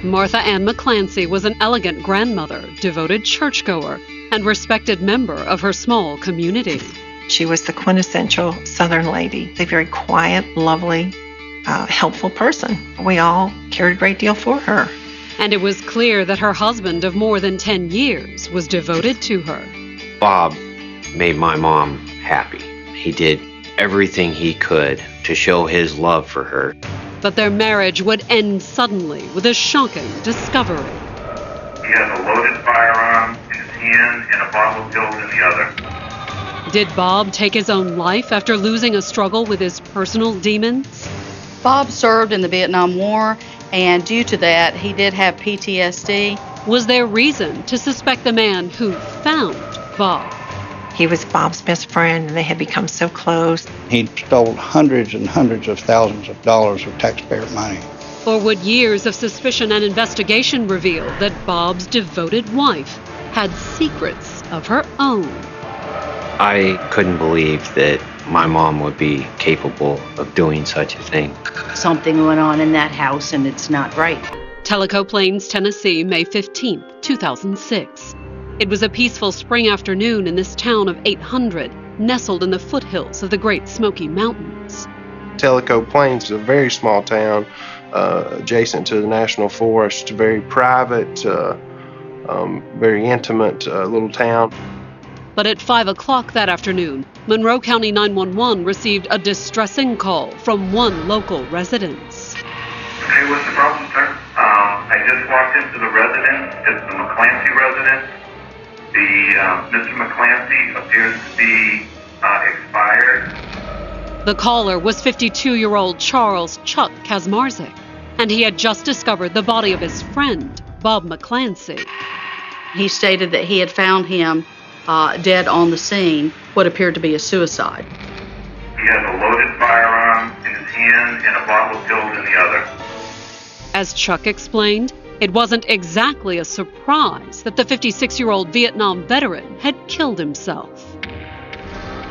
Martha Ann McClancy was an elegant grandmother, devoted churchgoer, and respected member of her small community. She was the quintessential Southern lady, a very quiet, lovely, helpful person. We all cared a great deal for her. And it was clear that her husband of more than 10 years was devoted to her. Bob made my mom happy. He did everything he could to show his love for her. But their marriage would end suddenly with a shocking discovery. He has a loaded firearm in his hand and a bottle of pills in the other. Did Bob take his own life after losing a struggle with his personal demons? Bob served in the Vietnam War, and due to that, he did have PTSD. Was there reason to suspect the man who found Bob? He was Bob's best friend, and they had become so close. He stole hundreds and hundreds of thousands of dollars of taxpayer money. Or would years of suspicion and investigation reveal that Bob's devoted wife had secrets of her own? I couldn't believe that my mom would be capable of doing such a thing. Something went on in that house, and it's not right. Tellico Plains, Tennessee, May 15, 2006. It was a peaceful spring afternoon in this town of 800, nestled in the foothills of the Great Smoky Mountains. Tellico Plains is a very small town adjacent to the National Forest, very private, very intimate little town. But at 5 o'clock that afternoon, Monroe County 911 received a distressing call from one local resident. Hey, what's the problem, sir? I just walked into the residence. It's the McClancy residence. Mr. McClancy appears to be expired. The caller was 52-year-old Charles Chuck Kazmarzik, and he had just discovered the body of his friend, Bob McClancy. He stated that he had found him dead on the scene, what appeared to be a suicide. He has a loaded firearm in his hand and a bottle of pills in the other. As Chuck explained, it wasn't exactly a surprise that the 56-year-old Vietnam veteran had killed himself.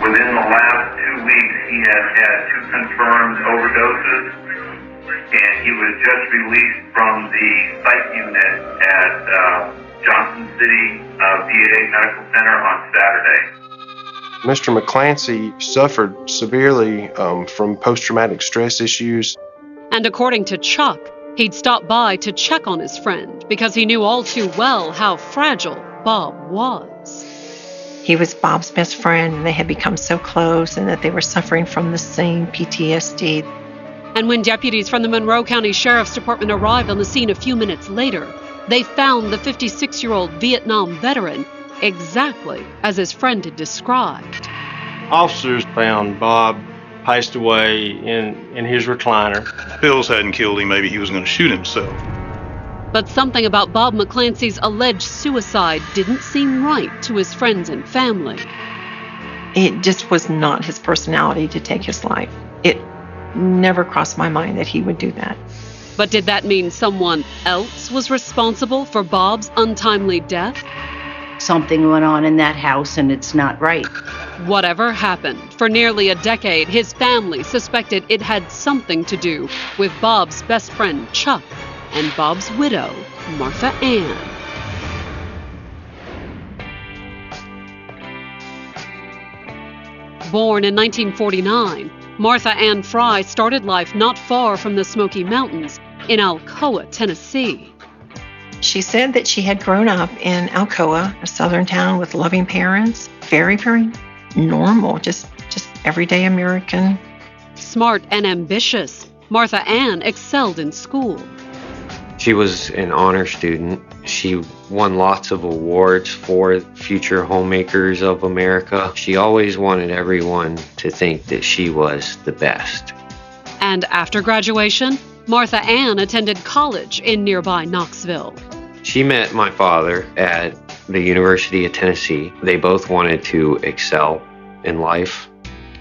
Within the last 2 weeks, he has had 2 confirmed overdoses, and he was just released from the psych unit at Johnson City VA Medical Center on Saturday. Mr. McClancy suffered severely from post-traumatic stress issues. And according to Chuck, he'd stopped by to check on his friend because he knew all too well how fragile Bob was. He was Bob's best friend, and they had become so close, and that they were suffering from the same PTSD. And when deputies from the Monroe County Sheriff's Department arrived on the scene a few minutes later, they found the 56-year-old Vietnam veteran exactly as his friend had described. Officers found Bob passed away in his recliner. Pills hadn't killed him. Maybe he was going to shoot himself. But something about Bob McClancy's alleged suicide didn't seem right to his friends and family. It just was not his personality to take his life. It never crossed my mind that he would do that. But did that mean someone else was responsible for Bob's untimely death? Something went on in that house, and it's not right. Whatever happened, for nearly a decade, his family suspected it had something to do with Bob's best friend, Chuck, and Bob's widow, Martha Ann. Born in 1949, Martha Ann Fry started life not far from the Smoky Mountains in Alcoa, Tennessee. She said that she had grown up in Alcoa, a southern town with loving parents, very, very normal, just everyday American. Smart and ambitious, Martha Ann excelled in school. She was an honor student. She won lots of awards for future homemakers of America. She always wanted everyone to think that she was the best. And after graduation, Martha Ann attended college in nearby Knoxville. She met my father at the University of Tennessee. They both wanted to excel in life.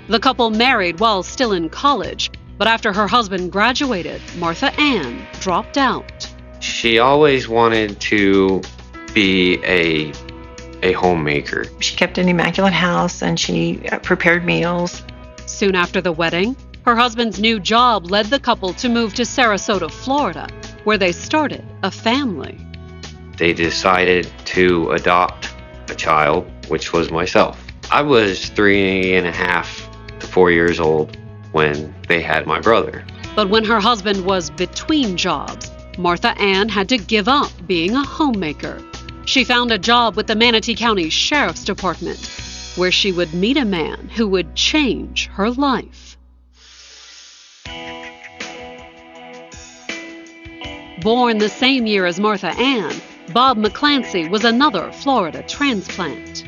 The couple married while still in college, but after her husband graduated, Martha Ann dropped out. She always wanted to be a homemaker. She kept an immaculate house, and she prepared meals. Soon after the wedding, her husband's new job led the couple to move to Sarasota, Florida, where they started a family. They decided to adopt a child, which was myself. I was 3.5 to 4 years old when they had my brother. But when her husband was between jobs, Martha Ann had to give up being a homemaker. She found a job with the Manatee County Sheriff's Department, where she would meet a man who would change her life. Born the same year as Martha Ann, Bob McClancy was another Florida transplant.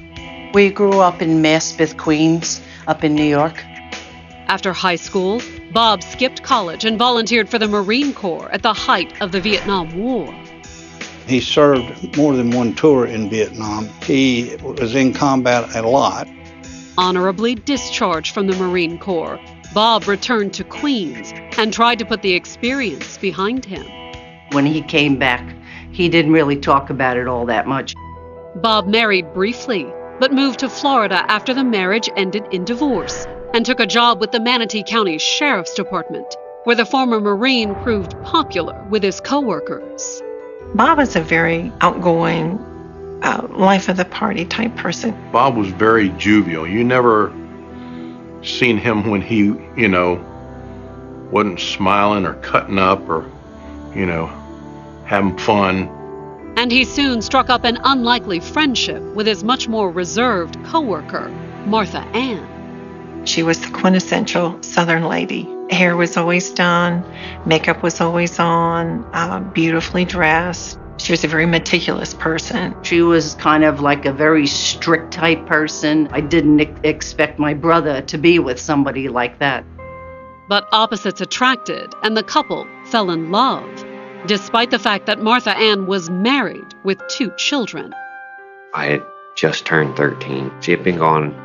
We grew up in Maspeth, Queens, up in New York. After high school, Bob skipped college and volunteered for the Marine Corps at the height of the Vietnam War. He served more than one tour in Vietnam. He was in combat a lot. Honorably discharged from the Marine Corps, Bob returned to Queens and tried to put the experience behind him. When he came back, he didn't really talk about it all that much. Bob married briefly, but moved to Florida after the marriage ended in divorce and took a job with the Manatee County Sheriff's Department, where the former Marine proved popular with his coworkers. Bob is a very outgoing, life of the party type person. Bob was very jovial. You never seen him when he, wasn't smiling or cutting up or, having fun. And he soon struck up an unlikely friendship with his much more reserved coworker, Martha Ann. She was the quintessential Southern lady. Hair was always done, makeup was always on, beautifully dressed. She was a very meticulous person. She was kind of like a very strict type person. I didn't expect my brother to be with somebody like that. But opposites attracted, and the couple fell in love, despite the fact that Martha Ann was married with 2 children. I had just turned 13. She had been gone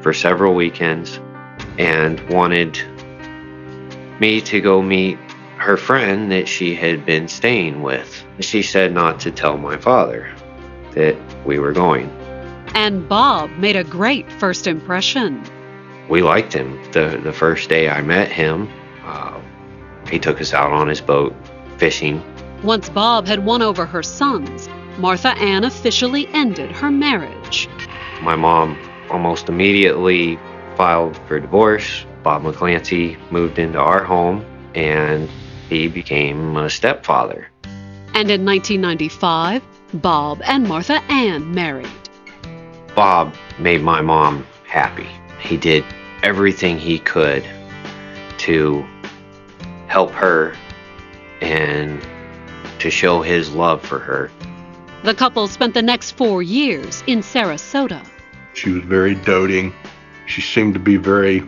for several weekends and wanted me to go meet her friend that she had been staying with. She said not to tell my father that we were going. And Bob made a great first impression. We liked him. The first day I met him, he took us out on his boat fishing. Once Bob had won over her sons, Martha Ann officially ended her marriage. My mom almost immediately filed for divorce. Bob McClancy moved into our home, and he became a stepfather. And in 1995, Bob and Martha Ann married. Bob made my mom happy. He did everything he could to help her and to show his love for her. The couple spent the next 4 years in Sarasota. She was very doting. She seemed to be very,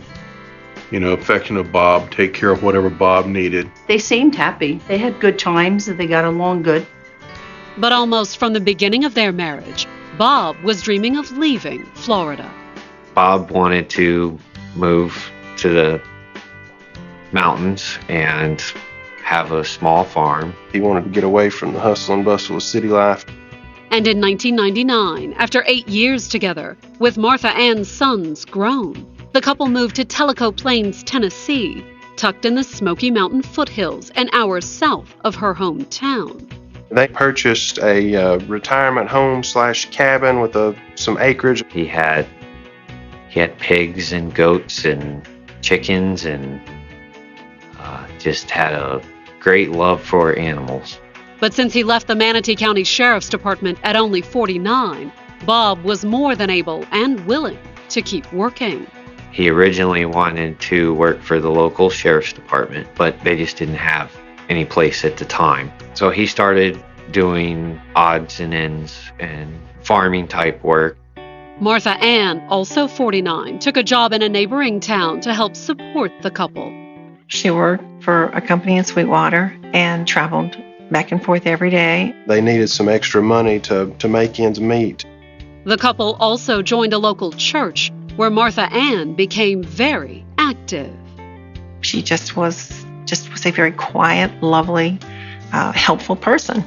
affectionate of Bob, take care of whatever Bob needed. They seemed happy. They had good times. They got along good. But almost from the beginning of their marriage, Bob was dreaming of leaving Florida. Bob wanted to move to the mountains and have a small farm. He wanted to get away from the hustle and bustle of city life. And in 1999, after 8 years together, with Martha Ann's sons grown, the couple moved to Tellico Plains, Tennessee, tucked in the Smoky Mountain foothills an hour south of her hometown. They purchased a retirement home / cabin with some acreage. He had pigs and goats and chickens and just had a great love for animals. But since he left the Manatee County Sheriff's Department at only 49, Bob was more than able and willing to keep working. He originally wanted to work for the local sheriff's department, but they just didn't have any place at the time. So he started doing odds and ends and farming type work. Martha Ann, also 49, took a job in a neighboring town to help support the couple. She worked for a company in Sweetwater and traveled back and forth every day. They needed some extra money to make ends meet. The couple also joined a local church where Martha Ann became very active. She just was a very quiet, lovely, helpful person.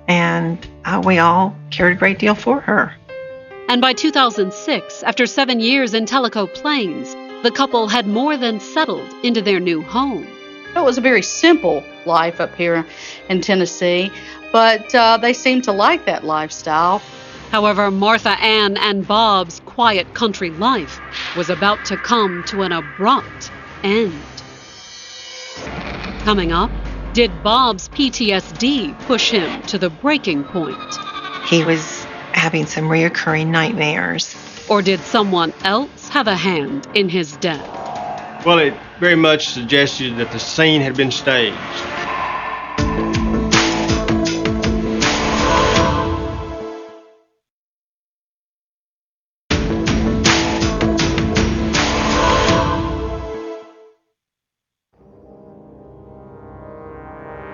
And we all cared a great deal for her. And by 2006, after 7 years in Tellico Plains, the couple had more than settled into their new home. It was a very simple life up here in Tennessee, but they seemed to like that lifestyle. However, Martha Ann and Bob's quiet country life was about to come to an abrupt end. Coming up, did Bob's PTSD push him to the breaking point? He was having some reoccurring nightmares. Or did someone else have a hand in his death? Well, it very much suggested that the scene had been staged.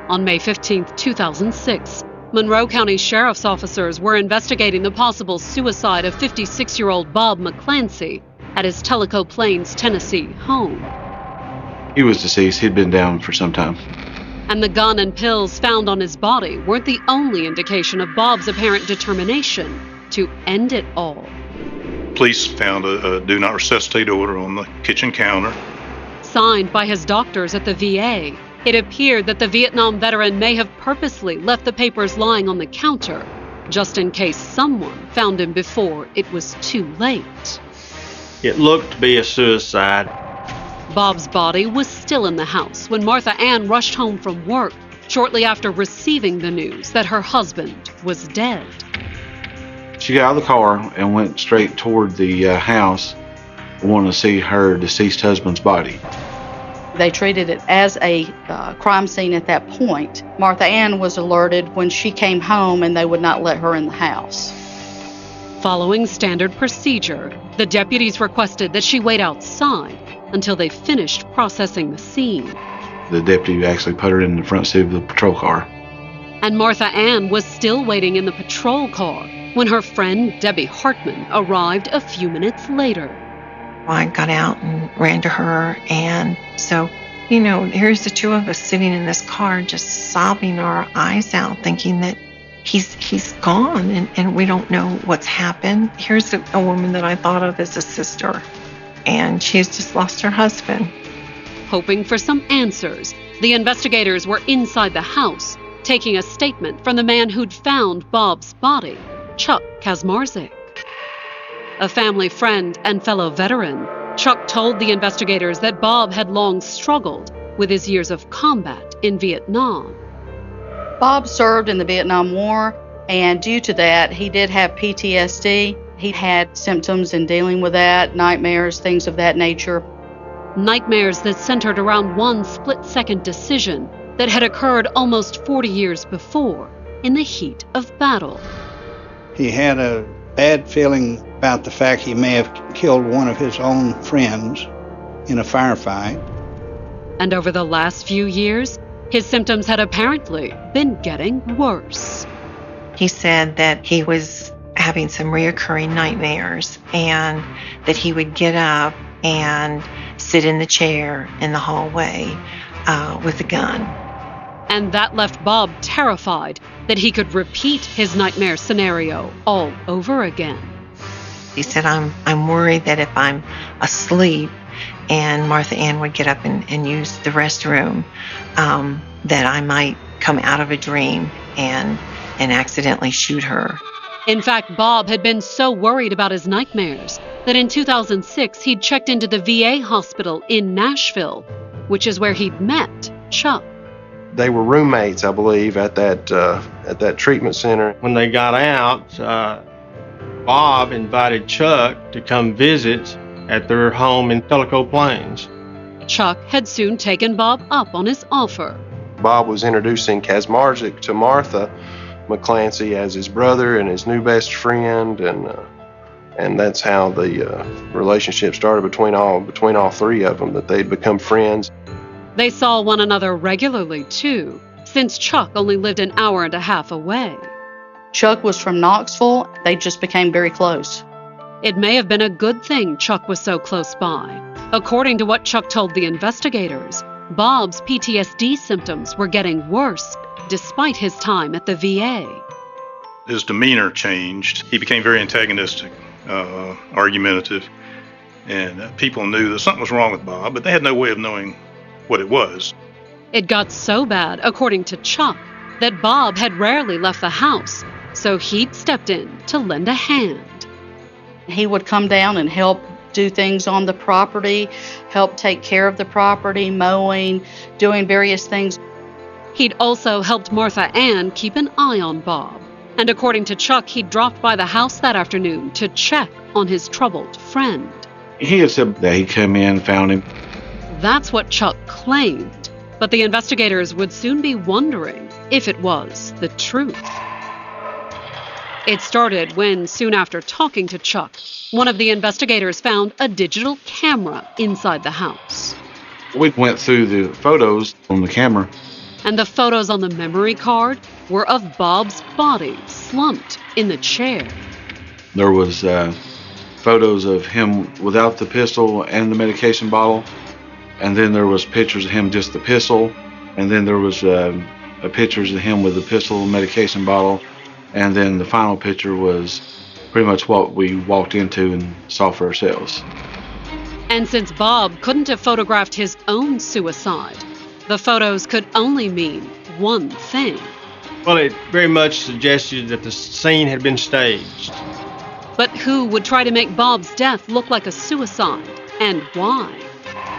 On May 15, 2006, Monroe County Sheriff's officers were investigating the possible suicide of 56-year-old Bob McClancy at his Tellico Plains, Tennessee home. He was deceased. He'd been down for some time. And the gun and pills found on his body weren't the only indication of Bob's apparent determination to end it all. Police found a do not resuscitate order on the kitchen counter. Signed by his doctors at the VA, it appeared that the Vietnam veteran may have purposely left the papers lying on the counter, just in case someone found him before it was too late. It looked to be a suicide. Bob's body was still in the house when Martha Ann rushed home from work shortly after receiving the news that her husband was dead. She got out of the car and went straight toward the house, wanting to see her deceased husband's body. They treated it as a crime scene at that point. Martha Ann was alerted when she came home and they would not let her in the house. Following standard procedure, the deputies requested that she wait outside until they finished processing the scene. The deputy actually put her in the front seat of the patrol car. And Martha Ann was still waiting in the patrol car when her friend Debbie Hartman arrived a few minutes later. I got out and ran to her, and so, here's the two of us sitting in this car just sobbing our eyes out, thinking that he's gone and we don't know what's happened. Here's a woman that I thought of as a sister, and she's just lost her husband. Hoping for some answers, the investigators were inside the house, taking a statement from the man who'd found Bob's body, Chuck Kazmarzik. A family friend and fellow veteran, Chuck told the investigators that Bob had long struggled with his years of combat in Vietnam. Bob served in the Vietnam War, and due to that, he did have PTSD. He had symptoms in dealing with that, nightmares, things of that nature. Nightmares that centered around one split-second decision that had occurred almost 40 years before in the heat of battle. He had a bad feeling about the fact he may have killed one of his own friends in a firefight. And over the last few years, his symptoms had apparently been getting worse. He said that he was having some reoccurring nightmares and that he would get up and sit in the chair in the hallway with a gun. And that left Bob terrified that he could repeat his nightmare scenario all over again. He said, I'm worried that if I'm asleep and Martha Ann would get up and use the restroom, that I might come out of a dream and accidentally shoot her. In fact, Bob had been so worried about his nightmares that in 2006 he'd checked into the VA hospital in Nashville, which is where he'd met Chuck. They were roommates, I believe, at that treatment center. When they got out, Bob invited Chuck to come visit at their home in Tellico Plains. Chuck had soon taken Bob up on his offer. Bob was introducing Kazmarzik to Martha McClancy as his brother and his new best friend, and that's how the relationship started between all three of them, that they'd become friends. They saw one another regularly, too, since Chuck only lived an hour and a half away. Chuck was from Knoxville. They just became very close. It may have been a good thing Chuck was so close by. According to what Chuck told the investigators, Bob's PTSD symptoms were getting worse despite his time at the VA. His demeanor changed. He became very antagonistic, argumentative, and people knew that something was wrong with Bob, but they had no way of knowing what it was. It got so bad, according to Chuck, that Bob had rarely left the house, so he'd stepped in to lend a hand. He would come down and help do things on the property, help take care of the property, mowing, doing various things. He'd also helped Martha Ann keep an eye on Bob. And according to Chuck, he'd dropped by the house that afternoon to check on his troubled friend. He had said that he come in, found him. That's what Chuck claimed. But the investigators would soon be wondering if it was the truth. It started when, soon after talking to Chuck, one of the investigators found a digital camera inside the house. We went through the photos on the camera. And the photos on the memory card were of Bob's body slumped in the chair. There was photos of him without the pistol and the medication bottle. And then there was pictures of him just the pistol. And then there was pictures of him with the pistol and medication bottle. And then the final picture was pretty much what we walked into and saw for ourselves. And since Bob couldn't have photographed his own suicide, the photos could only mean one thing. Well, it very much suggested that the scene had been staged. But who would try to make Bob's death look like a suicide, and why?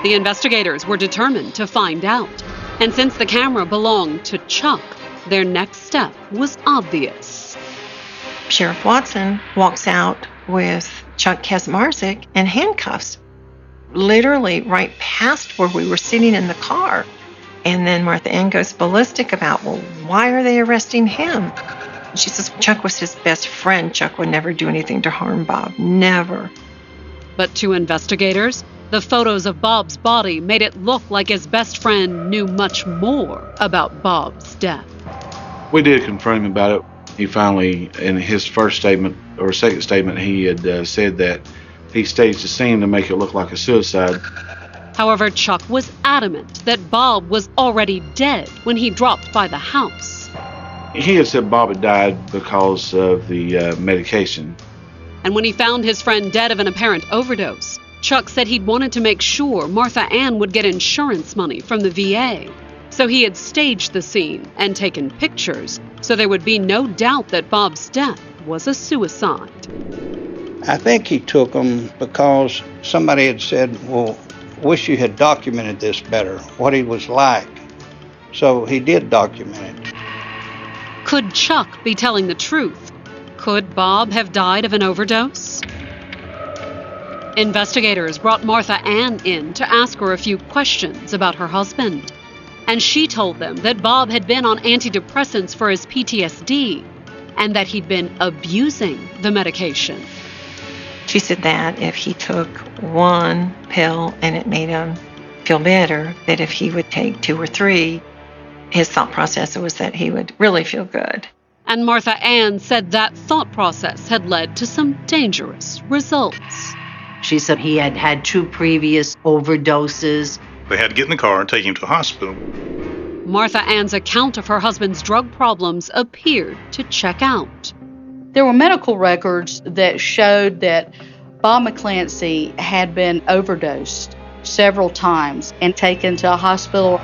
The investigators were determined to find out. And since the camera belonged to Chuck, their next step was obvious. Sheriff Watson walks out with Chuck Kaczmarzyk in handcuffs, literally right past where we were sitting in the car. And then Martha Ann goes ballistic about, well, why are they arresting him? She says Chuck was his best friend. Chuck would never do anything to harm Bob. Never. But to investigators, the photos of Bob's body made it look like his best friend knew much more about Bob's death. We did confront him about it. He finally, in his first statement or second statement, he had said that he staged the scene to make it look like a suicide. However, Chuck was adamant that Bob was already dead when he dropped by the house. He had said Bob had died because of the medication. And when he found his friend dead of an apparent overdose, Chuck said he'd wanted to make sure Martha Ann would get insurance money from the VA. So he had staged the scene and taken pictures so there would be no doubt that Bob's death was a suicide. I think he took them because somebody had said, well, wish you had documented this better, what he was like. So he did document it. Could Chuck be telling the truth? Could Bob have died of an overdose? Investigators brought Martha Ann in to ask her a few questions about her husband. And she told them that Bob had been on antidepressants for his PTSD and that he'd been abusing the medication. She said that if he took one pill and it made him feel better, that if he would take 2 or 3, his thought process was that he would really feel good. And Martha Ann said that thought process had led to some dangerous results. She said he had had 2 previous overdoses. They had to get in the car and take him to the hospital. Martha Ann's account of her husband's drug problems appeared to check out. There were medical records that showed that Bob McClancy had been overdosed several times and taken to a hospital.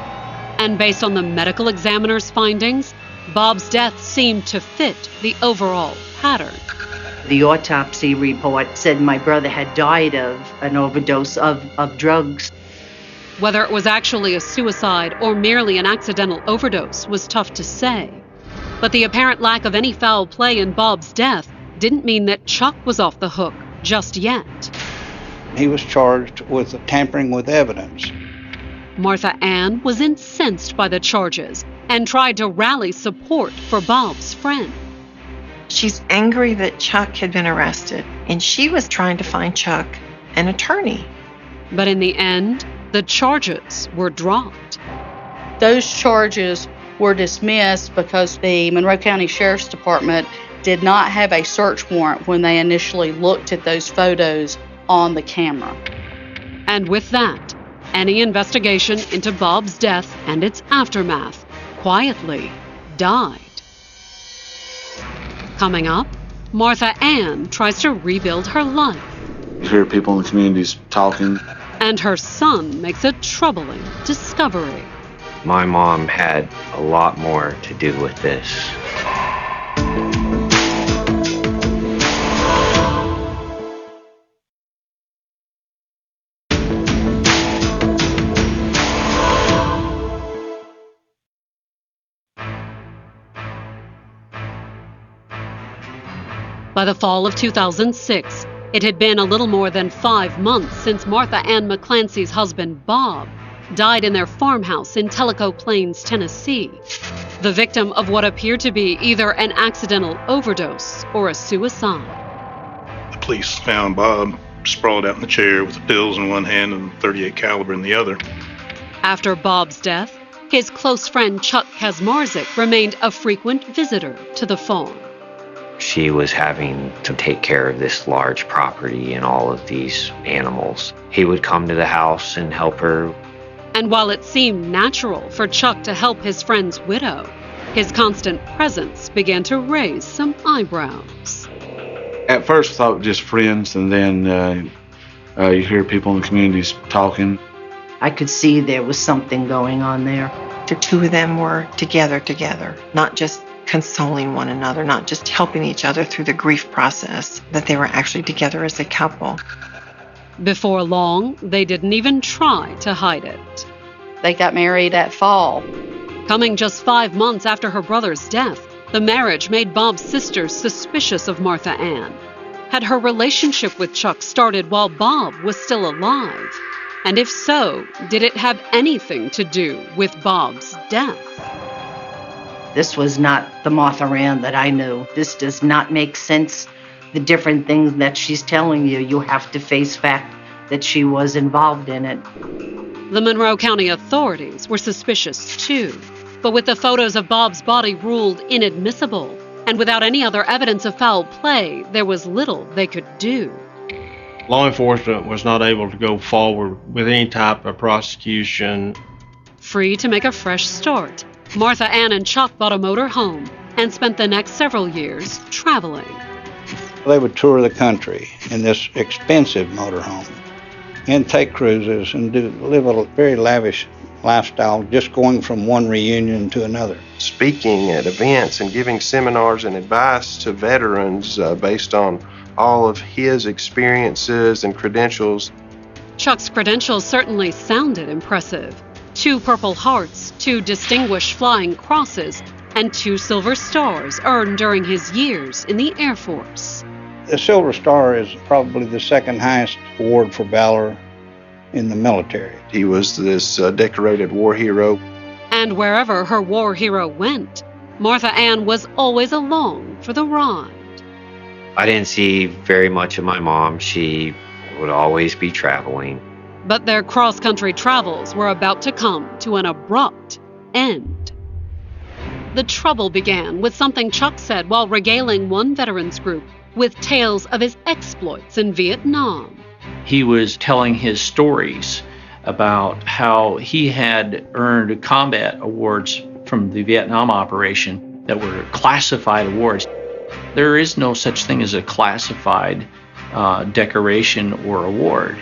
And based on the medical examiner's findings, Bob's death seemed to fit the overall pattern. The autopsy report said my brother had died of an overdose of drugs. Whether it was actually a suicide or merely an accidental overdose was tough to say. But the apparent lack of any foul play in Bob's death didn't mean that Chuck was off the hook just yet. He was charged with tampering with evidence. Martha Ann was incensed by the charges and tried to rally support for Bob's friend. She's angry that Chuck had been arrested, and she was trying to find Chuck an attorney. But in the end, the charges were dropped. Those charges were dismissed because the Monroe County Sheriff's Department did not have a search warrant when they initially looked at those photos on the camera. And with that, any investigation into Bob's death and its aftermath quietly died. Coming up, Martha Ann tries to rebuild her life. You hear people in the communities talking. And her son makes a troubling discovery. My mom had a lot more to do with this. By the fall of 2006, it had been a little more than 5 months since Martha Ann McClancy's husband, Bob, died in their farmhouse in Tellico Plains, Tennessee, the victim of what appeared to be either an accidental overdose or a suicide. The police found Bob sprawled out in the chair with the pills in one hand and 38 caliber in the other. After Bob's death, his close friend Chuck Kaczmarzyk remained a frequent visitor to the farm. She was having to take care of this large property and all of these animals. He would come to the house and help her. And while it seemed natural for Chuck to help his friend's widow, his constant presence began to raise some eyebrows. At first, I thought just friends, and then you hear people in the communities talking. I could see there was something going on there. The two of them were together, not just consoling one another, not just helping each other through the grief process, that they were actually together as a couple. Before long, they didn't even try to hide it. They got married that fall. Coming just 5 months after her brother's death, the marriage made Bob's sister suspicious of Martha Ann. Had her relationship with Chuck started while Bob was still alive? And if so, did it have anything to do with Bob's death? This was not the Martha Ann that I knew. This does not make sense. The different things that she's telling you, you have to face fact that she was involved in it. The Monroe County authorities were suspicious too, but with the photos of Bob's body ruled inadmissible, and without any other evidence of foul play, there was little they could do. Law enforcement was not able to go forward with any type of prosecution. Free to make a fresh start, Martha Ann and Chuck bought a motor home and spent the next several years traveling. They would tour the country in this expensive motorhome and take cruises and live a very lavish lifestyle, just going from one reunion to another. Speaking at events and giving seminars and advice to veterans based on all of his experiences and credentials. Chuck's credentials certainly sounded impressive. 2 Purple Hearts, 2 Distinguished Flying Crosses, and 2 Silver Stars earned during his years in the Air Force. The Silver Star is probably the second highest award for valor in the military. He was this decorated war hero. And wherever her war hero went, Martha Ann was always along for the ride. I didn't see very much of my mom. She would always be traveling. But their cross-country travels were about to come to an abrupt end. The trouble began with something Chuck said while regaling one veterans group with tales of his exploits in Vietnam. He was telling his stories about how he had earned combat awards from the Vietnam operation that were classified awards. There is no such thing as a classified decoration or award.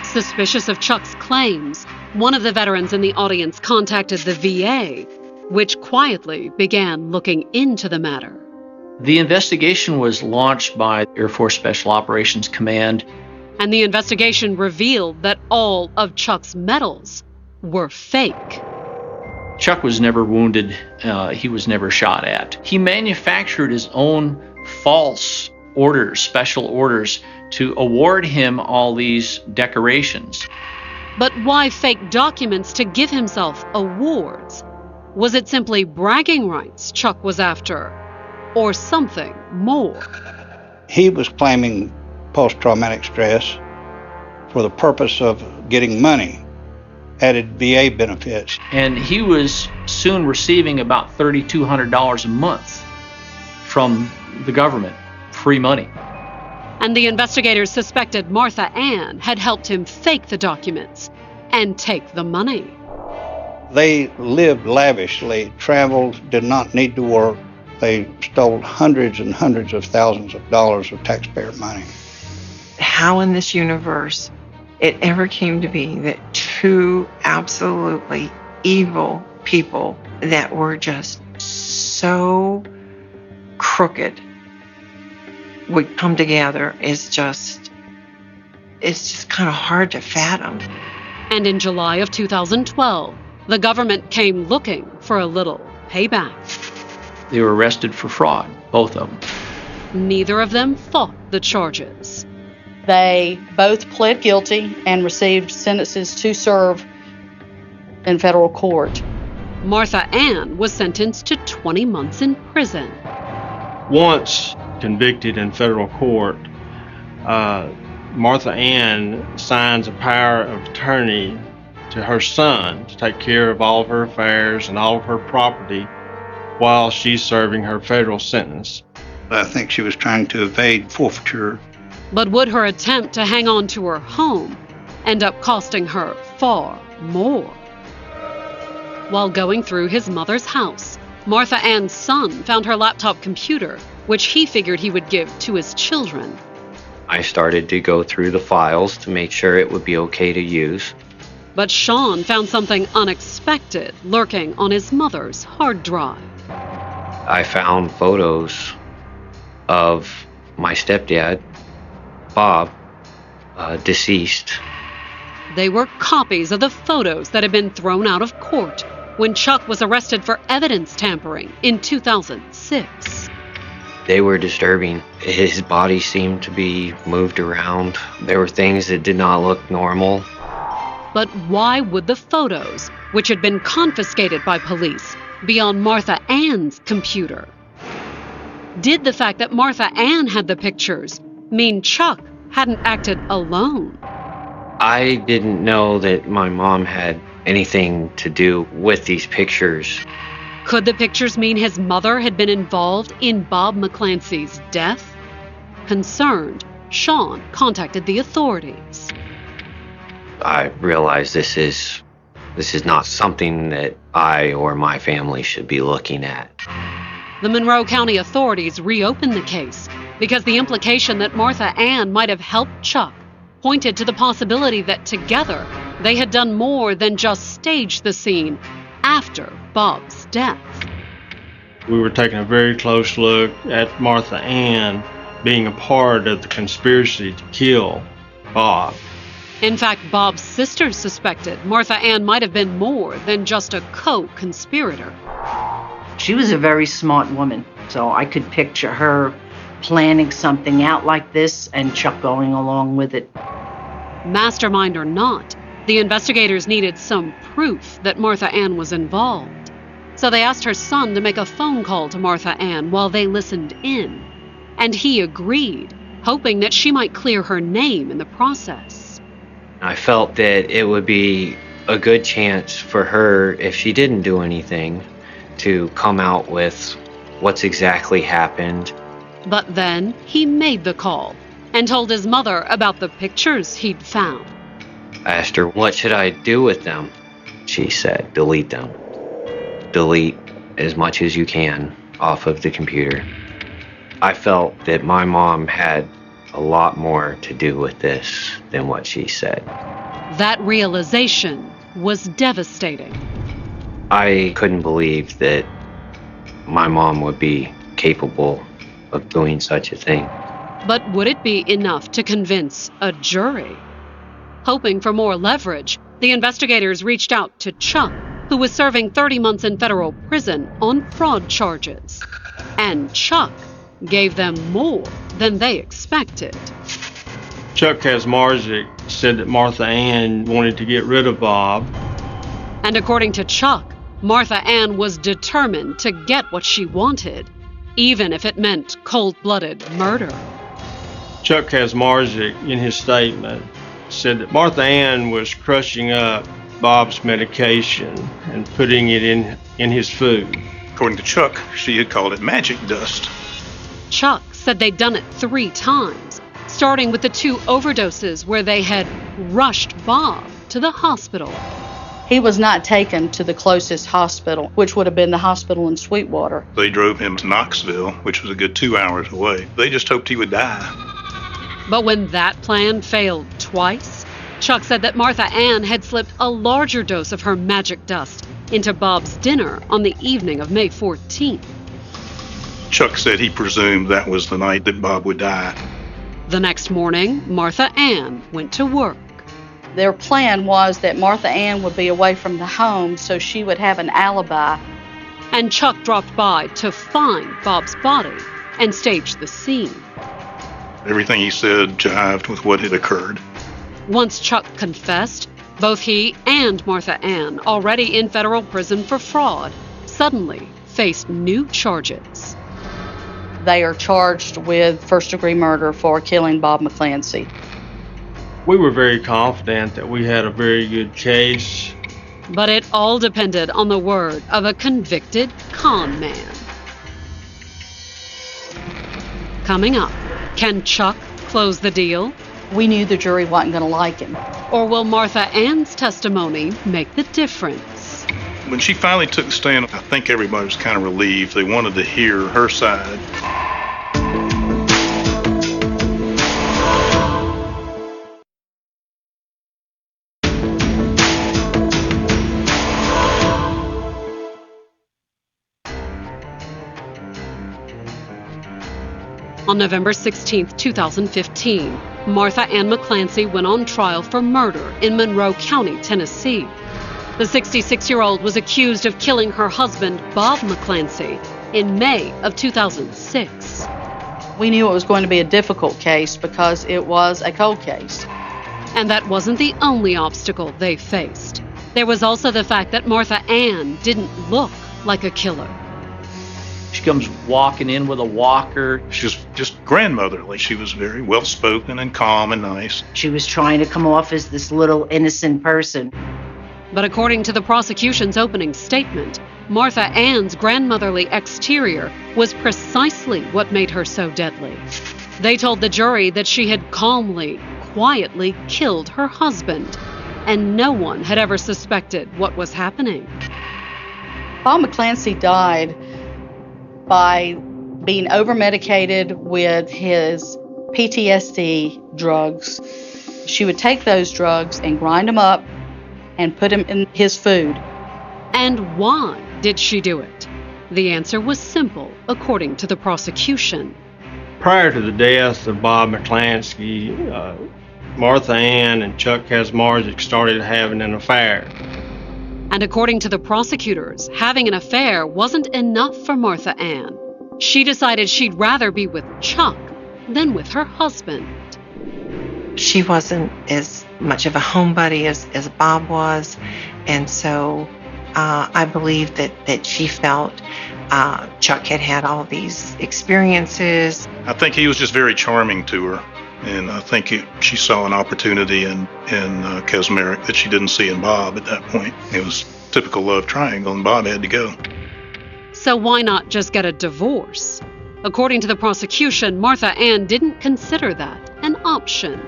Suspicious of Chuck's claims, one of the veterans in the audience contacted the VA, which quietly began looking into the matter. The investigation was launched by Air Force Special Operations Command. And the investigation revealed that all of Chuck's medals were fake. Chuck was never wounded. He was never shot at. He manufactured his own false orders, special orders, to award him all these decorations. But why fake documents to give himself awards? Was it simply bragging rights Chuck was after, or something more? He was claiming post-traumatic stress for the purpose of getting money, added VA benefits. And he was soon receiving about $3,200 a month from the government, free money. And the investigators suspected Martha Ann had helped him fake the documents and take the money. They lived lavishly, traveled, did not need to work. They stole hundreds and hundreds of thousands of dollars of taxpayer money. How in this universe it ever came to be that 2 absolutely evil people that were just so crooked would come together is just, it's just kind of hard to fathom. And in July of 2012, the government came looking for a little payback. They were arrested for fraud, both of them. Neither of them fought the charges. They both pled guilty and received sentences to serve in federal court. Martha Ann was sentenced to 20 months in prison. Once convicted in federal court, Martha Ann signs a power of attorney to her son to take care of all of her affairs and all of her property while she's serving her federal sentence. I think she was trying to evade forfeiture. But would her attempt to hang on to her home end up costing her far more? While going through his mother's house, Martha Ann's son found her laptop computer, which he figured he would give to his children. I started to go through the files to make sure it would be okay to use. But Sean found something unexpected lurking on his mother's hard drive. I found photos of my stepdad, Bob, deceased. They were copies of the photos that had been thrown out of court when Chuck was arrested for evidence tampering in 2006. They were disturbing. His body seemed to be moved around. There were things that did not look normal. But why would the photos, which had been confiscated by police, be on Martha Ann's computer? Did the fact that Martha Ann had the pictures mean Chuck hadn't acted alone? I didn't know that my mom had anything to do with these pictures. Could the pictures mean his mother had been involved in Bob McClancy's death? Concerned, Sean contacted the authorities. I realized this is not something that I or my family should be looking at. The Monroe County authorities reopened the case because the implication that Martha Ann might have helped Chuck pointed to the possibility that together they had done more than just stage the scene after Bob's death. We were taking a very close look at Martha Ann being a part of the conspiracy to kill Bob. In fact, Bob's sisters suspected Martha Ann might have been more than just a co-conspirator. She was a very smart woman, so I could picture her planning something out like this and Chuck going along with it. Mastermind or not, the investigators needed some proof that Martha Ann was involved. So they asked her son to make a phone call to Martha Ann while they listened in. And he agreed, hoping that she might clear her name in the process. I felt that it would be a good chance for her, if she didn't do anything, to come out with what's exactly happened. But then he made the call and told his mother about the pictures he'd found. I asked her, what should I do with them? She said, delete them. Delete as much as you can off of the computer. I felt that my mom had a lot more to do with this than what she said. That realization was devastating. I couldn't believe that my mom would be capable of doing such a thing. But would it be enough to convince a jury? Hoping for more leverage, the investigators reached out to Chuck, who was serving 30 months in federal prison on fraud charges. And Chuck gave them more than they expected. Chuck Kazmarzik said that Martha Ann wanted to get rid of Bob. And according to Chuck, Martha Ann was determined to get what she wanted, even if it meant cold-blooded murder. Chuck Kazmarzik, in his statement, said that Martha Ann was crushing up Bob's medication and putting it in his food. According to Chuck, she had called it magic dust. Chuck said they'd done it 3 times, starting with the 2 overdoses where they had rushed Bob to the hospital. He was not taken to the closest hospital, which would have been the hospital in Sweetwater. They drove him to Knoxville, which was a good 2 hours away. They just hoped he would die. But when that plan failed twice, Chuck said that Martha Ann had slipped a larger dose of her magic dust into Bob's dinner on the evening of May 14th. Chuck said he presumed that was the night that Bob would die. The next morning, Martha Ann went to work. Their plan was that Martha Ann would be away from the home so she would have an alibi. And Chuck dropped by to find Bob's body and stage the scene. Everything he said jived with what had occurred. Once Chuck confessed, both he and Martha Ann, already in federal prison for fraud, suddenly faced new charges. They are charged with first-degree murder for killing Bob McClancy. We were very confident that we had a very good case. But it all depended on the word of a convicted con man. Coming up, can Chuck close the deal? We knew the jury wasn't going to like him. Or will Martha Ann's testimony make the difference? When she finally took the stand, I think everybody was kind of relieved. They wanted to hear her side. On November 16, 2015, Martha Ann McClancy went on trial for murder in Monroe County, Tennessee. The 66-year-old was accused of killing her husband, Bob McClancy, in May of 2006. We knew it was going to be a difficult case because it was a cold case. And that wasn't the only obstacle they faced. There was also the fact that Martha Ann didn't look like a killer. She comes walking in with a walker. She was just grandmotherly. She was very well-spoken and calm and nice. She was trying to come off as this little innocent person. But according to the prosecution's opening statement, Martha Ann's grandmotherly exterior was precisely what made her so deadly. They told the jury that she had calmly, quietly killed her husband, and no one had ever suspected what was happening. Bob McClancy died by being over-medicated with his PTSD drugs. She would take those drugs and grind them up and put them in his food. And why did she do it? The answer was simple, according to the prosecution. Prior to the death of Bob McClancy, Martha Ann and Chuck Kaczmarzyk started having an affair. And according to the prosecutors, having an affair wasn't enough for Martha Ann. She decided she'd rather be with Chuck than with her husband. She wasn't as much of a homebody as Bob was, and so I believe that she felt Chuck had all these experiences. I think he was just very charming to her, and I think she saw an opportunity in Kaczmarzyk that she didn't see in Bob at that point. It was typical love triangle, and Bob had to go. So why not just get a divorce? According to the prosecution, Martha Ann didn't consider that an option.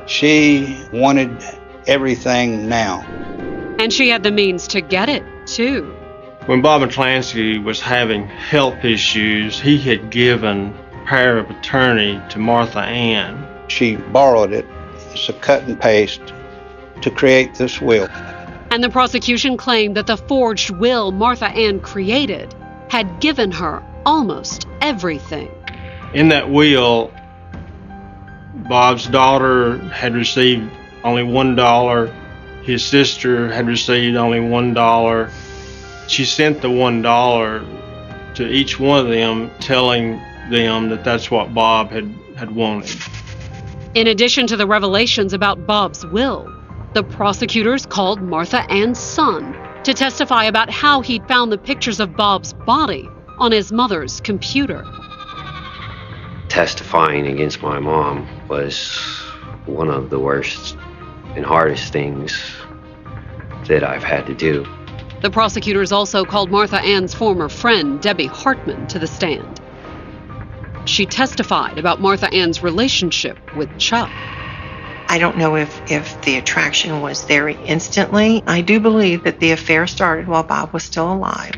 She wanted everything now. And she had the means to get it, too. When Bob McClancy was having health issues, he had given power of attorney to Martha Ann. She borrowed it. It's a cut and paste to create this will. And the prosecution claimed that the forged will Martha Ann created had given her almost everything. In that will, Bob's daughter had received only $1. His sister had received only $1. She sent the $1 to each one of them, telling them that that's what Bob had wanted. In addition to the revelations about Bob's will, the prosecutors called Martha Ann's son to testify about how he'd found the pictures of Bob's body on his mother's computer. Testifying against my mom was one of the worst and hardest things that I've had to do. The prosecutors also called Martha Ann's former friend, Debbie Hartman, to the stand. She testified about Martha Ann's relationship with Chuck. I don't know if the attraction was there instantly. I do believe that the affair started while Bob was still alive.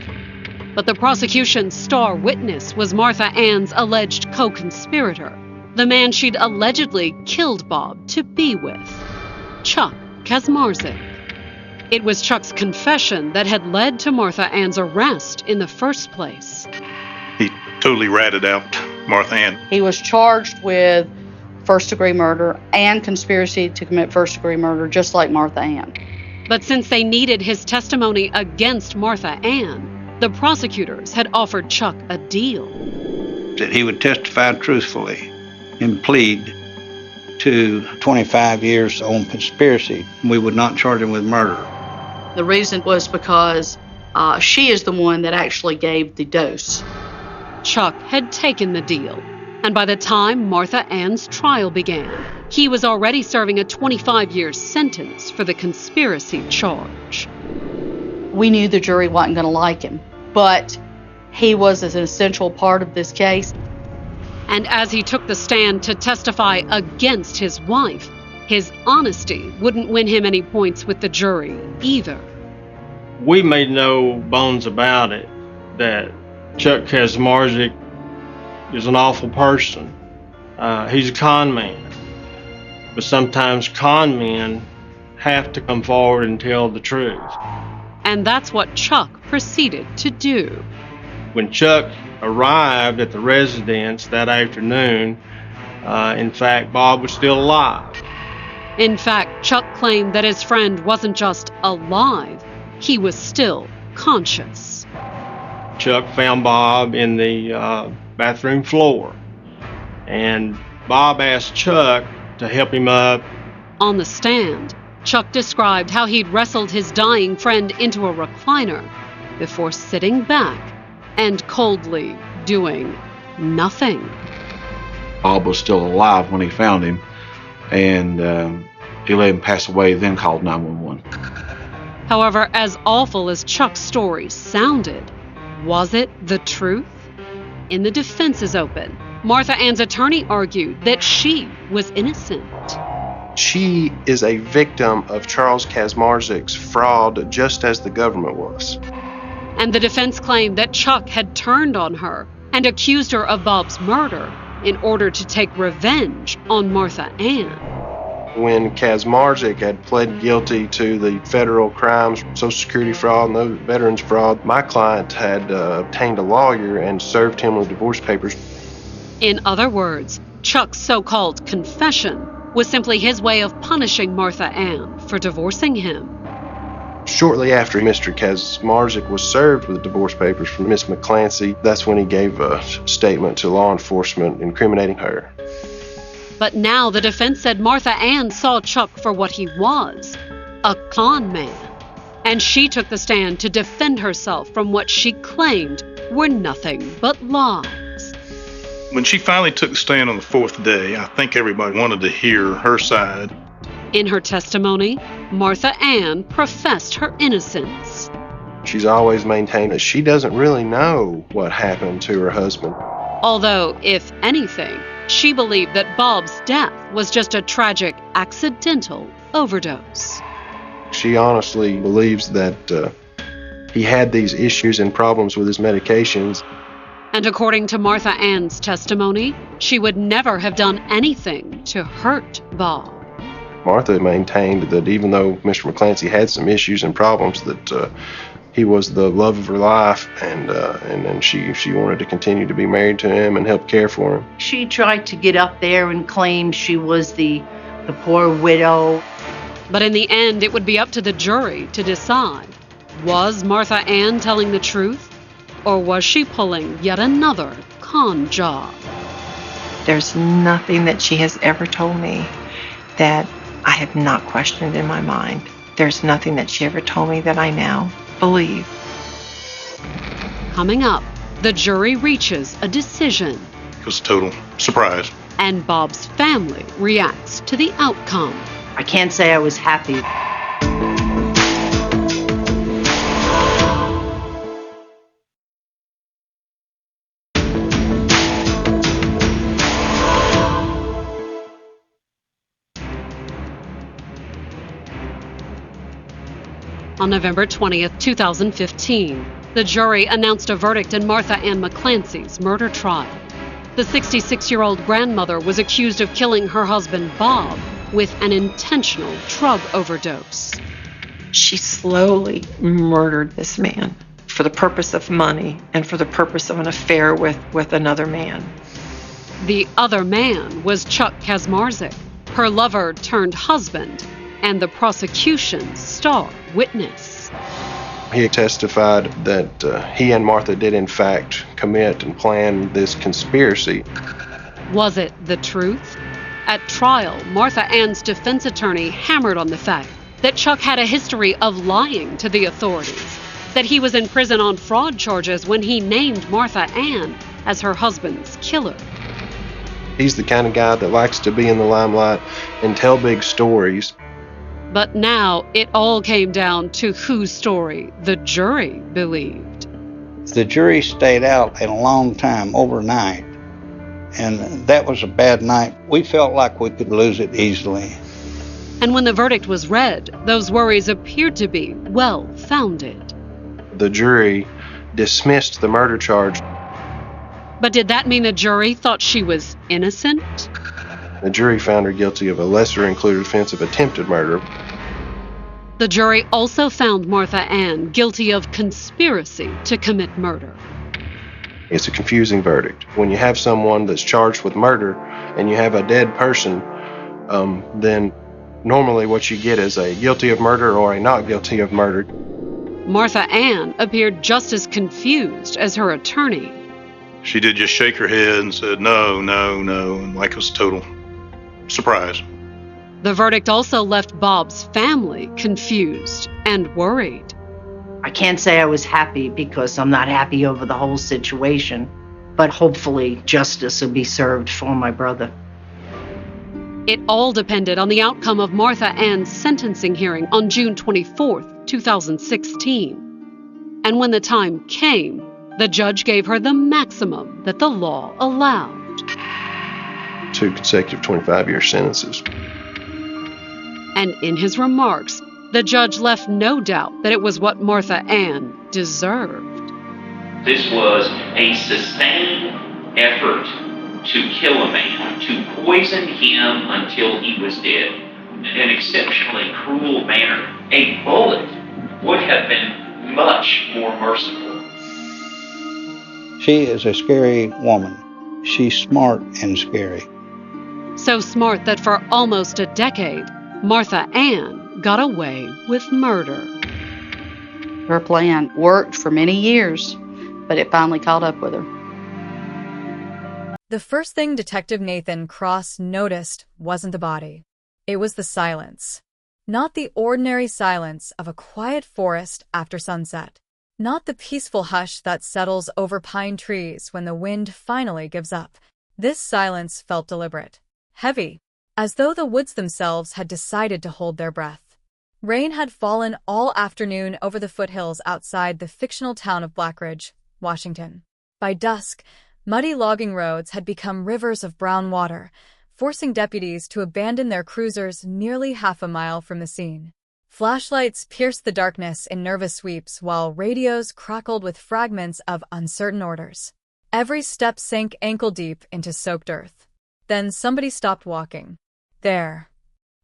But the prosecution's star witness was Martha Ann's alleged co-conspirator, the man she'd allegedly killed Bob to be with, Chuck Kaczmarzyk. It was Chuck's confession that had led to Martha Ann's arrest in the first place. He totally ratted out Martha Ann. He was charged with first-degree murder and conspiracy to commit first-degree murder, just like Martha Ann. But since they needed his testimony against Martha Ann, the prosecutors had offered Chuck a deal. That he would testify truthfully and plead to 25 years on conspiracy. We would not charge him with murder. The reason was because she is the one that actually gave the dose. Chuck had taken the deal, and by the time Martha Ann's trial began, he was already serving a 25-year sentence for the conspiracy charge. We knew the jury wasn't going to like him, but he was an essential part of this case. And as he took the stand to testify against his wife, his honesty wouldn't win him any points with the jury either. We made no bones about it that Chuck Kaczmarzyk is an awful person. He's a con man. But sometimes con men have to come forward and tell the truth. And that's what Chuck proceeded to do. When Chuck arrived at the residence that afternoon, in fact, Bob was still alive. In fact, Chuck claimed that his friend wasn't just alive, he was still conscious. Chuck found Bob in the bathroom floor, and Bob asked Chuck to help him up. On the stand, Chuck described how he'd wrestled his dying friend into a recliner before sitting back and coldly doing nothing. Bob was still alive when he found him, and he let him pass away, then called 911. However, as awful as Chuck's story sounded, was it the truth? In the defense's open, Martha Ann's attorney argued that she was innocent. She is a victim of Charles Kaczmarzyk's fraud, just as the government was. And the defense claimed that Chuck had turned on her and accused her of Bob's murder in order to take revenge on Martha Ann. When Kaczmarzyk had pled guilty to the federal crimes, Social Security fraud and those veterans fraud, my client had obtained a lawyer and served him with divorce papers. In other words, Chuck's so-called confession was simply his way of punishing Martha Ann for divorcing him. Shortly after Mr. Kaczmarzyk was served with divorce papers from Miss McClancy, that's when he gave a statement to law enforcement incriminating her. But now the defense said Martha Ann saw Chuck for what he was, a con man. And she took the stand to defend herself from what she claimed were nothing but lies. When she finally took the stand on the fourth day, I think everybody wanted to hear her side. In her testimony, Martha Ann professed her innocence. She's always maintained that she doesn't really know what happened to her husband. Although, if anything, she believed that Bob's death was just a tragic, accidental overdose. She honestly believes that he had these issues and problems with his medications. And according to Martha Ann's testimony, she would never have done anything to hurt Bob. Martha maintained that even though Mr. McClancy had some issues and problems, that he was the love of her life, and she wanted to continue to be married to him and help care for him. She tried to get up there and claim she was the poor widow. But in the end, it would be up to the jury to decide. Was Martha Ann telling the truth, or was she pulling yet another con job? There's nothing that she has ever told me that I have not questioned in my mind. There's nothing that she ever told me that I now believe. Coming up, the jury reaches a decision. It was a total surprise. And Bob's family reacts to the outcome. I can't say I was happy. On November 20th, 2015, the jury announced a verdict in Martha Ann McClancy's murder trial. The 66-year-old grandmother was accused of killing her husband Bob with an intentional drug overdose. She slowly murdered this man for the purpose of money and for the purpose of an affair with another man. The other man was Chuck Kaczmarzyk, her lover turned husband, and the prosecution's star witness. He testified that he and Martha did in fact commit and plan this conspiracy. Was it the truth? At trial, Martha Ann's defense attorney hammered on the fact that Chuck had a history of lying to the authorities, that he was in prison on fraud charges when he named Martha Ann as her husband's killer. He's the kind of guy that likes to be in the limelight and tell big stories. But now it all came down to whose story the jury believed. The jury stayed out a long time, overnight, and that was a bad night. We felt like we could lose it easily. And when the verdict was read, those worries appeared to be well-founded. The jury dismissed the murder charge. But did that mean the jury thought she was innocent? The jury found her guilty of a lesser included offense of attempted murder. The jury also found Martha Ann guilty of conspiracy to commit murder. It's a confusing verdict. When you have someone that's charged with murder and you have a dead person, then normally what you get is a guilty of murder or a not guilty of murder. Martha Ann appeared just as confused as her attorney. She did just shake her head and said, no, and like it was a total surprise. The verdict also left Bob's family confused and worried. I can't say I was happy because I'm not happy over the whole situation, but hopefully justice will be served for my brother. It all depended on the outcome of Martha Ann's sentencing hearing on June 24th, 2016. And when the time came, the judge gave her the maximum that the law allowed. 2 consecutive 25-year sentences. And in his remarks, the judge left no doubt that it was what Martha Ann deserved. This was a sustained effort to kill a man, to poison him until he was dead. In an exceptionally cruel manner. A bullet would have been much more merciful. She is a scary woman. She's smart and scary. So smart that for almost a decade, Martha Ann got away with murder. Her plan worked for many years, but it finally caught up with her. The first thing Detective Nathan Cross noticed wasn't the body. It was the silence. Not the ordinary silence of a quiet forest after sunset. Not the peaceful hush that settles over pine trees when the wind finally gives up. This silence felt deliberate, heavy, as though the woods themselves had decided to hold their breath. Rain had fallen all afternoon over the foothills outside the fictional town of Blackridge, Washington. By dusk, muddy logging roads had become rivers of brown water, forcing deputies to abandon their cruisers nearly half a mile from the scene. Flashlights pierced the darkness in nervous sweeps while radios crackled with fragments of uncertain orders. Every step sank ankle-deep into soaked earth. Then somebody stopped walking. There.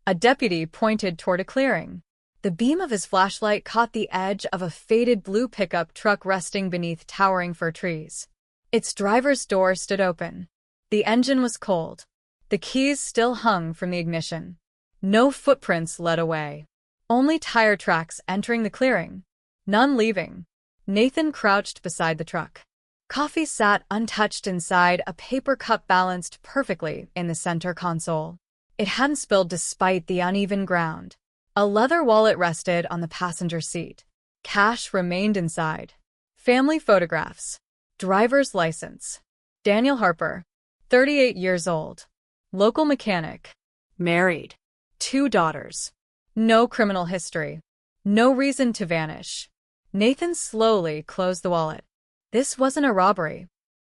A deputy pointed toward a clearing. The beam of his flashlight caught the edge of a faded blue pickup truck resting beneath towering fir trees. Its driver's door stood open. The engine was cold. The keys still hung from the ignition. No footprints led away. Only tire tracks entering the clearing. None leaving. Nathan crouched beside the truck. Coffee sat untouched inside a paper cup balanced perfectly in the center console. It hadn't spilled despite the uneven ground. A leather wallet rested on the passenger seat. Cash remained inside. Family photographs. Driver's license. Daniel Harper, 38 years old. Local mechanic. Married. 2 daughters. No criminal history. No reason to vanish. Nathan slowly closed the wallet. This wasn't a robbery.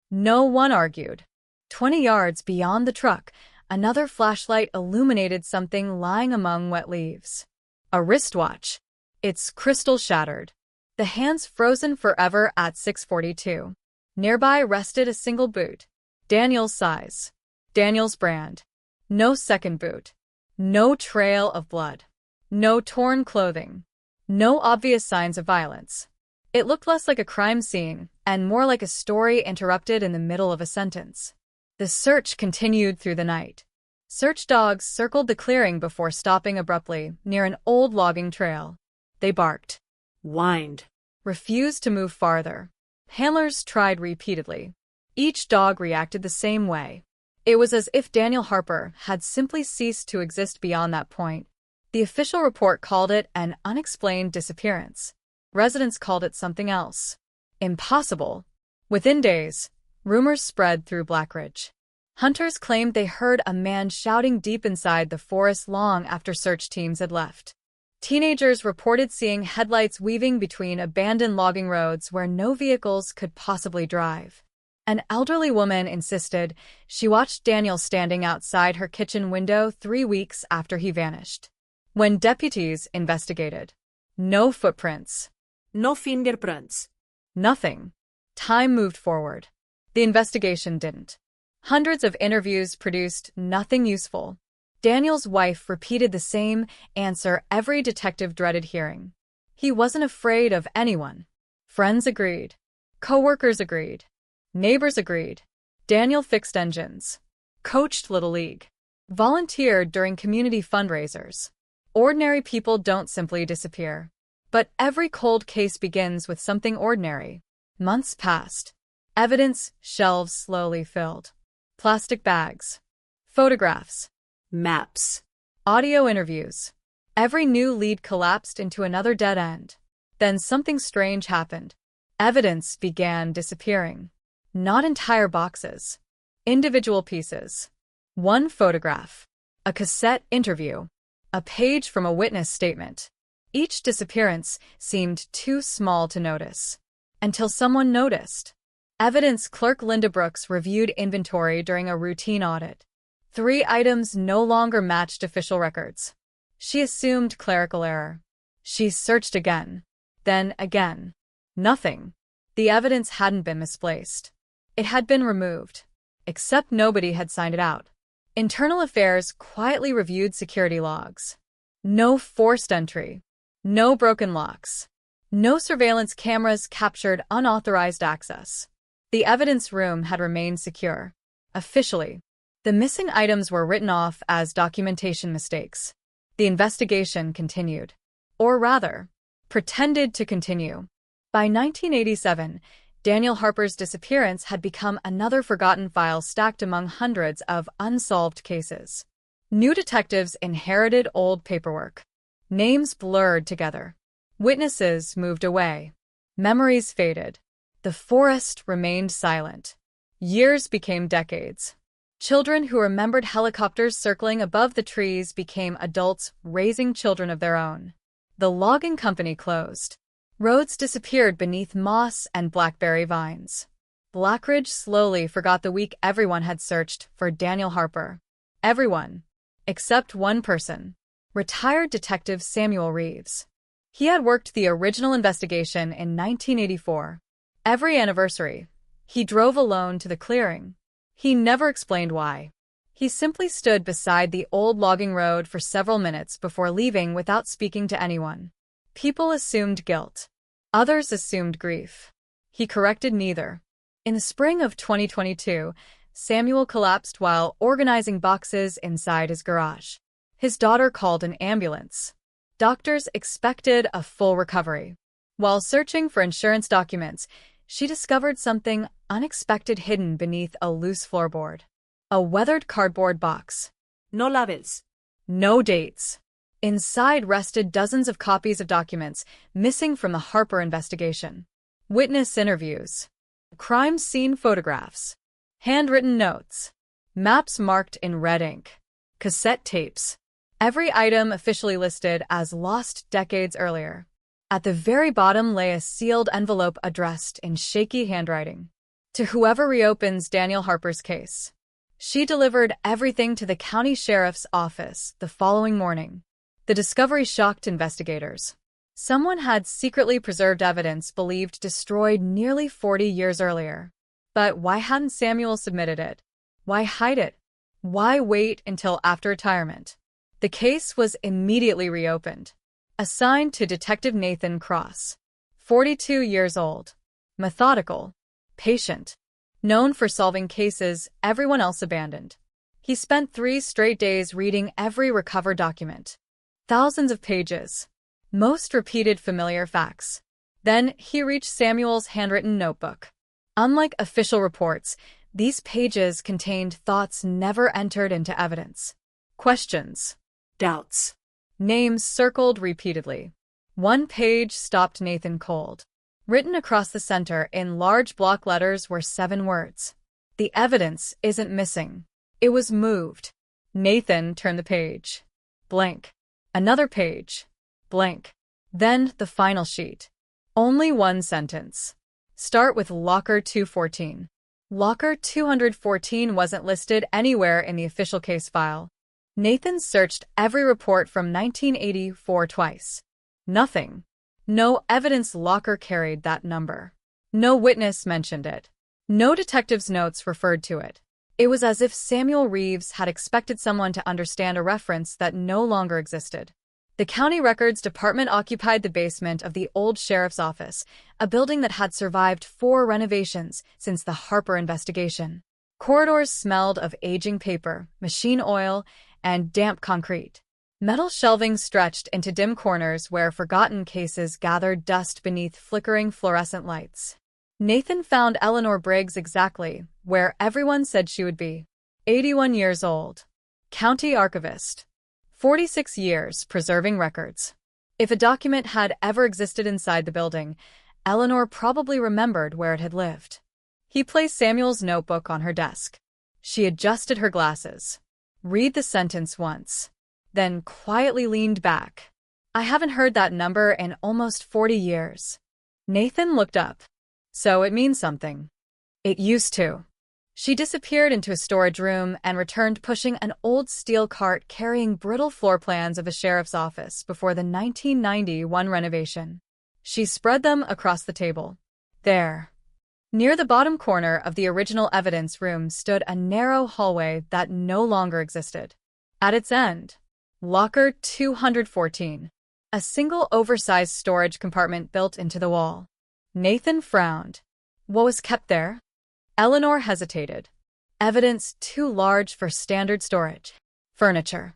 No one argued. 20 yards beyond the truck, another flashlight illuminated something lying among wet leaves. A wristwatch. Its crystal shattered. The hands frozen forever at 6:42. Nearby rested a single boot. Daniel's size. Daniel's brand. No second boot. No trail of blood. No torn clothing. No obvious signs of violence. It looked less like a crime scene and more like a story interrupted in the middle of a sentence. The search continued through the night. Search dogs circled the clearing before stopping abruptly near an old logging trail. They barked, whined, refused to move farther. Handlers tried repeatedly. Each dog reacted the same way. It was as if Daniel Harper had simply ceased to exist beyond that point. The official report called it an unexplained disappearance. Residents called it something else. Impossible. Within days, rumors spread through Blackridge. Hunters claimed they heard a man shouting deep inside the forest long after search teams had left. Teenagers reported seeing headlights weaving between abandoned logging roads where no vehicles could possibly drive. An elderly woman insisted she watched Daniel standing outside her kitchen window 3 weeks after he vanished. When deputies investigated, no footprints. No fingerprints. Nothing. Time moved forward. The investigation didn't. Hundreds of interviews produced nothing useful. Daniel's wife repeated the same answer every detective dreaded hearing. He wasn't afraid of anyone. Friends agreed. Co-workers agreed. Neighbors agreed. Daniel fixed engines. Coached Little League. Volunteered during community fundraisers. Ordinary people don't simply disappear. But every cold case begins with something ordinary. Months passed. Evidence shelves slowly filled. Plastic bags. Photographs. Maps. Audio interviews. Every new lead collapsed into another dead end. Then something strange happened. Evidence began disappearing. Not entire boxes. Individual pieces. One photograph. A cassette interview. A page from a witness statement. Each disappearance seemed too small to notice. Until someone noticed. Evidence clerk Linda Brooks reviewed inventory during a routine audit. 3 items no longer matched official records. She assumed clerical error. She searched again. Then again. Nothing. The evidence hadn't been misplaced. It had been removed. Except nobody had signed it out. Internal Affairs quietly reviewed security logs. No forced entry. No broken locks. No surveillance cameras captured unauthorized access. The evidence room had remained secure. Officially, the missing items were written off as documentation mistakes. The investigation continued. Or rather, pretended to continue. By 1987, Daniel Harper's disappearance had become another forgotten file stacked among hundreds of unsolved cases. New detectives inherited old paperwork. Names blurred together. Witnesses moved away. Memories faded. The forest remained silent. Years became decades. Children who remembered helicopters circling above the trees became adults raising children of their own. The logging company closed. Roads disappeared beneath moss and blackberry vines. Blackridge slowly forgot the week everyone had searched for Daniel Harper. Everyone. Except one person. Retired Detective Samuel Reeves. He had worked the original investigation in 1984. Every anniversary, he drove alone to the clearing. He never explained why. He simply stood beside the old logging road for several minutes before leaving without speaking to anyone. People assumed guilt. Others assumed grief. He corrected neither. In the spring of 2022, Samuel collapsed while organizing boxes inside his garage. His daughter called an ambulance. Doctors expected a full recovery. While searching for insurance documents, she discovered something unexpected hidden beneath a loose floorboard. A weathered cardboard box. No labels. No dates. Inside rested dozens of copies of documents missing from the Harper investigation. Witness interviews. Crime scene photographs. Handwritten notes. Maps marked in red ink. Cassette tapes. Every item officially listed as lost decades earlier. At the very bottom lay a sealed envelope addressed in shaky handwriting. To whoever reopens Daniel Harper's case. She delivered everything to the county sheriff's office the following morning. The discovery shocked investigators. Someone had secretly preserved evidence believed destroyed nearly 40 years earlier. But why hadn't Samuel submitted it? Why hide it? Why wait until after retirement? The case was immediately reopened. Assigned to Detective Nathan Cross, 42 years old, methodical, patient, known for solving cases everyone else abandoned. He spent 3 straight days reading every recovered document. Thousands of pages. Most repeated familiar facts. Then he reached Samuel's handwritten notebook. Unlike official reports, these pages contained thoughts never entered into evidence. Questions. Doubts. Names circled repeatedly. One page stopped Nathan cold. Written across the center in large block letters were 7 words. The evidence isn't missing. It was moved. Nathan turned the page. Blank. Another page. Blank. Then the final sheet. Only one sentence. Start with Locker 214. Locker 214 wasn't listed anywhere in the official case file. Nathan searched every report from 1984 twice. Nothing. No evidence locker carried that number. No witness mentioned it. No detective's notes referred to it. It was as if Samuel Reeves had expected someone to understand a reference that no longer existed. The county records department occupied the basement of the old sheriff's office, a building that had survived 4 renovations since the Harper investigation. Corridors smelled of aging paper, machine oil, and damp concrete. Metal shelving stretched into dim corners where forgotten cases gathered dust beneath flickering fluorescent lights. Nathan found Eleanor Briggs exactly where everyone said she would be. 81 years old. County archivist. 46 years preserving records. If a document had ever existed inside the building, Eleanor probably remembered where it had lived. He placed Samuel's notebook on her desk. She adjusted her glasses. Read the sentence once. Then quietly leaned back. I haven't heard that number in almost 40 years. Nathan looked up. So it means something. It used to. She disappeared into a storage room and returned pushing an old steel cart carrying brittle floor plans of a sheriff's office before the 1991 renovation. She spread them across the table. There. Near the bottom corner of the original evidence room stood a narrow hallway that no longer existed. At its end, Locker 214, a single oversized storage compartment built into the wall. Nathan frowned. What was kept there? Eleanor hesitated. Evidence too large for standard storage. Furniture.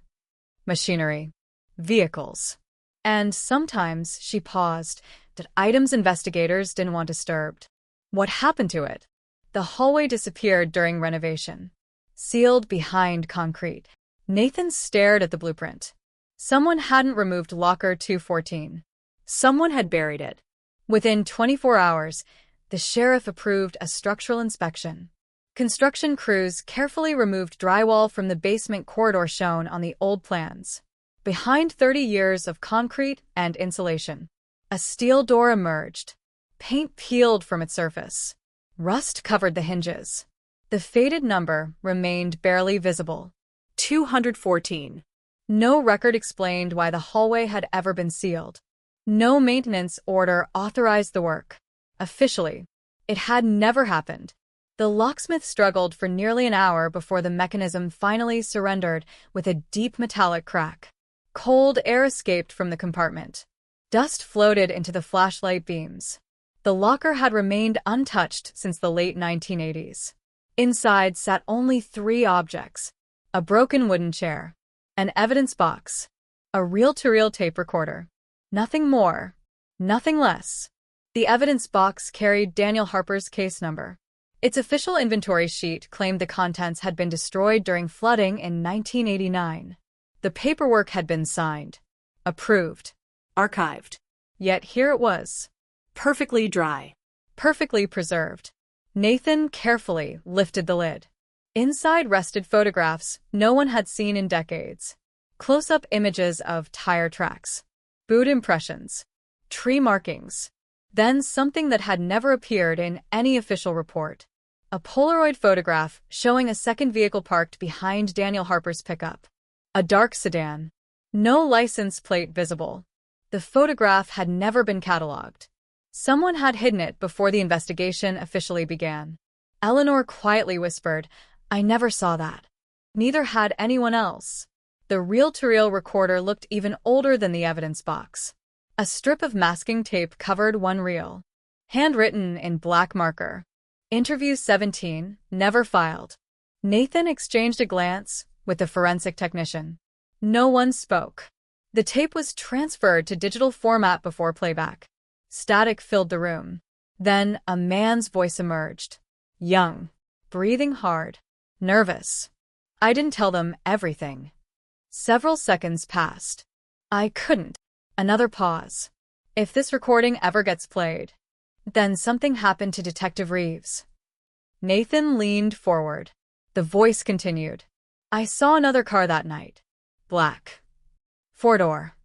Machinery. Vehicles. And sometimes, she paused, that items investigators didn't want disturbed. What happened to it? The hallway disappeared during renovation. Sealed behind concrete. Nathan stared at the blueprint. Someone hadn't removed Locker 214. Someone had buried it. Within 24 hours, the sheriff approved a structural inspection. Construction crews carefully removed drywall from the basement corridor shown on the old plans. Behind 30 years of concrete and insulation, a steel door emerged. Paint peeled from its surface. Rust covered the hinges. The faded number remained barely visible. 214. No record explained why the hallway had ever been sealed. No maintenance order authorized the work. Officially, it had never happened. The locksmith struggled for nearly an hour before the mechanism finally surrendered with a deep metallic crack. Cold air escaped from the compartment. Dust floated into the flashlight beams. The locker had remained untouched since the late 1980s. Inside sat only 3 objects: a broken wooden chair, an evidence box, a reel-to-reel tape recorder. Nothing more, nothing less. The evidence box carried Daniel Harper's case number. Its official inventory sheet claimed the contents had been destroyed during flooding in 1989. The paperwork had been signed, approved, Archived. yet here it was. Perfectly dry. Perfectly preserved. Nathan carefully lifted the lid. Inside rested photographs no one had seen in decades. Close-up images of tire tracks, boot impressions, tree markings. Then something that had never appeared in any official report. A Polaroid photograph showing a second vehicle parked behind Daniel Harper's pickup. A dark sedan. No license plate visible. The photograph had never been cataloged. Someone had hidden it before the investigation officially began. Eleanor quietly whispered, "I never saw that." Neither had anyone else. The reel-to-reel recorder looked even older than the evidence box. A strip of masking tape covered one reel. Handwritten in black marker. Interview 17, never filed. Nathan exchanged a glance with the forensic technician. No one spoke. The tape was transferred to digital format before playback. Static filled the room. Then a man's voice emerged. Young, breathing hard, nervous. I didn't tell them everything. Several seconds passed. I couldn't. Another pause. If this recording ever gets played. Then something happened to Detective Reeves. Nathan leaned forward. The voice continued. I saw another car that night. Black. Four-door.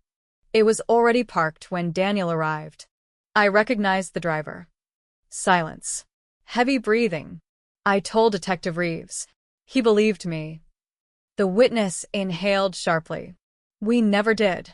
It was already parked when Daniel arrived. I recognized the driver. Silence. Heavy breathing. I told Detective Reeves. He believed me. The witness inhaled sharply. We never did.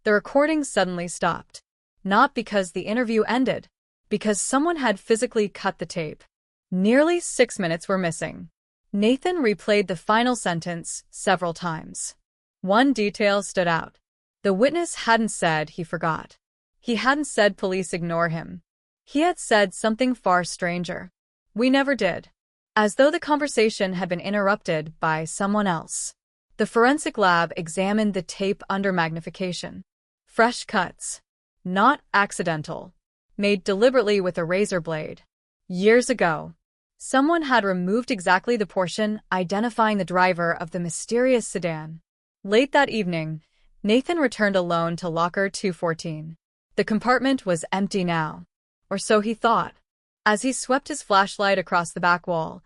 The recording suddenly stopped. Not because the interview ended, because someone had physically cut the tape. Nearly 6 minutes were missing. Nathan replayed the final sentence several times. One detail stood out. The witness hadn't said he forgot. He hadn't said police ignore him. He had said something far stranger. We never did. As though the conversation had been interrupted by someone else. The forensic lab examined the tape under magnification. Fresh cuts. Not accidental. Made deliberately with a razor blade. Years ago. Someone had removed exactly the portion identifying the driver of the mysterious sedan. Late that evening, Nathan returned alone to locker 214. The compartment was empty now. Or so he thought. As he swept his flashlight across the back wall,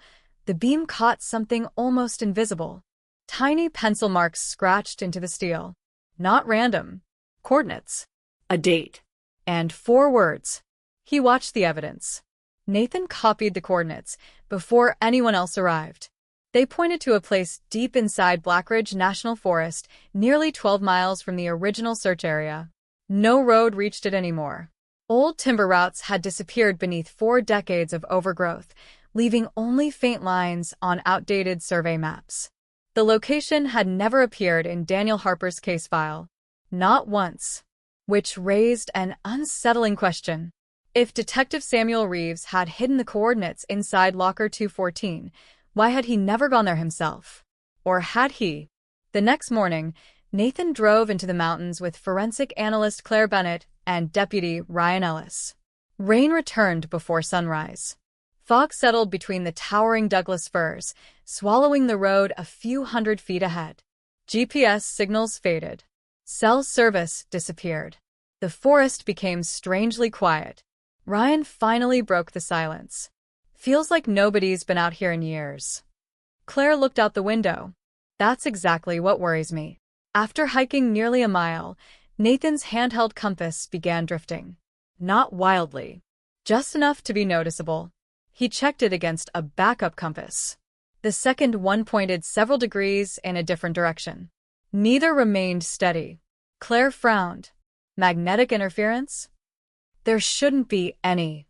the beam caught something almost invisible. Tiny pencil marks scratched into the steel. Not random. Coordinates. A date. And 4 words. He watched the evidence. Nathan copied the coordinates before anyone else arrived. They pointed to a place deep inside Blackridge National Forest, nearly 12 miles from the original search area. No road reached it anymore. Old timber routes had disappeared beneath 4 decades of overgrowth, leaving only faint lines on outdated survey maps. The location had never appeared in Daniel Harper's case file. Not once. Which raised an unsettling question. If Detective Samuel Reeves had hidden the coordinates inside locker 214, why had he never gone there himself? Or had he? The next morning, Nathan drove into the mountains with forensic analyst Claire Bennett and Deputy Ryan Ellis. Rain returned before sunrise. Fog settled between the towering Douglas firs, swallowing the road a few hundred feet ahead. GPS signals faded. Cell service disappeared. The forest became strangely quiet. Ryan finally broke the silence. Feels like nobody's been out here in years. Claire looked out the window. That's exactly what worries me. After hiking nearly a mile, Nathan's handheld compass began drifting. Not wildly. Just enough to be noticeable. He checked it against a backup compass. The second one pointed several degrees in a different direction. Neither remained steady. Claire frowned. Magnetic interference? There shouldn't be any.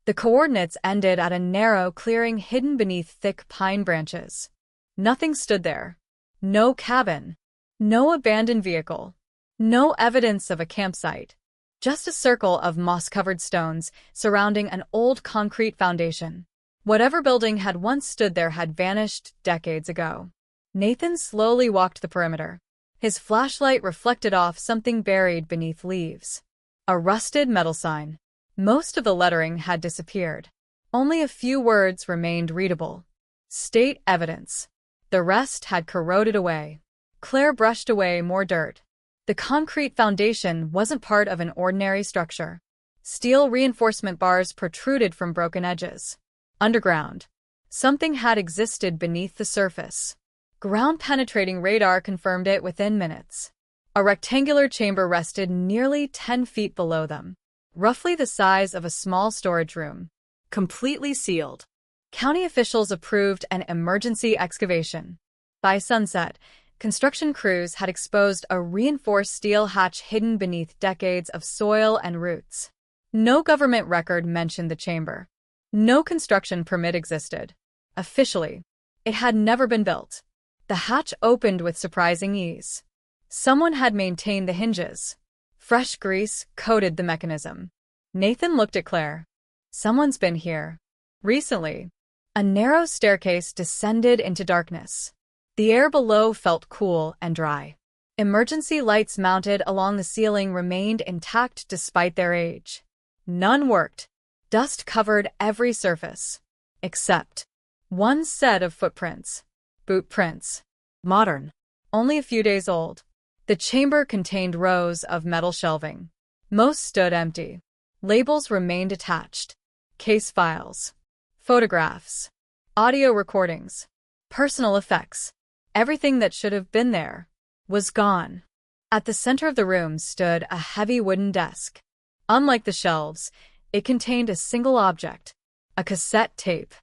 The coordinates ended at a narrow clearing hidden beneath thick pine branches. Nothing stood there. No cabin. No abandoned vehicle. No evidence of a campsite. Just a circle of moss-covered stones surrounding an old concrete foundation. Whatever building had once stood there had vanished decades ago. Nathan slowly walked the perimeter. His flashlight reflected off something buried beneath leaves. A rusted metal sign. Most of the lettering had disappeared. Only a few words remained readable. State evidence. The rest had corroded away. Claire brushed away more dirt. The concrete foundation wasn't part of an ordinary structure. Steel reinforcement bars protruded from broken edges. Underground. Something had existed beneath the surface. Ground-penetrating radar confirmed it within minutes. A rectangular chamber rested nearly 10 feet below them, roughly the size of a small storage room. Completely sealed. County officials approved an emergency excavation. By sunset, construction crews had exposed a reinforced steel hatch hidden beneath decades of soil and roots. No government record mentioned the chamber. No construction permit existed. Officially, it had never been built. The hatch opened with surprising ease. Someone had maintained the hinges. Fresh grease coated the mechanism. Nathan looked at Claire. Someone's been here. Recently. A narrow staircase descended into darkness. The air below felt cool and dry. Emergency lights mounted along the ceiling remained intact despite their age. None worked. Dust covered every surface. Except one set of footprints. Boot prints. Modern. Only a few days old. The chamber contained rows of metal shelving. Most stood empty. Labels remained attached. Case files. Photographs. Audio recordings. Personal effects. Everything that should have been there was gone. At the center of the room stood a heavy wooden desk. Unlike the shelves, it contained a single object, a cassette tape.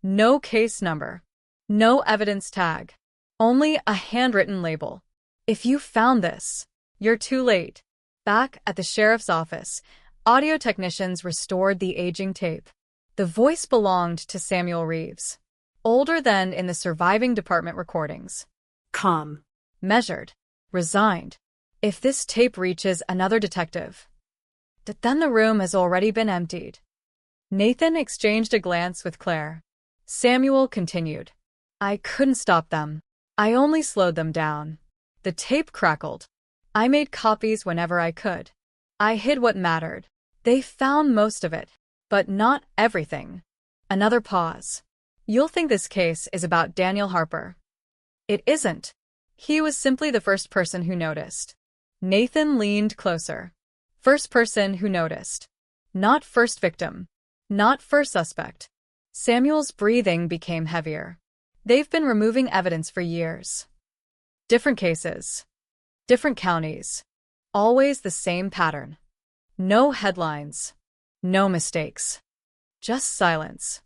No case number. No evidence tag. Only a handwritten label. If you found this, you're too late. Back at the sheriff's office, audio technicians restored the aging tape. The voice belonged to Samuel Reeves, older than in the surviving department recordings. Calm. Measured. Resigned. If this tape reaches another detective, then the room has already been emptied. Nathan exchanged a glance with Claire. Samuel continued. I couldn't stop them. I only slowed them down. The tape crackled. I made copies whenever I could. I hid what mattered. They found most of it, but not everything. Another pause. You'll think this case is about Daniel Harper. It isn't. He was simply the first person who noticed. Nathan leaned closer. First person who noticed. Not first victim. Not first suspect. Samuel's breathing became heavier. They've been removing evidence for years. Different cases. Different counties. Always the same pattern. No headlines. No mistakes. Just silence.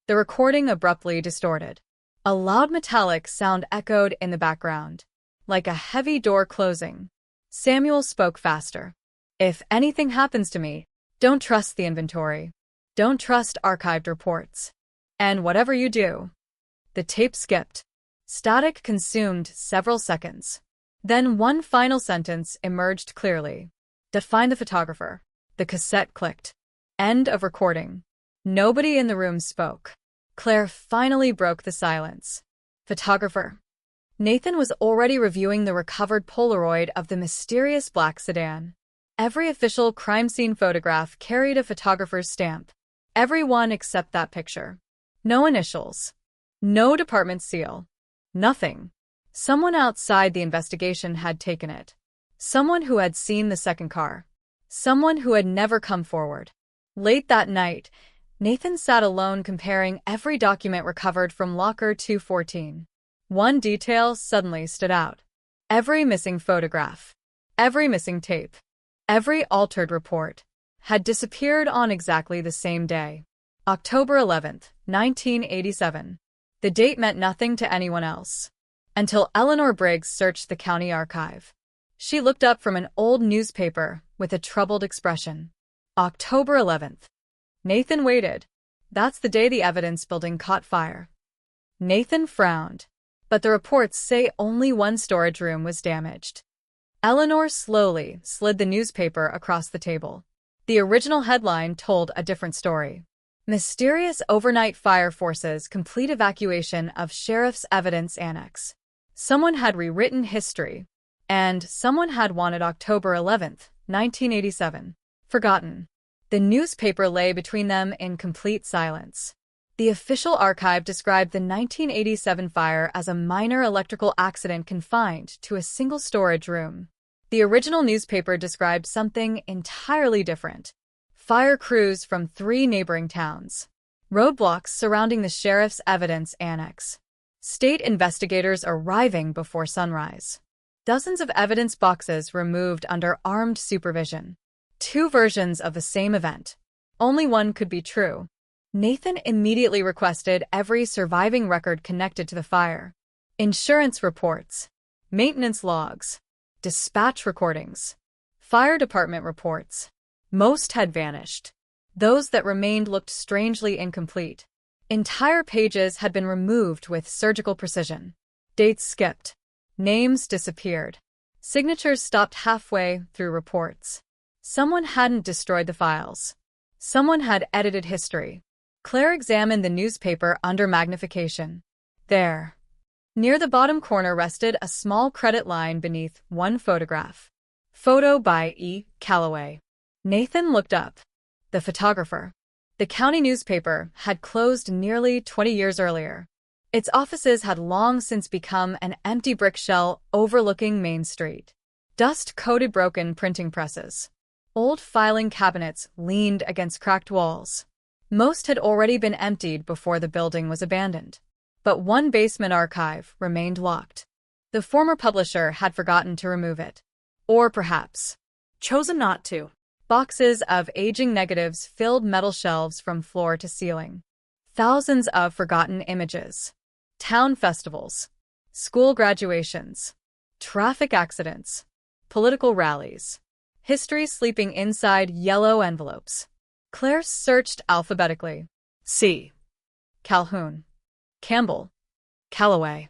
The recording abruptly distorted. A loud metallic sound echoed in the background, like a heavy door closing. Samuel spoke faster. If anything happens to me, don't trust the inventory. Don't trust archived reports. And whatever you do. The tape skipped. Static consumed several seconds. Then one final sentence emerged clearly. Define the photographer. The cassette clicked. End of recording. Nobody in the room spoke. Claire finally broke the silence. Photographer. Nathan was already reviewing the recovered Polaroid of the mysterious black sedan. Every official crime scene photograph carried a photographer's stamp. Every one except that picture. No initials. No department seal. Nothing. Someone outside the investigation had taken it. Someone who had seen the second car. Someone who had never come forward. Late that night, Nathan sat alone comparing every document recovered from Locker 214. One detail suddenly stood out. Every missing photograph. Every missing tape. Every altered report had disappeared on exactly the same day. October 11th, 1987. The date meant nothing to anyone else. Until Eleanor Briggs searched the county archive. She looked up from an old newspaper with a troubled expression. October 11th. Nathan waited. That's the day the evidence building caught fire. Nathan frowned. But the reports say only one storage room was damaged. Eleanor slowly slid the newspaper across the table. The original headline told a different story. Mysterious overnight fire forces complete evacuation of Sheriff's Evidence Annex. Someone had rewritten history. And someone had wanted October 11th, 1987. Forgotten. The newspaper lay between them in complete silence. The official archive described the 1987 fire as a minor electrical accident confined to a single storage room. The original newspaper described something entirely different. Fire crews from 3 neighboring towns. Roadblocks surrounding the Sheriff's Evidence Annex. State investigators arriving before sunrise. Dozens of evidence boxes removed under armed supervision. 2 versions of the same event. Only one could be true. Nathan immediately requested every surviving record connected to the fire. Insurance reports. Maintenance logs. Dispatch recordings. Fire department reports. Most had vanished. Those that remained looked strangely incomplete. Entire pages had been removed with surgical precision. Dates skipped. Names disappeared. Signatures stopped halfway through reports. Someone hadn't destroyed the files. Someone had edited history. Claire examined the newspaper under magnification. There, near the bottom corner, rested a small credit line beneath one photograph. Photo by E. Calloway. Nathan looked up. The photographer. The county newspaper had closed nearly 20 years earlier. Its offices had long since become an empty brick shell overlooking Main Street. Dust-coated broken printing presses. Old filing cabinets leaned against cracked walls. Most had already been emptied before the building was abandoned. But one basement archive remained locked. The former publisher had forgotten to remove it. Or perhaps chosen not to. Boxes of aging negatives filled metal shelves from floor to ceiling. Thousands of forgotten images. Town festivals. School graduations. Traffic accidents. Political rallies. History sleeping inside yellow envelopes. Claire searched alphabetically. C. Calhoun. Campbell. Calloway.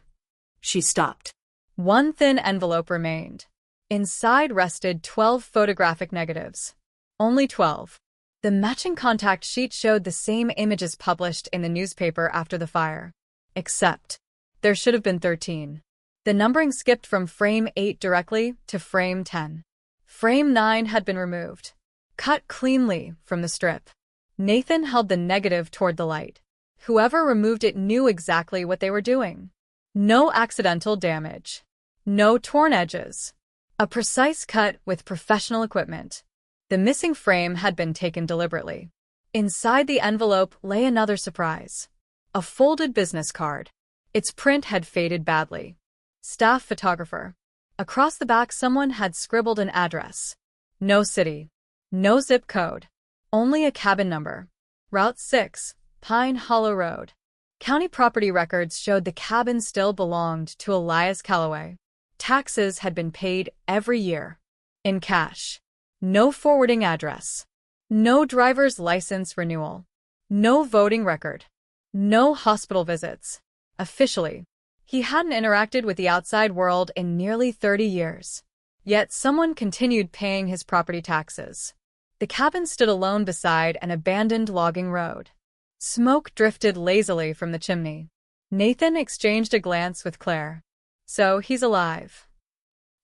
She stopped. One thin envelope remained. Inside rested 12 photographic negatives. Only 12. The matching contact sheet showed the same images published in the newspaper after the fire. Except, there should have been 13. The numbering skipped from frame 8 directly to frame 10. Frame 9 had been removed. Cut cleanly from the strip. Nathan held the negative toward the light. Whoever removed it knew exactly what they were doing. No accidental damage. No torn edges. A precise cut with professional equipment. The missing frame had been taken deliberately. Inside the envelope lay another surprise. A folded business card. Its print had faded badly. Staff photographer. Across the back, someone had scribbled an address. No city. No zip code. Only a cabin number. Route 6, Pine Hollow Road. County property records showed the cabin still belonged to Elias Calloway. Taxes had been paid every year. In cash. No forwarding address. No driver's license renewal. No voting record. No hospital visits. Officially, he hadn't interacted with the outside world in nearly 30 years. Yet someone continued paying his property taxes. The cabin stood alone beside an abandoned logging road. Smoke drifted lazily from the chimney. Nathan exchanged a glance with Claire. So he's alive.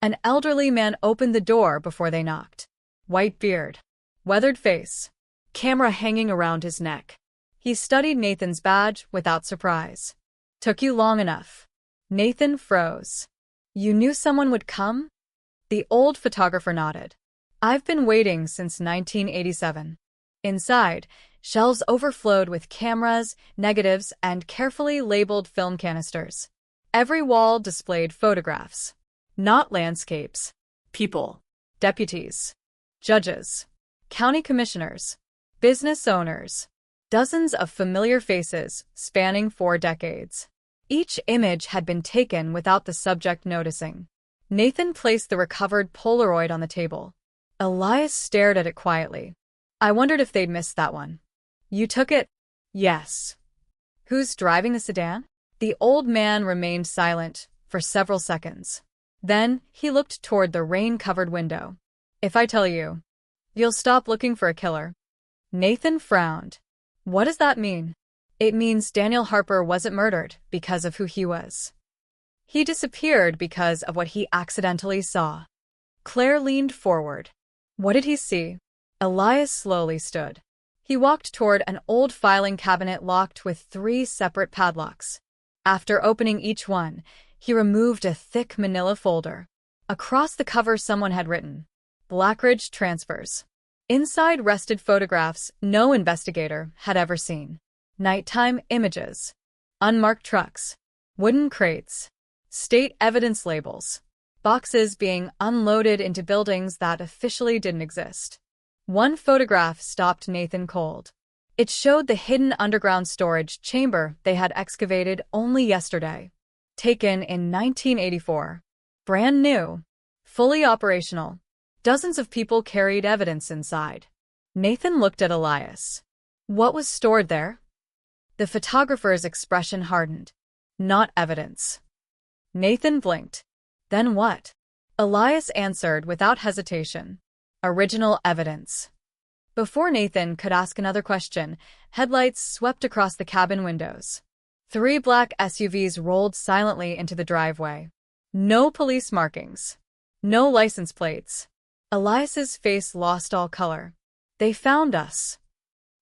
An elderly man opened the door before they knocked. White beard. Weathered face. Camera hanging around his neck. He studied Nathan's badge without surprise. Took you long enough. Nathan froze. You knew someone would come? The old photographer nodded. I've been waiting since 1987. Inside, shelves overflowed with cameras, negatives, and carefully labeled film canisters. Every wall displayed photographs. Not landscapes. People. Deputies. Judges. County commissioners. Business owners. Dozens of familiar faces spanning 4 decades. Each image had been taken without the subject noticing. Nathan placed the recovered Polaroid on the table. Elias stared at it quietly. I wondered if they'd missed that one. You took it? Yes. Who's driving the sedan? The old man remained silent for several seconds. Then he looked toward the rain-covered window. If I tell you, you'll stop looking for a killer. Nathan frowned. What does that mean? It means Daniel Harper wasn't murdered because of who he was. He disappeared because of what he accidentally saw. Claire leaned forward. What did he see? Elias slowly stood. He walked toward an old filing cabinet locked with 3 separate padlocks. After opening each one, he removed a thick manila folder. Across the cover someone had written, Blackridge Transfers. Inside rested photographs no investigator had ever seen. Nighttime images. Unmarked trucks. Wooden crates. State evidence labels. Boxes being unloaded into buildings that officially didn't exist. One photograph stopped Nathan cold. It showed the hidden underground storage chamber they had excavated only yesterday. Taken in 1984. Brand new. Fully operational. Dozens of people carried evidence inside. Nathan looked at Elias. What was stored there? The photographer's expression hardened. Not evidence. Nathan blinked. Then what? Elias answered without hesitation. Original evidence. Before Nathan could ask another question, headlights swept across the cabin windows. 3 black SUVs rolled silently into the driveway. No police markings. No license plates. Elias's face lost all color. They found us.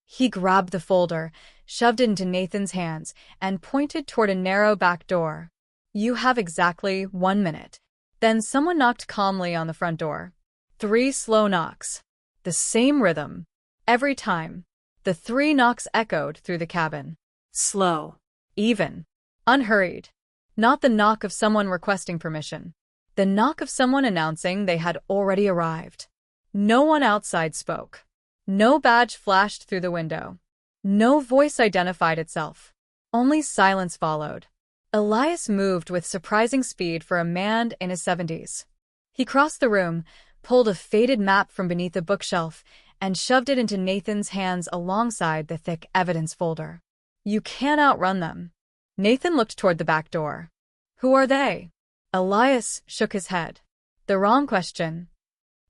He grabbed the folder, shoved it into Nathan's hands, and pointed toward a narrow back door. You have exactly 1 minute. Then someone knocked calmly on the front door. 3 slow knocks. The same rhythm. Every time. The 3 knocks echoed through the cabin. Slow. Even. Unhurried. Not the knock of someone requesting permission. The knock of someone announcing they had already arrived. No one outside spoke. No badge flashed through the window. No voice identified itself. Only silence followed. Elias moved with surprising speed for a man in his 70s. He crossed the room, pulled a faded map from beneath a bookshelf, and shoved it into Nathan's hands alongside the thick evidence folder. You can't outrun them. Nathan looked toward the back door. Who are they? Elias shook his head. The wrong question.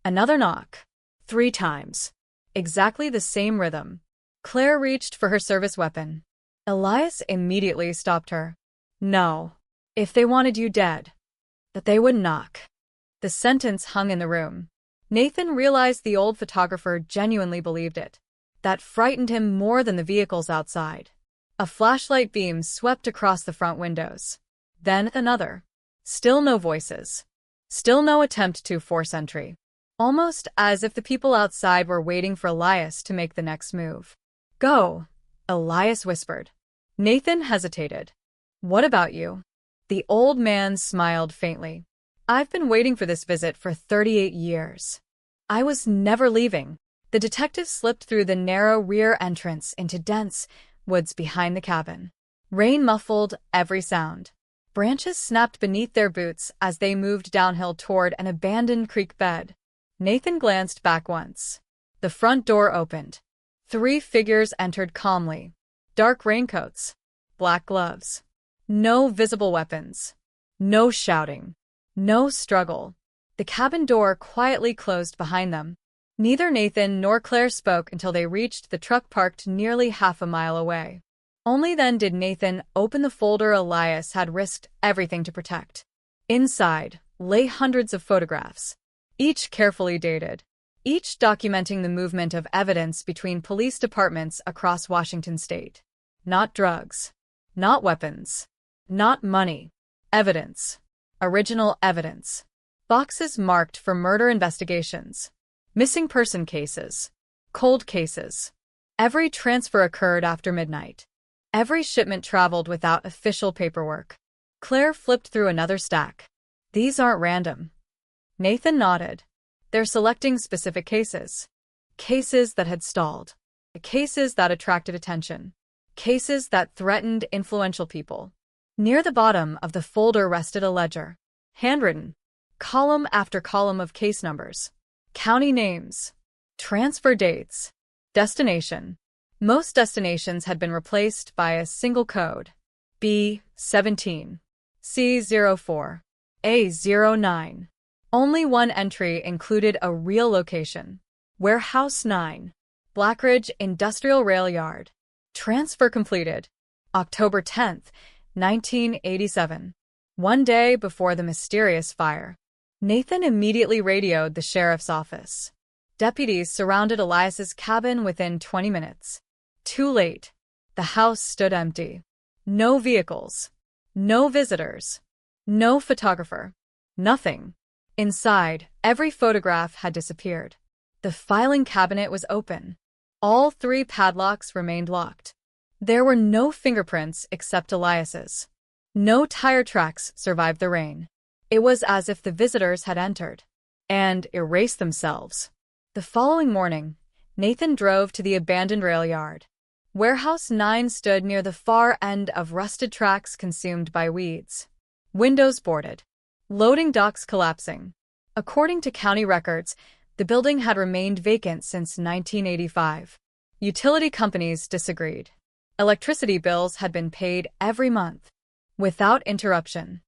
Another knock. 3 times. Exactly the same rhythm. Claire reached for her service weapon. Elias immediately stopped her. No. If they wanted you dead. That they would knock. The sentence hung in the room. Nathan realized the old photographer genuinely believed it. That frightened him more than the vehicles outside. A flashlight beam swept across the front windows. Then another. Still no voices. Still no attempt to force entry. Almost as if the people outside were waiting for Elias to make the next move. Go, Elias whispered. Nathan hesitated. What about you? The old man smiled faintly. I've been waiting for this visit for 38 years. I was never leaving. The detective slipped through the narrow rear entrance into dense woods behind the cabin. Rain muffled every sound. Branches snapped beneath their boots as they moved downhill toward an abandoned creek bed. Nathan glanced back once. The front door opened. 3 figures entered calmly. Dark raincoats. Black gloves. No visible weapons. No shouting. No struggle. The cabin door quietly closed behind them. Neither Nathan nor Claire spoke until they reached the truck parked nearly half a mile away. Only then did Nathan open the folder Elias had risked everything to protect. Inside lay hundreds of photographs, each carefully dated, each documenting the movement of evidence between police departments across Washington state. Not drugs. Not weapons. Not money. Evidence. Original evidence. Boxes marked for murder investigations. Missing person cases. Cold cases. Every transfer occurred after midnight. Every shipment traveled without official paperwork. Claire flipped through another stack. These aren't random. Nathan nodded. They're selecting specific cases. Cases that had stalled. Cases that attracted attention. Cases that threatened influential people. Near the bottom of the folder rested a ledger. Handwritten. Column after column of case numbers. County names. Transfer dates. Destination. Most destinations had been replaced by a single code. B17. C04. A09. Only one entry included a real location. Warehouse 9. Blackridge Industrial Rail Yard. Transfer completed. October 10th, 1987. 1 day before the mysterious fire. Nathan immediately radioed the sheriff's office. Deputies surrounded Elias's cabin within 20 minutes. Too late. The house stood empty. No vehicles. No visitors. No photographer. Nothing. Inside, every photograph had disappeared. The filing cabinet was open. All 3 padlocks remained locked. There were no fingerprints except Elias's. No tire tracks survived the rain. It was as if the visitors had entered and erased themselves. The following morning, Nathan drove to the abandoned rail yard. Warehouse 9 stood near the far end of rusted tracks consumed by weeds. Windows boarded. Loading docks collapsing. According to county records, the building had remained vacant since 1985. Utility companies disagreed. Electricity bills had been paid every month, without interruption.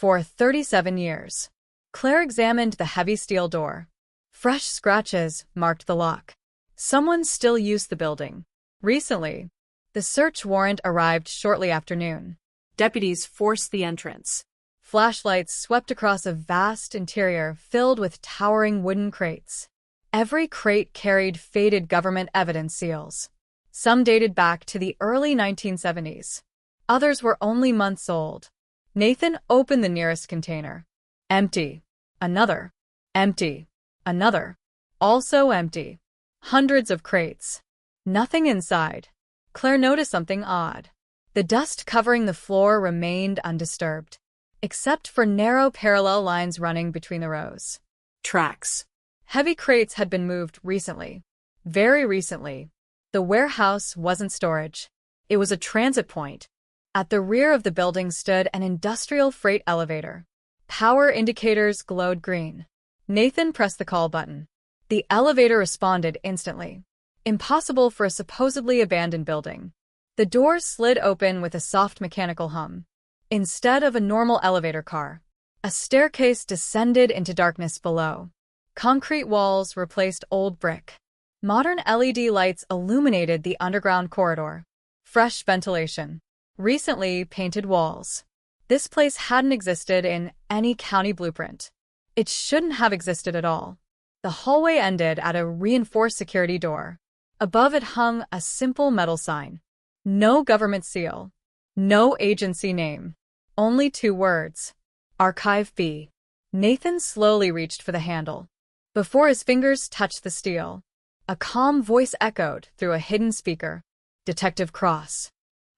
For 37 years. Claire examined the heavy steel door. Fresh scratches marked the lock. Someone still used the building. Recently. The search warrant arrived shortly after noon. Deputies forced the entrance. Flashlights swept across a vast interior filled with towering wooden crates. Every crate carried faded government evidence seals. Some dated back to the early 1970s. Others were only months old. Nathan opened the nearest container. Empty. Another. Empty. Another. Also empty. Hundreds of crates. Nothing inside. Claire noticed something odd. The dust covering the floor remained undisturbed, except for narrow parallel lines running between the rows. Tracks. Heavy crates had been moved recently. Very recently. The warehouse wasn't storage. It was a transit point. At the rear of the building stood an industrial freight elevator. Power indicators glowed green. Nathan pressed the call button. The elevator responded instantly. Impossible for a supposedly abandoned building. The doors slid open with a soft mechanical hum. Instead of a normal elevator car, a staircase descended into darkness below. Concrete walls replaced old brick. Modern LED lights illuminated the underground corridor. Fresh ventilation. Recently painted walls. This place hadn't existed in any county blueprint. It shouldn't have existed at all. The hallway ended at a reinforced security door. Above it hung a simple metal sign. No government seal. No agency name. Only 2 words. Archive B. Nathan slowly reached for the handle. Before his fingers touched the steel, a calm voice echoed through a hidden speaker. Detective Cross.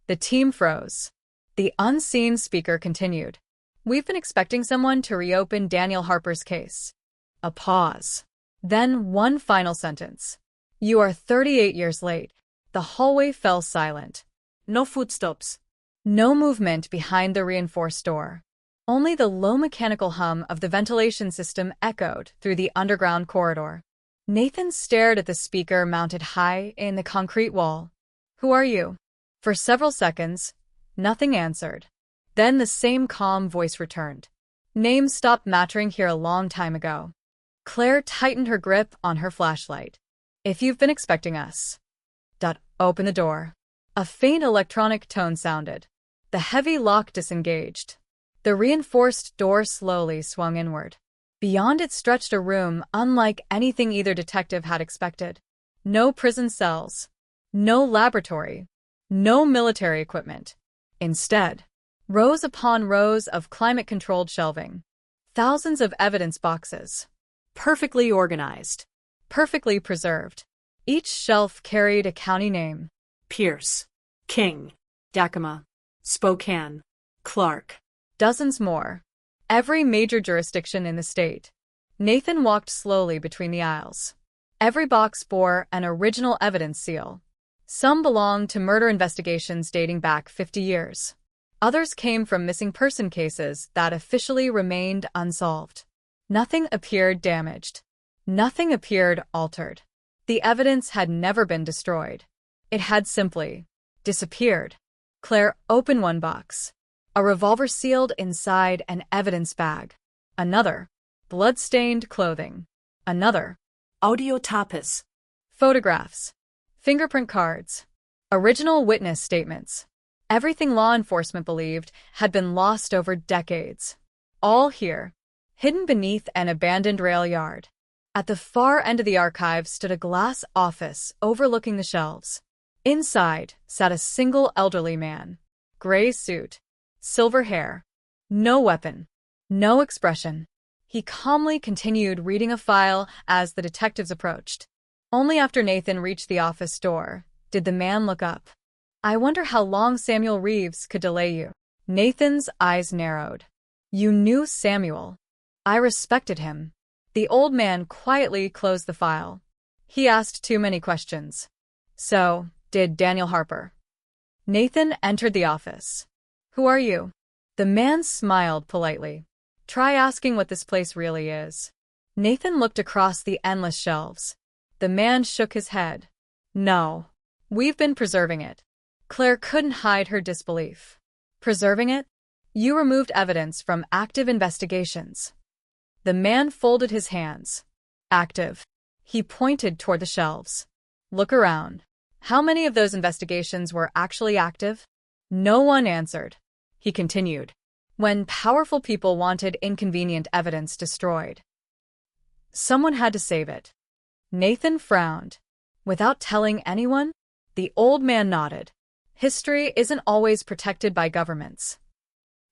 The team froze. The unseen speaker continued. We've been expecting someone to reopen Daniel Harper's case. A pause. Then one final sentence. You are 38 years late. The hallway fell silent. No footsteps. No movement behind the reinforced door. Only the low mechanical hum of the ventilation system echoed through the underground corridor. Nathan stared at the speaker mounted high in the concrete wall. Who are you? For several seconds, nothing answered. Then the same calm voice returned. Names stopped mattering here a long time ago. Claire tightened her grip on her flashlight. If you've been expecting us. Open the door. A faint electronic tone sounded. The heavy lock disengaged. The reinforced door slowly swung inward. Beyond it stretched a room unlike anything either detective had expected. No prison cells. No laboratory. No military equipment. Instead, rows upon rows of climate-controlled shelving. Thousands of evidence boxes. Perfectly organized. Perfectly preserved. Each shelf carried a county name. Pierce. King. Yakima. Spokane. Clark. Dozens more. Every major jurisdiction in the state. Nathan walked slowly between the aisles. Every box bore an original evidence seal. Some belonged to murder investigations dating back 50 years. Others came from missing person cases that officially remained unsolved. Nothing appeared damaged. Nothing appeared altered. The evidence had never been destroyed. It had simply disappeared. Claire opened one box. A revolver sealed inside an evidence bag. Another. Blood-stained clothing. Another. Audio tapas. Photographs. Fingerprint cards. Original witness statements. Everything law enforcement believed had been lost over decades. All here. Hidden beneath an abandoned rail yard. At the far end of the archive stood a glass office overlooking the shelves. Inside sat a single elderly man. Gray suit. Silver hair. No weapon. No expression. He calmly continued reading a file as the detectives approached. Only after Nathan reached the office door did the man look up. I wonder how long Samuel Reeves could delay you. Nathan's eyes narrowed. You knew Samuel. I respected him. The old man quietly closed the file. He asked too many questions. So, did Daniel Harper. Nathan entered the office. Who are you? The man smiled politely. Try asking what this place really is. Nathan looked across the endless shelves. The man shook his head. No. We've been preserving it. Claire couldn't hide her disbelief. Preserving it? You removed evidence from active investigations. The man folded his hands. Active. He pointed toward the shelves. Look around. How many of those investigations were actually active? No one answered. He continued. When powerful people wanted inconvenient evidence destroyed, someone had to save it. Nathan frowned. Without telling anyone? The old man nodded. History isn't always protected by governments.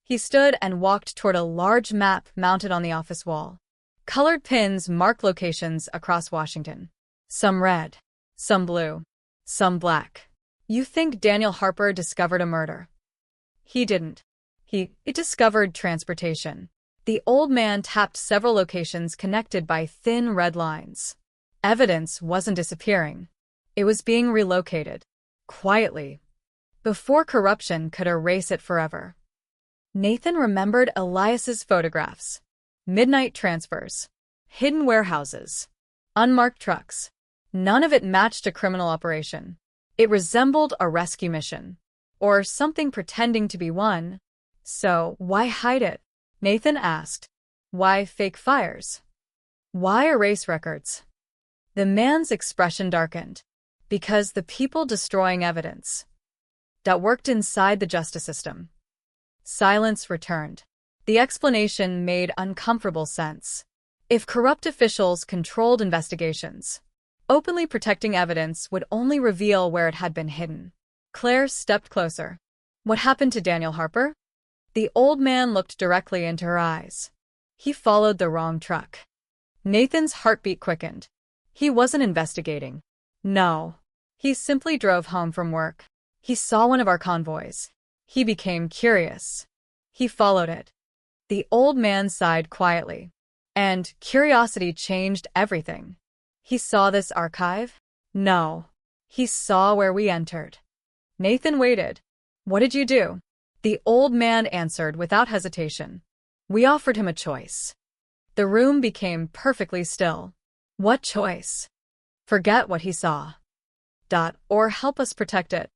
He stood and walked toward a large map mounted on the office wall. Colored pins marked locations across Washington. Some red, some blue, some black. You think Daniel Harper discovered a murder? He didn't. He discovered transportation. The old man tapped several locations connected by thin red lines. Evidence wasn't disappearing. It was being relocated. Quietly. Before corruption could erase it forever. Nathan remembered Elias's photographs. Midnight transfers. Hidden warehouses. Unmarked trucks. None of it matched a criminal operation. It resembled a rescue mission. Or something pretending to be one. So, why hide it? Nathan asked. Why fake fires? Why erase records? The man's expression darkened. Because the people destroying evidence that worked inside the justice system. Silence returned. The explanation made uncomfortable sense. If corrupt officials controlled investigations, openly protecting evidence would only reveal where it had been hidden. Claire stepped closer. What happened to Daniel Harper? The old man looked directly into her eyes. He followed the wrong truck. Nathan's heartbeat quickened. He wasn't investigating. No. He simply drove home from work. He saw one of our convoys. He became curious. He followed it. The old man sighed quietly. And curiosity changed everything. He saw this archive? No. He saw where we entered. Nathan waited. What did you do? The old man answered without hesitation. We offered him a choice. The room became perfectly still. What choice? Forget what he saw. Or help us protect it.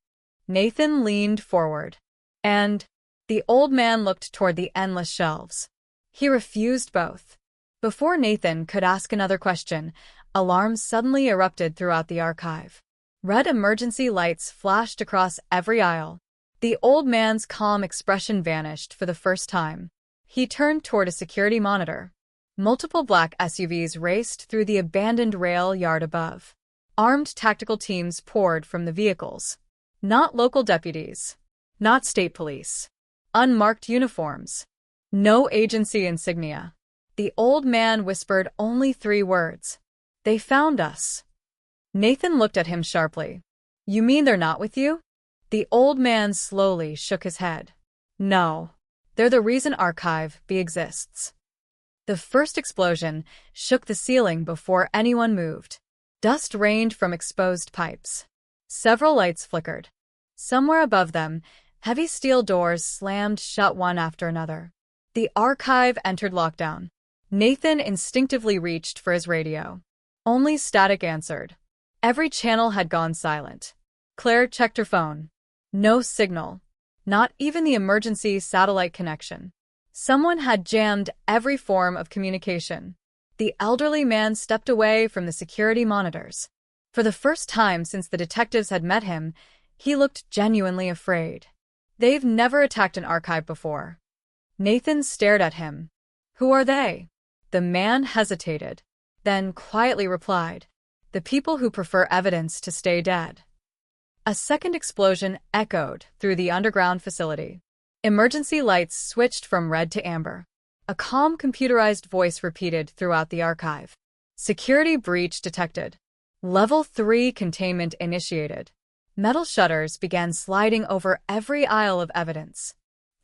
Nathan leaned forward. And the old man looked toward the endless shelves. He refused both. Before Nathan could ask another question, alarms suddenly erupted throughout the archive. Red emergency lights flashed across every aisle. The old man's calm expression vanished for the first time. He turned toward a security monitor. Multiple black SUVs raced through the abandoned rail yard above. Armed tactical teams poured from the vehicles. Not local deputies. Not state police. Unmarked uniforms. No agency insignia. The old man whispered only 3 words. They found us. Nathan looked at him sharply. You mean they're not with you? The old man slowly shook his head. No. They're the reason Archive B exists. The first explosion shook the ceiling before anyone moved. Dust rained from exposed pipes. Several lights flickered. Somewhere above them, heavy steel doors slammed shut one after another. The archive entered lockdown. Nathan instinctively reached for his radio. Only static answered. Every channel had gone silent. Claire checked her phone. No signal. Not even the emergency satellite connection. Someone had jammed every form of communication. The elderly man stepped away from the security monitors. For the first time since the detectives had met him, he looked genuinely afraid. They've never attacked an archive before. Nathan stared at him. Who are they? The man hesitated, then quietly replied, the people who prefer evidence to stay dead. A second explosion echoed through the underground facility. Emergency lights switched from red to amber. A calm computerized voice repeated throughout the archive. Security breach detected. Level 3 containment initiated. Metal shutters began sliding over every aisle of evidence.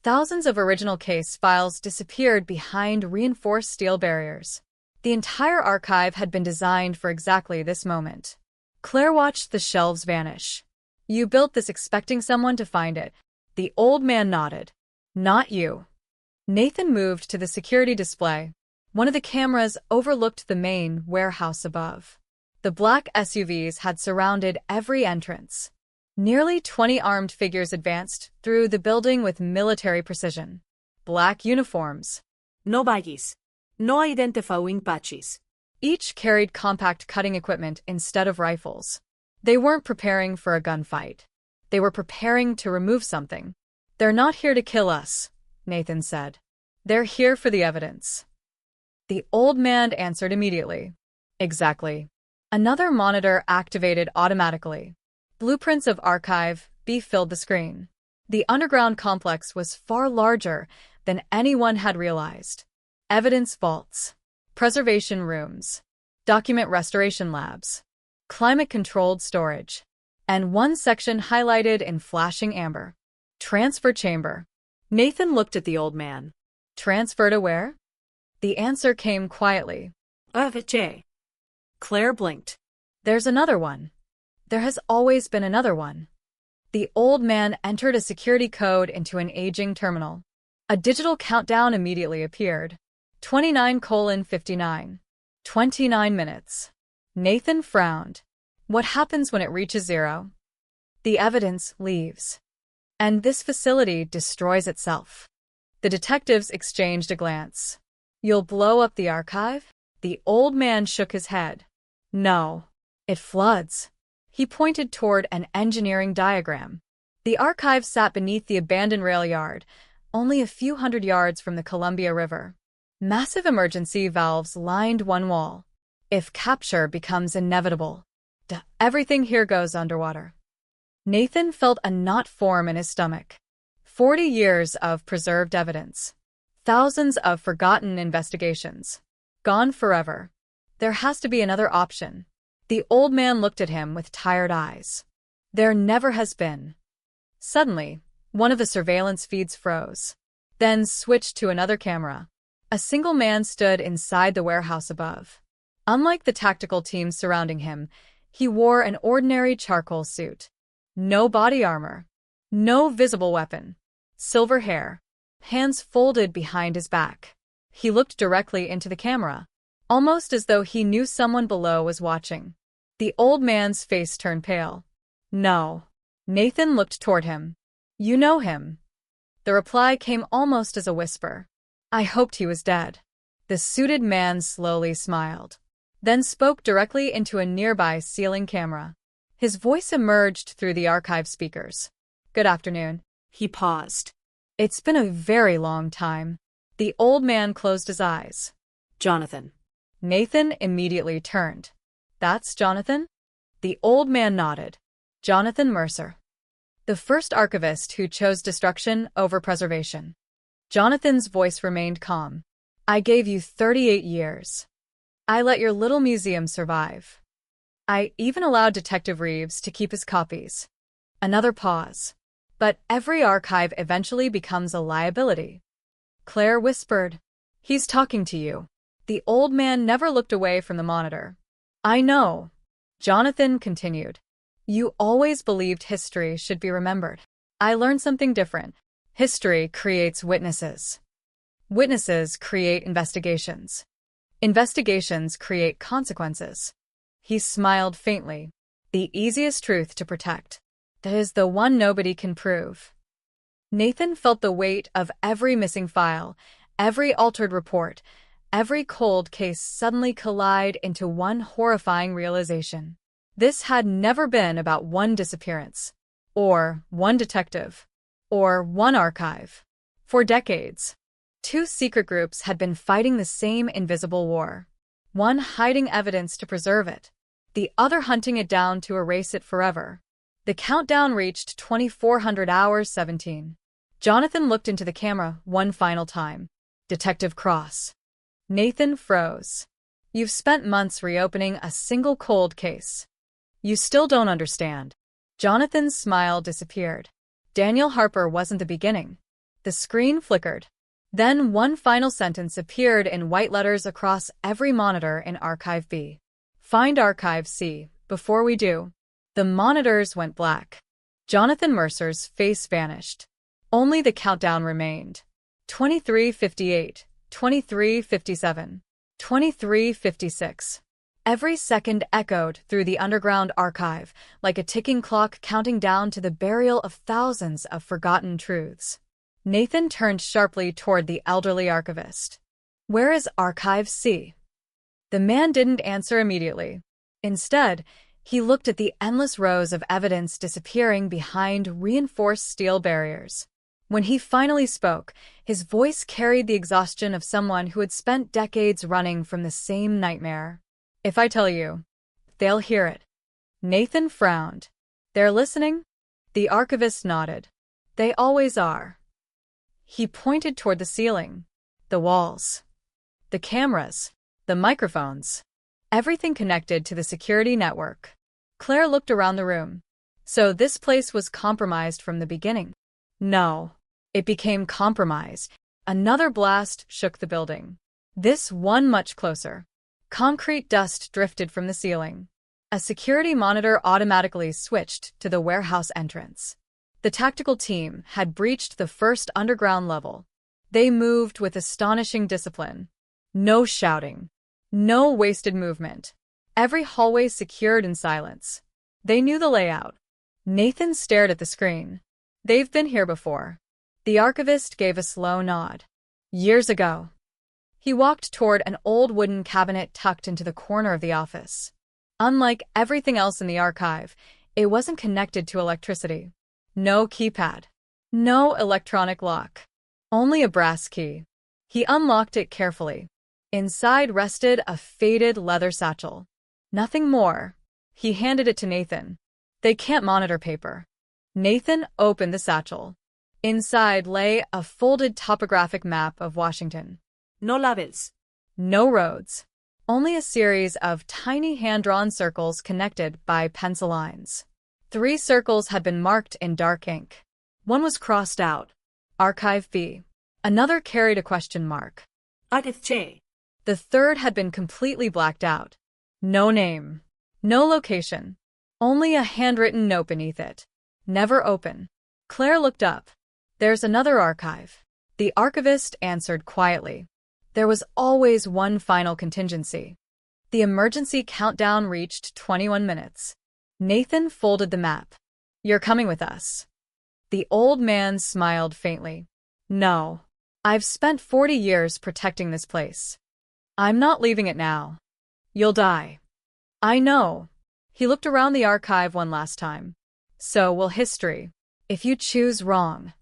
Thousands of original case files disappeared behind reinforced steel barriers. The entire archive had been designed for exactly this moment. Claire watched the shelves vanish. You built this expecting someone to find it. The old man nodded. Not you. Nathan moved to the security display. One of the cameras overlooked the main warehouse above. The black SUVs had surrounded every entrance. Nearly 20 armed figures advanced through the building with military precision. black uniforms. No baggies. No identifying patches. Each carried compact cutting equipment instead of rifles. They weren't preparing for a gunfight. They were preparing to remove something. They're not here to kill us, Nathan said. They're here for the evidence. The old man answered immediately. Exactly. Another monitor activated automatically. Blueprints of Archive B filled the screen. The underground complex was far larger than anyone had realized. Evidence vaults, preservation rooms, document restoration labs, climate-controlled storage, and one section highlighted in flashing amber. Transfer chamber. Nathan looked at the old man. Transfer to where? The answer came quietly. J. Claire blinked. There's another one. There has always been another one. The old man entered a security code into an aging terminal. A digital countdown immediately appeared. 29:59. 29 minutes. Nathan frowned. What happens when it reaches 0? The evidence leaves. And this facility destroys itself. The detectives exchanged a glance. You'll blow up the archive? The old man shook his head. No. It floods. He pointed toward an engineering diagram. The archive sat beneath the abandoned rail yard, only a few hundred yards from the Columbia River. Massive emergency valves lined one wall. If capture becomes inevitable, everything here goes underwater. Nathan felt a knot form in his stomach. 40 years of preserved evidence. Thousands of forgotten investigations. Gone forever. There has to be another option. The old man looked at him with tired eyes. There never has been. Suddenly, one of the surveillance feeds froze, then switched to another camera. A single man stood inside the warehouse above. Unlike the tactical teams surrounding him, he wore an ordinary charcoal suit. No body armor. No visible weapon. Silver hair. Hands folded behind his back. He looked directly into the camera, almost as though he knew someone below was watching. The old man's face turned pale. No. Nathan looked toward him. You know him. The reply came almost as a whisper. I hoped he was dead. The suited man slowly smiled, then spoke directly into a nearby ceiling camera. His voice emerged through the archive speakers. Good afternoon. He paused. It's been a very long time. The old man closed his eyes. Jonathan. Nathan immediately turned. That's Jonathan? The old man nodded. Jonathan Mercer. The first archivist who chose destruction over preservation. Jonathan's voice remained calm. I gave you 38 years. I let your little museum survive. I even allowed Detective Reeves to keep his copies. Another pause. But every archive eventually becomes a liability. Claire whispered. He's talking to you. The old man never looked away from the monitor. I know. Jonathan continued. You always believed history should be remembered. I learned something different. History creates witnesses. Witnesses create investigations. Investigations create consequences. He smiled faintly. The easiest truth to protect. That is the one nobody can prove. Nathan felt the weight of every missing file, every altered report, every cold case suddenly collide into one horrifying realization. This had never been about one disappearance, or one detective, or one archive. For decades, two secret groups had been fighting the same invisible war. One hiding evidence to preserve it, the other hunting it down to erase it forever. The countdown reached 2400 hours 17. Jonathan looked into the camera one final time. Detective Cross. Nathan froze. You've spent months reopening a single cold case. You still don't understand. Jonathan's smile disappeared. Daniel Harper wasn't the beginning. The screen flickered. Then one final sentence appeared in white letters across every monitor in Archive B. Find Archive C, before we do. The monitors went black. Jonathan Mercer's face vanished. Only the countdown remained. 23:58, 23:57, 23:56. Every second echoed through the underground archive, like a ticking clock counting down to the burial of thousands of forgotten truths. Nathan turned sharply toward the elderly archivist. "Where is Archive C?" The man didn't answer immediately. Instead, he looked at the endless rows of evidence disappearing behind reinforced steel barriers. When he finally spoke, his voice carried the exhaustion of someone who had spent decades running from the same nightmare. "If I tell you, they'll hear it." Nathan frowned. "They're listening?" The archivist nodded. "They always are." He pointed toward the ceiling, the walls, the cameras, the microphones, everything connected to the security network. Claire looked around the room. So this place was compromised from the beginning. No, it became compromised. Another blast shook the building. This one much closer. Concrete dust drifted from the ceiling. A security monitor automatically switched to the warehouse entrance. The tactical team had breached the first underground level. They moved with astonishing discipline. No shouting. No wasted movement. Every hallway secured in silence. They knew the layout. Nathan stared at the screen. "They've been here before." The archivist gave a slow nod. "Years ago." He walked toward an old wooden cabinet tucked into the corner of the office. Unlike everything else in the archive, it wasn't connected to electricity. No keypad. No electronic lock. Only a brass key. He unlocked it carefully. Inside rested a faded leather satchel. Nothing more. He handed it to Nathan. "They can't monitor paper." Nathan opened the satchel. Inside lay a folded topographic map of Washington. No labels. No roads. Only a series of tiny hand-drawn circles connected by pencil lines. 3 circles had been marked in dark ink. One was crossed out. Archive B. Another carried a question mark. Archive C. The third had been completely blacked out. No name. No location. Only a handwritten note beneath it. "Never open." Claire looked up. "There's another archive." The archivist answered quietly. There was always one final contingency. The emergency countdown reached 21 minutes. Nathan folded the map. "You're coming with us." The old man smiled faintly. "No. I've spent 40 years protecting this place. I'm not leaving it now. You'll die." "I know." He looked around the archive one last time. "So will history, if you choose wrong."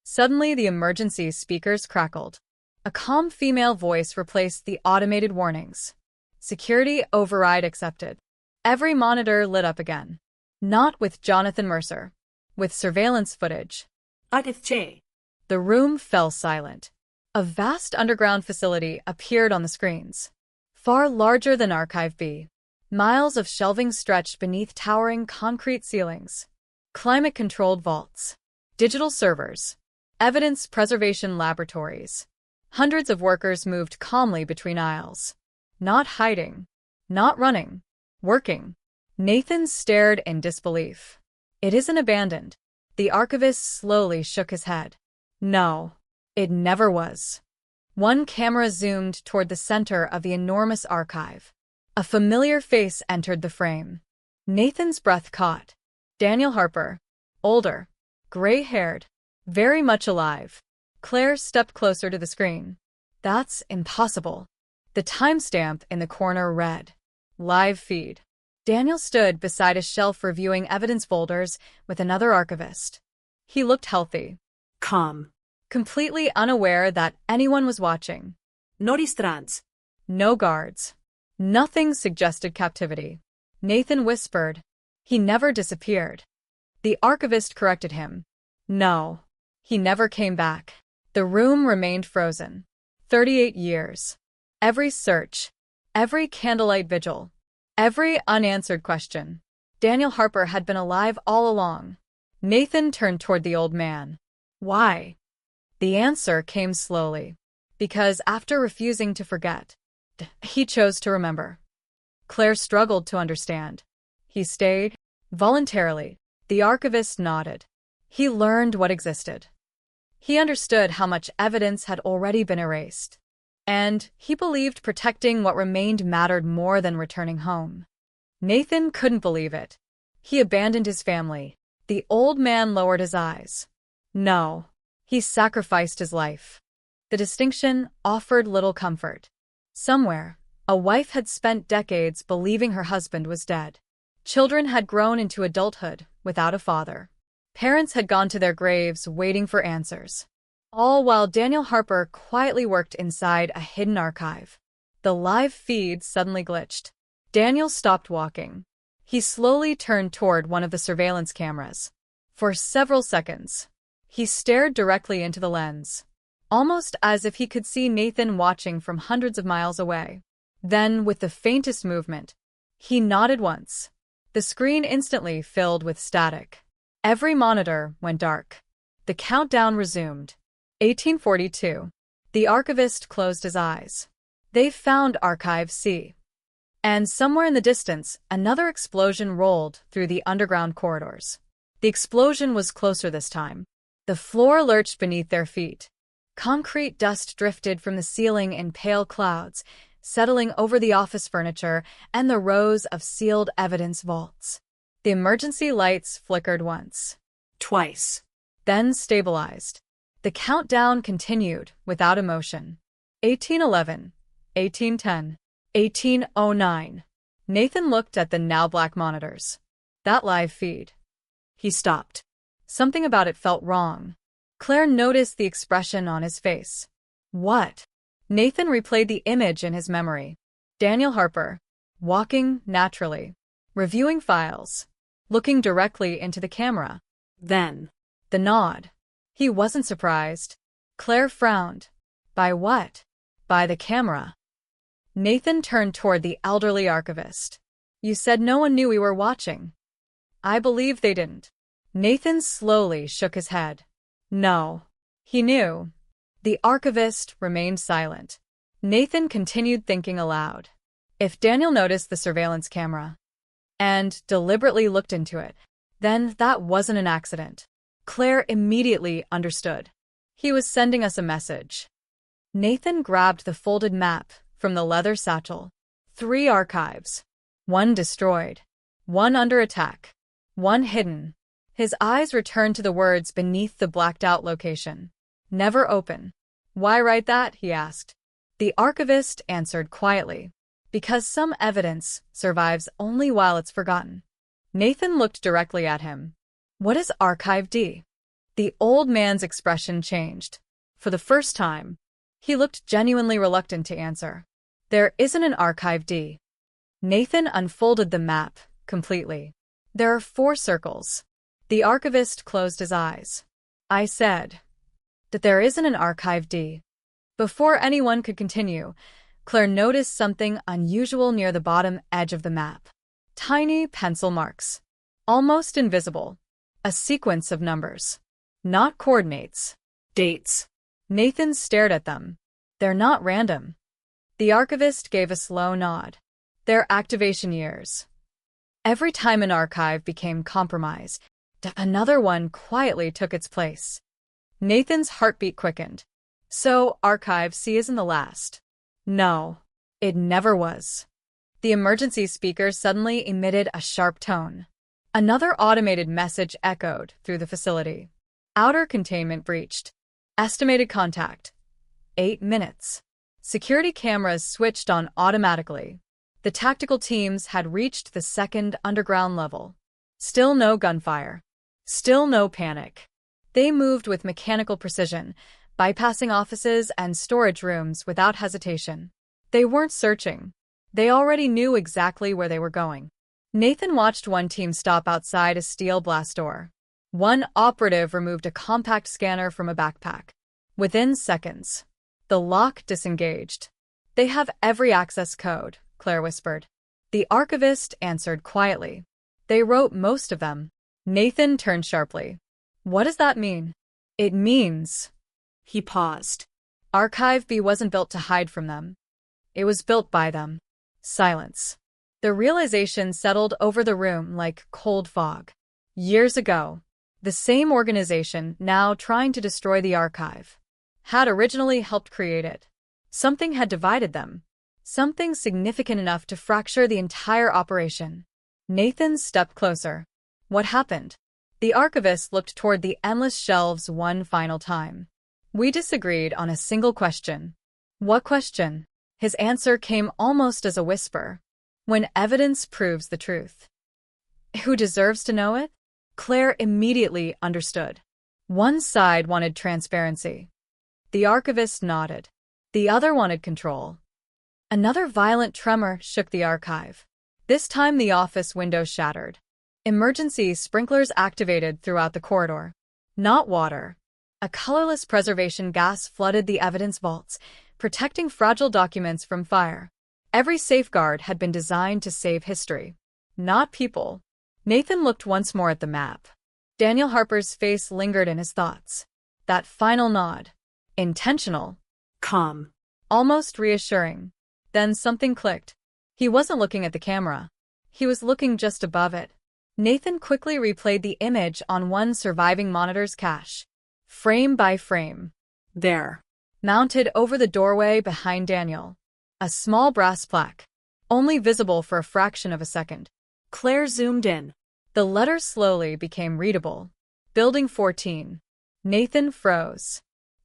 Suddenly, the emergency speakers crackled. A calm female voice replaced the automated warnings. "Security override accepted." Every monitor lit up again. Not with Jonathan Mercer. With surveillance footage. Archive C. The room fell silent. A vast underground facility appeared on the screens. Far larger than Archive B. Miles of shelving stretched beneath towering concrete ceilings. Climate-controlled vaults. Digital servers. Evidence preservation laboratories. Hundreds of workers moved calmly between aisles. Not hiding. Not running. Working. Nathan stared in disbelief. "It isn't abandoned." The archivist slowly shook his head. "No, it never was." One camera zoomed toward the center of the enormous archive. A familiar face entered the frame. Nathan's breath caught. Daniel Harper. Older. Gray-haired. Very much alive. Claire stepped closer to the screen. "That's impossible." The timestamp in the corner read, "Live feed." Daniel stood beside a shelf reviewing evidence folders with another archivist. He looked healthy. Calm. Completely unaware that anyone was watching. No restraints. No guards. Nothing suggested captivity. Nathan whispered, "He never disappeared." The archivist corrected him. "No, he never came back." The room remained frozen. 38 years. Every search. Every candlelight vigil. Every unanswered question. Daniel Harper had been alive all along. Nathan turned toward the old man. "Why?" The answer came slowly. Because after refusing to forget, he chose to remember. Claire struggled to understand. He stayed, voluntarily. The archivist nodded. He learned what existed. He understood how much evidence had already been erased. And he believed protecting what remained mattered more than returning home. Nathan couldn't believe it. He abandoned his family. The old man lowered his eyes. "No, He sacrificed his life. The distinction offered little comfort. Somewhere, a wife had spent decades believing her husband was dead. Children had grown into adulthood without a father. Parents had gone to their graves waiting for answers. All while Daniel Harper quietly worked inside a hidden archive. The live feed suddenly glitched. Daniel stopped walking. He slowly turned toward one of the surveillance cameras. For several seconds, he stared directly into the lens, almost as if he could see Nathan watching from hundreds of miles away. Then, with the faintest movement, he nodded once. The screen instantly filled with static. Every monitor went dark. The countdown resumed. 1842. The archivist closed his eyes. They found Archive C. And somewhere in the distance, another explosion rolled through the underground corridors. The explosion was closer this time. The floor lurched beneath their feet. Concrete dust drifted from the ceiling in pale clouds, settling over the office furniture and the rows of sealed evidence vaults. The emergency lights flickered once. Twice. Then stabilized. The countdown continued without emotion. 1811, 1810, 1809. Nathan looked at the now black monitors. That live feed. He stopped. Something about it felt wrong. Claire noticed the expression on his face. What? Nathan replayed the image in his memory. Daniel Harper, walking naturally, reviewing files, looking directly into the camera. Then, the nod. He wasn't surprised. Claire frowned. By what? By the camera. Nathan turned toward the elderly archivist. You said no one knew we were watching. I believe they didn't. Nathan slowly shook his head. No. He knew. The archivist remained silent. Nathan continued thinking aloud. If Daniel noticed the surveillance camera and deliberately looked into it, then that wasn't an accident. Claire immediately understood. He was sending us a message. Nathan grabbed the folded map from the leather satchel. 3 archives. 1 destroyed. 1 under attack. 1 hidden. His eyes returned to the words beneath the blacked-out location. Never open. Why write that? He asked. The archivist answered quietly. Because some evidence survives only while it's forgotten. Nathan looked directly at him. What is Archive D? The old man's expression changed. For the first time, he looked genuinely reluctant to answer. There isn't an Archive D. Nathan unfolded the map completely. There are 4 circles. The archivist closed his eyes. I said that there isn't an Archive D. Before anyone could continue, Claire noticed something unusual near the bottom edge of the map. Tiny pencil marks. Almost invisible. A sequence of numbers. Not coordinates. Dates. Nathan stared at them. They're not random. The archivist gave a slow nod. They're activation years. Every time an archive became compromised, another one quietly took its place. Nathan's heartbeat quickened. So, Archive C isn't the last. No, it never was. The emergency speaker suddenly emitted a sharp tone. Another automated message echoed through the facility. Outer containment breached. Estimated contact. 8 minutes. Security cameras switched on automatically. The tactical teams had reached the 2nd underground level. Still no gunfire. Still no panic. They moved with mechanical precision, bypassing offices and storage rooms without hesitation. They weren't searching. They already knew exactly where they were going. Nathan watched one team stop outside a steel blast door. One operative removed a compact scanner from a backpack. Within seconds, the lock disengaged. They have every access code, Claire whispered. The archivist answered quietly. They wrote most of them. Nathan turned sharply. What does that mean? It means... He paused. Archive B wasn't built to hide from them. It was built by them. Silence. The realization settled over the room like cold fog. Years ago, the same organization, now trying to destroy the archive, had originally helped create it. Something had divided them. Something significant enough to fracture the entire operation. Nathan stepped closer. What happened? The archivist looked toward the endless shelves one final time. We disagreed on a single question. What question? His answer came almost as a whisper. When evidence proves the truth. Who deserves to know it? Claire immediately understood. One side wanted transparency. The archivist nodded. The other wanted control. Another violent tremor shook the archive. This time the office window shattered. Emergency sprinklers activated throughout the corridor. Not water. A colorless preservation gas flooded the evidence vaults, protecting fragile documents from fire. Every safeguard had been designed to save history, not people. Nathan looked once more at the map. Daniel Harper's face lingered in his thoughts. That final nod. Intentional. Calm. Almost reassuring. Then something clicked. He wasn't looking at the camera. He was looking just above it. Nathan quickly replayed the image on one surviving monitor's cache. Frame by frame. There. Mounted over the doorway behind Daniel. A small brass plaque. Only visible for a fraction of a second. Claire zoomed in. The letters slowly became readable. Building 14. Nathan froze.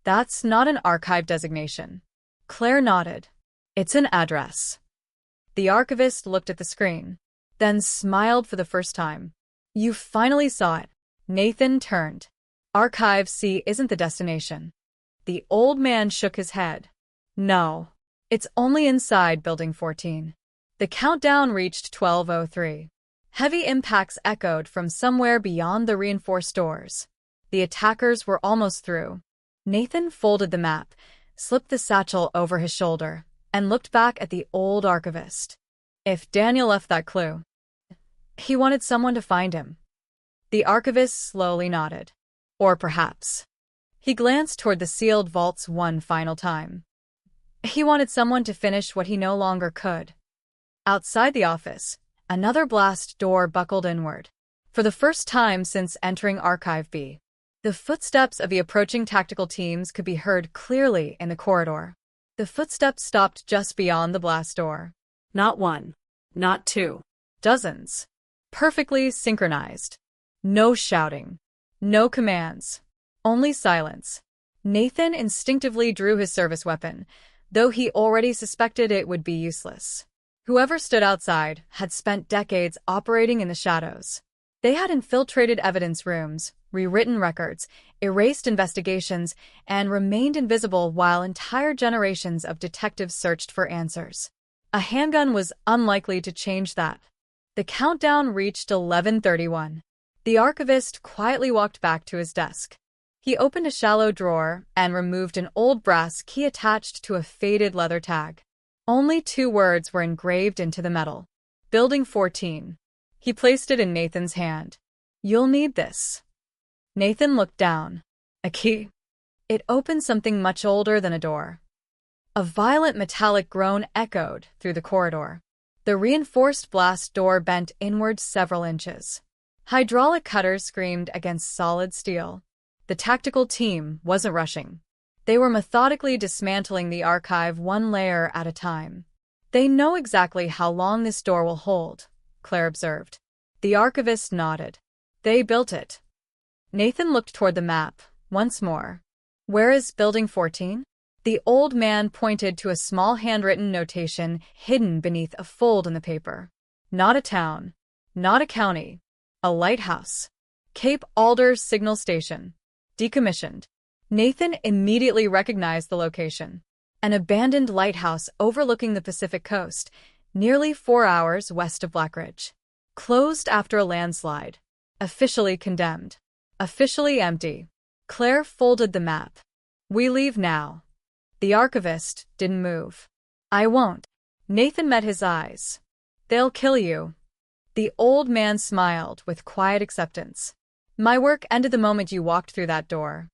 That's not an archive designation. Claire nodded. It's an address. The archivist looked at the screen, then smiled for the first time. You finally saw it. Nathan turned. Archive C isn't the destination. The old man shook his head. No. It's only inside Building 14. The countdown reached 12:03. Heavy impacts echoed from somewhere beyond the reinforced doors. The attackers were almost through. Nathan folded the map, slipped the satchel over his shoulder, and looked back at the old archivist. If Daniel left that clue, he wanted someone to find him. The archivist slowly nodded. Or perhaps. He glanced toward the sealed vaults one final time. He wanted someone to finish what he no longer could. Outside the office, another blast door buckled inward. For the first time since entering Archive B, the footsteps of the approaching tactical teams could be heard clearly in the corridor. The footsteps stopped just beyond the blast door. Not one. Not two. Dozens. Perfectly synchronized. No shouting. No commands. Only silence. Nathan instinctively drew his service weapon, though he already suspected it would be useless. Whoever stood outside had spent decades operating in the shadows. They had infiltrated evidence rooms, rewritten records, erased investigations, and remained invisible while entire generations of detectives searched for answers. A handgun was unlikely to change that. The countdown reached 11:31. The archivist quietly walked back to his desk. He opened a shallow drawer and removed an old brass key attached to a faded leather tag. Only 2 words were engraved into the metal. Building 14. He placed it in Nathan's hand. You'll need this. Nathan looked down. A key. It opened something much older than a door. A violent metallic groan echoed through the corridor. The reinforced blast door bent inward several inches. Hydraulic cutters screamed against solid steel. The tactical team wasn't rushing. They were methodically dismantling the archive one layer at a time. They know exactly how long this door will hold, Claire observed. The archivist nodded. They built it. Nathan looked toward the map, once more. Where is Building 14? The old man pointed to a small handwritten notation hidden beneath a fold in the paper. Not a town. Not a county. A lighthouse. Cape Alder Signal Station. Decommissioned. Nathan immediately recognized the location. An abandoned lighthouse overlooking the Pacific coast, nearly 4 hours west of Blackridge. Closed after a landslide. Officially condemned. Officially empty. Claire folded the map. We leave now. The archivist didn't move. I won't. Nathan met his eyes. They'll kill you. The old man smiled with quiet acceptance. My work ended the moment you walked through that door.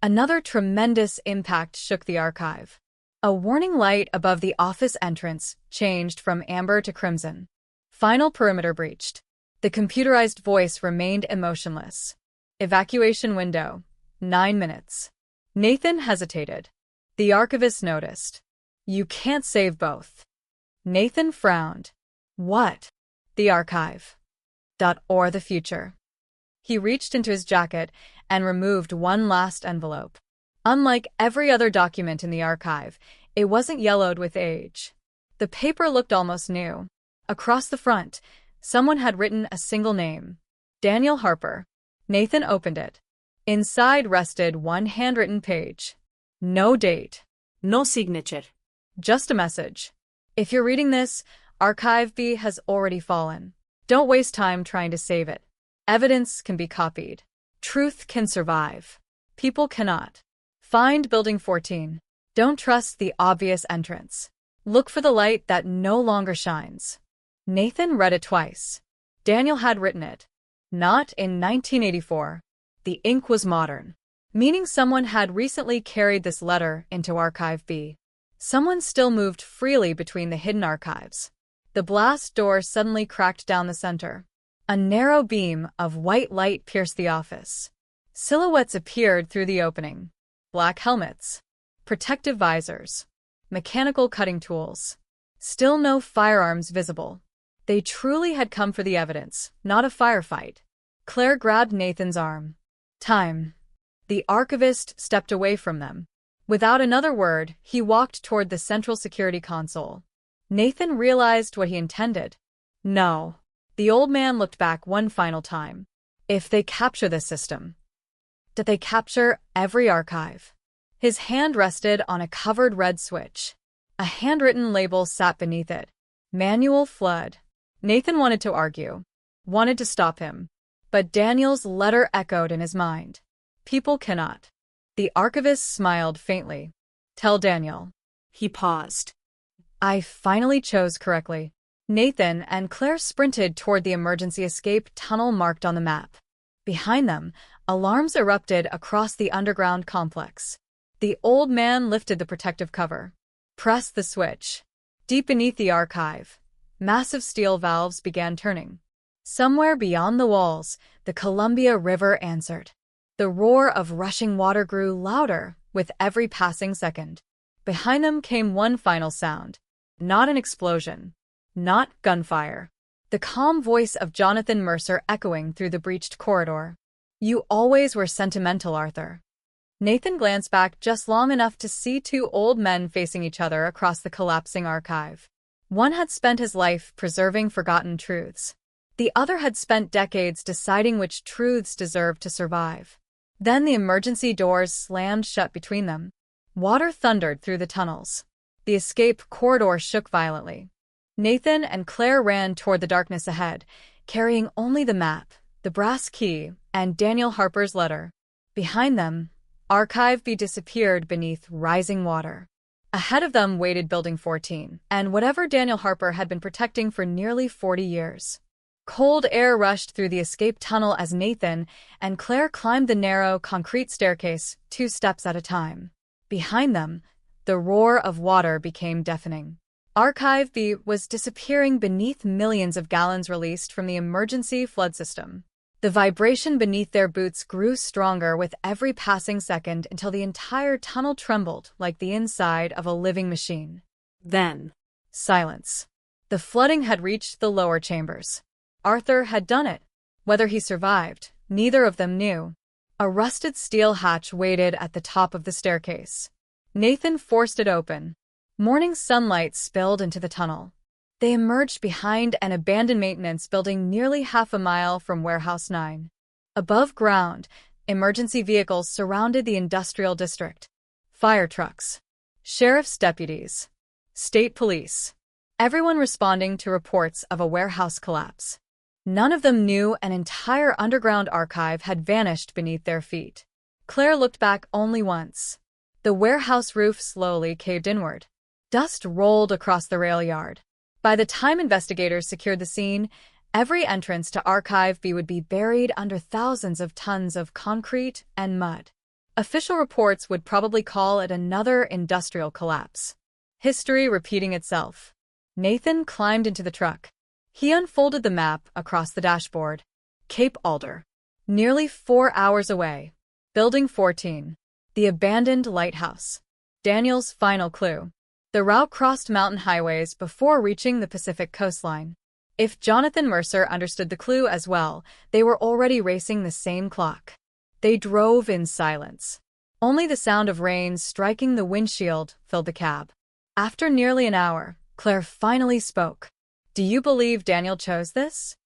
Another tremendous impact shook the archive. A warning light above the office entrance changed from amber to crimson. Final perimeter breached. The computerized voice remained emotionless. Evacuation window. 9 minutes. Nathan hesitated. The archivist noticed. You can't save both. Nathan frowned. What? The archive. Or the future. He reached into his jacket and removed one last envelope. Unlike every other document in the archive, it wasn't yellowed with age. The paper looked almost new. Across the front, someone had written a single name: Daniel Harper. Nathan opened it. Inside rested one handwritten page. No date. No signature. Just a message. If you're reading this, Archive B has already fallen. Don't waste time trying to save it. Evidence can be copied. Truth can survive. People cannot. Find Building 14. Don't trust the obvious entrance. Look for the light that no longer shines. Nathan read it twice. Daniel had written it. Not in 1984. The ink was modern, meaning someone had recently carried this letter into Archive B. Someone still moved freely between the hidden archives. The blast door suddenly cracked down the center. A narrow beam of white light pierced the office. Silhouettes appeared through the opening. Black helmets, protective visors, mechanical cutting tools. Still no firearms visible. They truly had come for the evidence, not a firefight. Claire grabbed Nathan's arm. Time. The archivist stepped away from them. Without another word, he walked toward the central security console. Nathan realized what he intended. No. The old man looked back one final time. If they capture this system, did they capture every archive? His hand rested on a covered red switch. A handwritten label sat beneath it. Manual Flood. Nathan wanted to argue, wanted to stop him. But Daniel's letter echoed in his mind. People cannot. The archivist smiled faintly. Tell Daniel. He paused. I finally chose correctly. Nathan and Claire sprinted toward the emergency escape tunnel marked on the map. Behind them, alarms erupted across the underground complex. The old man lifted the protective cover. Pressed the switch. Deep beneath the archive, massive steel valves began turning. Somewhere beyond the walls, the Columbia River answered. The roar of rushing water grew louder with every passing second. Behind them came one final sound. Not an explosion. Not gunfire. The calm voice of Jonathan Mercer echoing through the breached corridor. You always were sentimental, Arthur. Nathan glanced back just long enough to see two old men facing each other across the collapsing archive. One had spent his life preserving forgotten truths. The other had spent decades deciding which truths deserved to survive. Then the emergency doors slammed shut between them. Water thundered through the tunnels. The escape corridor shook violently. Nathan and Claire ran toward the darkness ahead, carrying only the map, the brass key, and Daniel Harper's letter. Behind them, Archive B disappeared beneath rising water. Ahead of them waited Building 14, and whatever Daniel Harper had been protecting for nearly 40 years. Cold air rushed through the escape tunnel as Nathan and Claire climbed the narrow concrete staircase 2 steps at a time. Behind them, the roar of water became deafening. Archive B was disappearing beneath millions of gallons released from the emergency flood system. The vibration beneath their boots grew stronger with every passing second until the entire tunnel trembled like the inside of a living machine. Then, silence. The flooding had reached the lower chambers. Arthur had done it. Whether he survived, neither of them knew. A rusted steel hatch waited at the top of the staircase. Nathan forced it open. Morning sunlight spilled into the tunnel. They emerged behind an abandoned maintenance building nearly half a mile from Warehouse 9. Above ground, emergency vehicles surrounded the industrial district. Fire trucks, sheriff's deputies, state police, everyone responding to reports of a warehouse collapse. None of them knew an entire underground archive had vanished beneath their feet. Claire looked back only once. The warehouse roof slowly caved inward. Dust rolled across the rail yard. By the time investigators secured the scene, every entrance to Archive B would be buried under thousands of tons of concrete and mud. Official reports would probably call it another industrial collapse. History repeating itself. Nathan climbed into the truck. He unfolded the map across the dashboard. Cape Alder. Nearly 4 hours away. Building 14. The abandoned lighthouse. Daniel's final clue. The route crossed mountain highways before reaching the Pacific coastline. If Jonathan Mercer understood the clue as well, they were already racing the same clock. They drove in silence. Only the sound of rain striking the windshield filled the cab. After nearly an hour, Claire finally spoke. "Do you believe Daniel chose this?"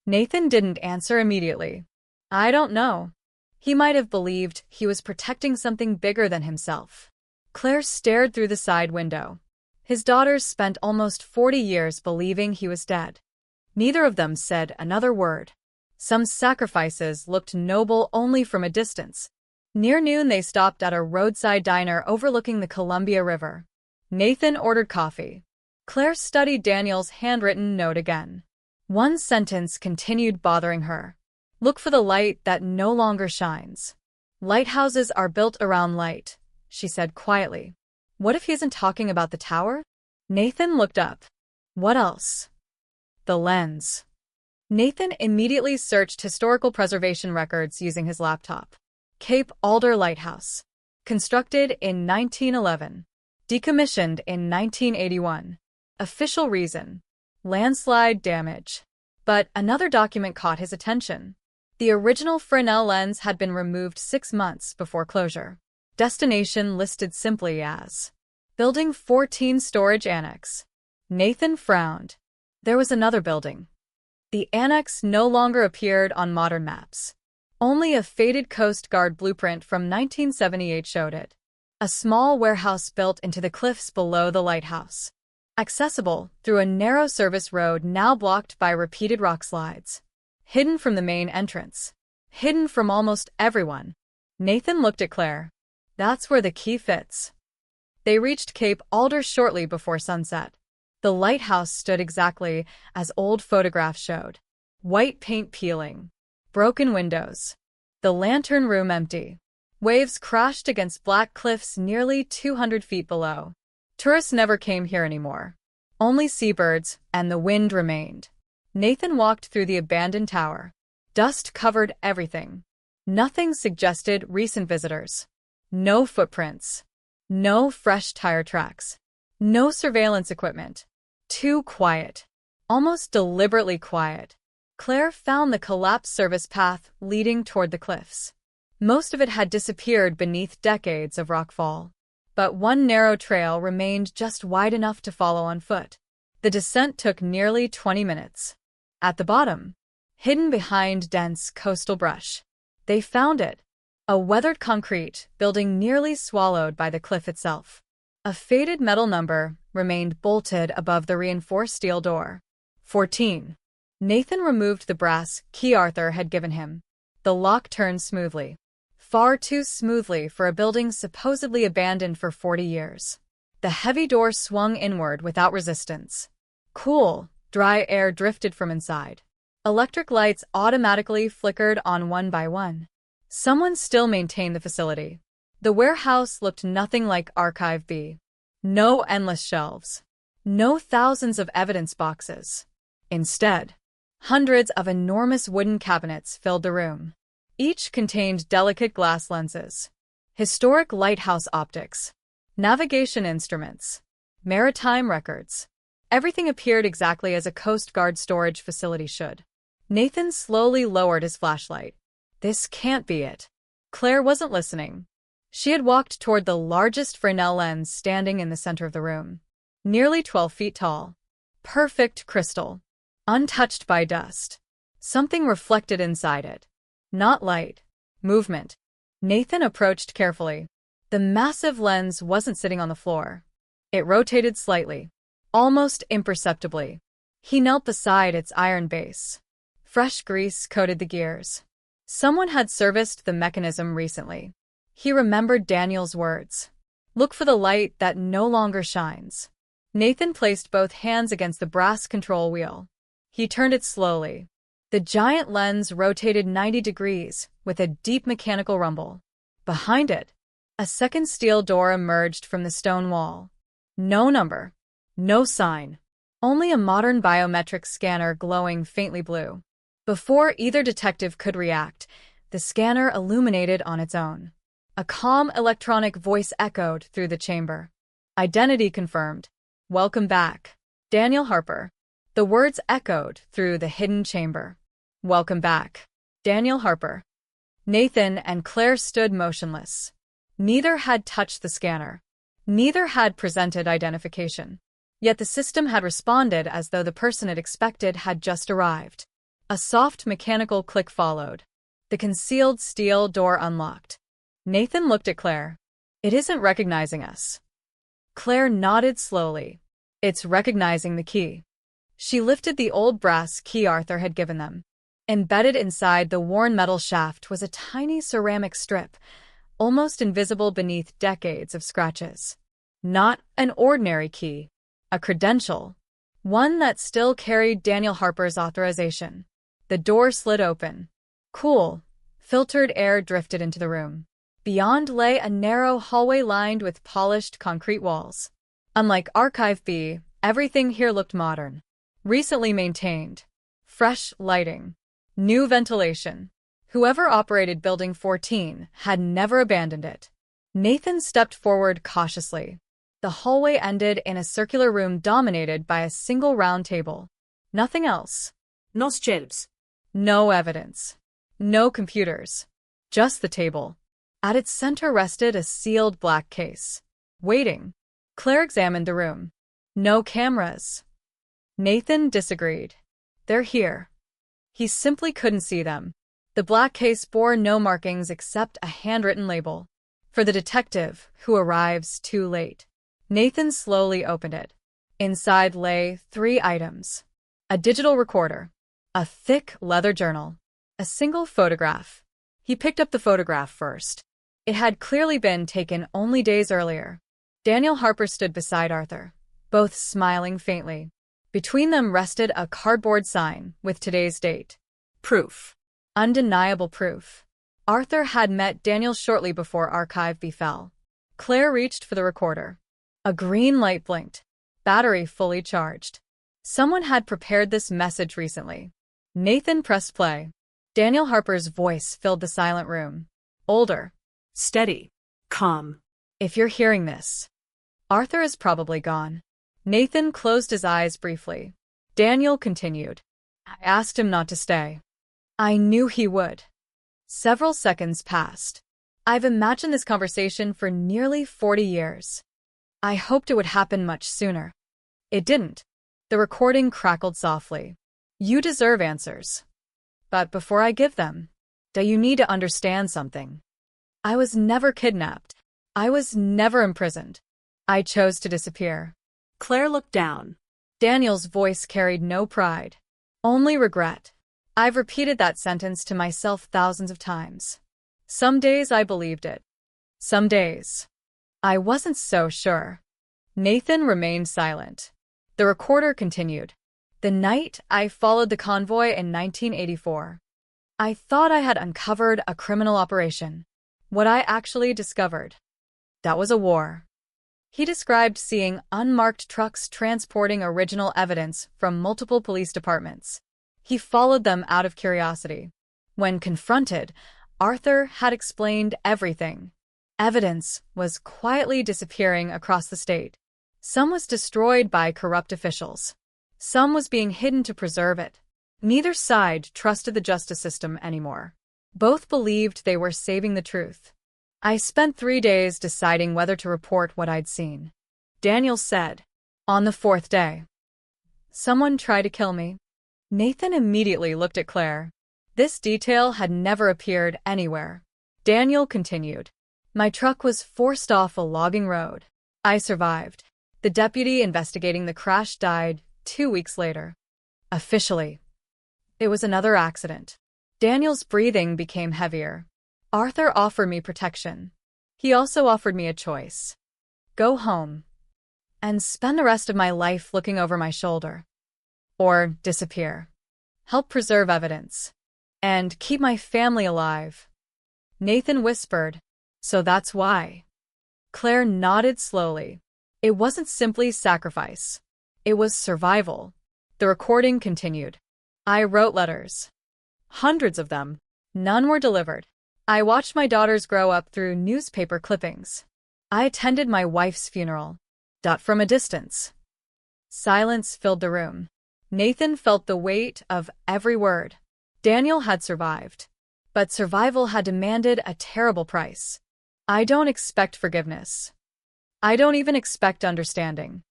Nathan didn't answer immediately. "I don't know. He might have believed he was protecting something bigger than himself." Claire stared through the side window. His daughters spent almost 40 years believing he was dead. Neither of them said another word. Some sacrifices looked noble only from a distance. Near noon, they stopped at a roadside diner overlooking the Columbia River. Nathan ordered coffee. Claire studied Daniel's handwritten note again. One sentence continued bothering her. "Look for the light that no longer shines." "Lighthouses are built around light," she said quietly. What if he isn't talking about the tower? Nathan looked up. What else? The lens. Nathan immediately searched historical preservation records using his laptop. Cape Alder Lighthouse. Constructed in 1911. Decommissioned in 1981. Official reason: landslide damage. But another document caught his attention. The original Fresnel lens had been removed 6 months before closure. Destination listed simply as Building 14 Storage Annex. Nathan frowned. There was another building. The annex no longer appeared on modern maps. Only a faded Coast Guard blueprint from 1978 showed it. A small warehouse built into the cliffs below the lighthouse. Accessible through a narrow service road now blocked by repeated rock slides. Hidden from the main entrance. Hidden from almost everyone. Nathan looked at Claire. That's where the key fits. They reached Cape Alder shortly before sunset. The lighthouse stood exactly as old photographs showed. White paint peeling. Broken windows. The lantern room empty. Waves crashed against black cliffs nearly 200 feet below. Tourists never came here anymore. Only seabirds and the wind remained. Nathan walked through the abandoned tower. Dust covered everything. Nothing suggested recent visitors. No footprints. No fresh tire tracks. No surveillance equipment. Too quiet. Almost deliberately quiet. Claire found the collapsed service path leading toward the cliffs. Most of it had disappeared beneath decades of rockfall. But one narrow trail remained just wide enough to follow on foot. The descent took nearly 20 minutes. At the bottom, hidden behind dense coastal brush, they found it. A weathered concrete building nearly swallowed by the cliff itself. A faded metal number remained bolted above the reinforced steel door. 14. Nathan removed the brass key Arthur had given him. The lock turned smoothly. Far too smoothly for a building supposedly abandoned for 40 years. The heavy door swung inward without resistance. Cool, dry air drifted from inside. Electric lights automatically flickered on one by one. Someone still maintained the facility. The warehouse looked nothing like Archive B. No endless shelves. No thousands of evidence boxes. Instead, hundreds of enormous wooden cabinets filled the room. Each contained delicate glass lenses, historic lighthouse optics, navigation instruments, maritime records. Everything appeared exactly as a Coast Guard storage facility should. Nathan slowly lowered his flashlight. This can't be it. Claire wasn't listening. She had walked toward the largest Fresnel lens standing in the center of the room. Nearly 12 feet tall. Perfect crystal. Untouched by dust. Something reflected inside it. Not light. Movement. Nathan approached carefully. The massive lens wasn't sitting on the floor. It rotated slightly. Almost imperceptibly. He knelt beside its iron base. Fresh grease coated the gears. Someone had serviced the mechanism recently. He remembered Daniel's words. Look for the light that no longer shines. Nathan placed both hands against the brass control wheel. He turned it slowly. The giant lens rotated 90 degrees with a deep mechanical rumble. Behind it, a second steel door emerged from the stone wall. No number. No sign. Only a modern biometric scanner glowing faintly blue. Before either detective could react, the scanner illuminated on its own. A calm electronic voice echoed through the chamber. Identity confirmed. Welcome back, Daniel Harper. The words echoed through the hidden chamber. "Welcome back, Daniel Harper." Nathan and Claire stood motionless. Neither had touched the scanner. Neither had presented identification. Yet the system had responded as though the person it expected had just arrived. A soft mechanical click followed. The concealed steel door unlocked. Nathan looked at Claire. "It isn't recognizing us." Claire nodded slowly. "It's recognizing the key." She lifted the old brass key Arthur had given them. Embedded inside the worn metal shaft was a tiny ceramic strip, almost invisible beneath decades of scratches. Not an ordinary key, a credential, one that still carried Daniel Harper's authorization. The door slid open. Cool, filtered air drifted into the room. Beyond lay a narrow hallway lined with polished concrete walls. Unlike Archive B, everything here looked modern. Recently maintained. Fresh lighting. New ventilation. Whoever operated Building 14 had never abandoned it. Nathan stepped forward cautiously. The hallway ended in a circular room dominated by a single round table. Nothing else. No shelves. No evidence. No computers. Just the table. At its center rested a sealed black case. Waiting. Claire examined the room. No cameras. Nathan disagreed. "They're here." He simply couldn't see them. The black case bore no markings except a handwritten label. For the detective who arrives too late. Nathan slowly opened it. Inside lay 3 items. A digital recorder. A thick leather journal. A single photograph. He picked up the photograph first. It had clearly been taken only days earlier. Daniel Harper stood beside Arthur, both smiling faintly. Between them rested a cardboard sign with today's date. Proof. Undeniable proof. Arthur had met Daniel shortly before Archive befell. Claire reached for the recorder. A green light blinked. Battery fully charged. Someone had prepared this message recently. Nathan pressed play. Daniel Harper's voice filled the silent room. Older. Steady. Calm. "If you're hearing this, Arthur is probably gone." Nathan closed his eyes briefly. Daniel continued. "I asked him not to stay. I knew he would." Several seconds passed. "I've imagined this conversation for nearly 40 years. I hoped it would happen much sooner. It didn't." The recording crackled softly. "You deserve answers. But before I give them, do you need to understand something? I was never kidnapped. I was never imprisoned. I chose to disappear." Claire looked down. Daniel's voice carried no pride, only regret. "I've repeated that sentence to myself thousands of times. Some days I believed it. Some days I wasn't so sure." Nathan remained silent. The recorder continued. "The night I followed the convoy in 1984, I thought I had uncovered a criminal operation. What I actually discovered, that was a war." He described seeing unmarked trucks transporting original evidence from multiple police departments. He followed them out of curiosity. When confronted, Arthur had explained everything. Evidence was quietly disappearing across the state. Some was destroyed by corrupt officials. Some was being hidden to preserve it. Neither side trusted the justice system anymore. Both believed they were saving the truth. "I spent 3 days deciding whether to report what I'd seen," Daniel said. "On the 4th day, someone tried to kill me." Nathan immediately looked at Claire. This detail had never appeared anywhere. Daniel continued. "My truck was forced off a logging road. I survived. The deputy investigating the crash died 2 weeks later. Officially, it was another accident." Daniel's breathing became heavier. "Arthur offered me protection. He also offered me a choice. Go home and spend the rest of my life looking over my shoulder. Or disappear. Help preserve evidence. And keep my family alive." Nathan whispered, "So that's why." Claire nodded slowly. It wasn't simply sacrifice. It was survival. The recording continued. "I wrote letters. Hundreds of them. None were delivered. I watched my daughters grow up through newspaper clippings. I attended my wife's funeral. From a distance." Silence filled the room. Nathan felt the weight of every word. Daniel had survived, but survival had demanded a terrible price. I don't expect forgiveness. I don't even expect understanding.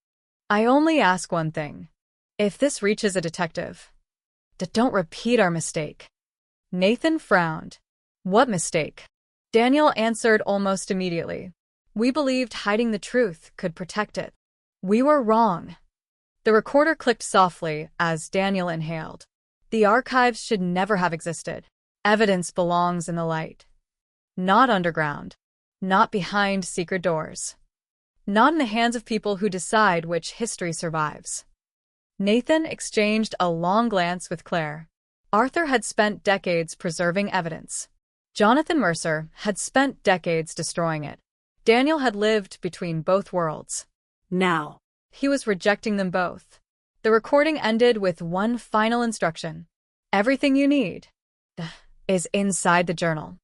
I only ask one thing. If this reaches a detective, don't repeat our mistake. Nathan frowned. What mistake? Daniel answered almost immediately. We believed hiding the truth could protect it. We were wrong. The recorder clicked softly as Daniel inhaled. The archives should never have existed. Evidence belongs in the light. Not underground. Not behind secret doors. Not in the hands of people who decide which history survives. Nathan exchanged a long glance with Claire. Arthur had spent decades preserving evidence. Jonathan Mercer had spent decades destroying it. Daniel had lived between both worlds. Now. He was rejecting them both. The recording ended with one final instruction. Everything you need is inside the journal.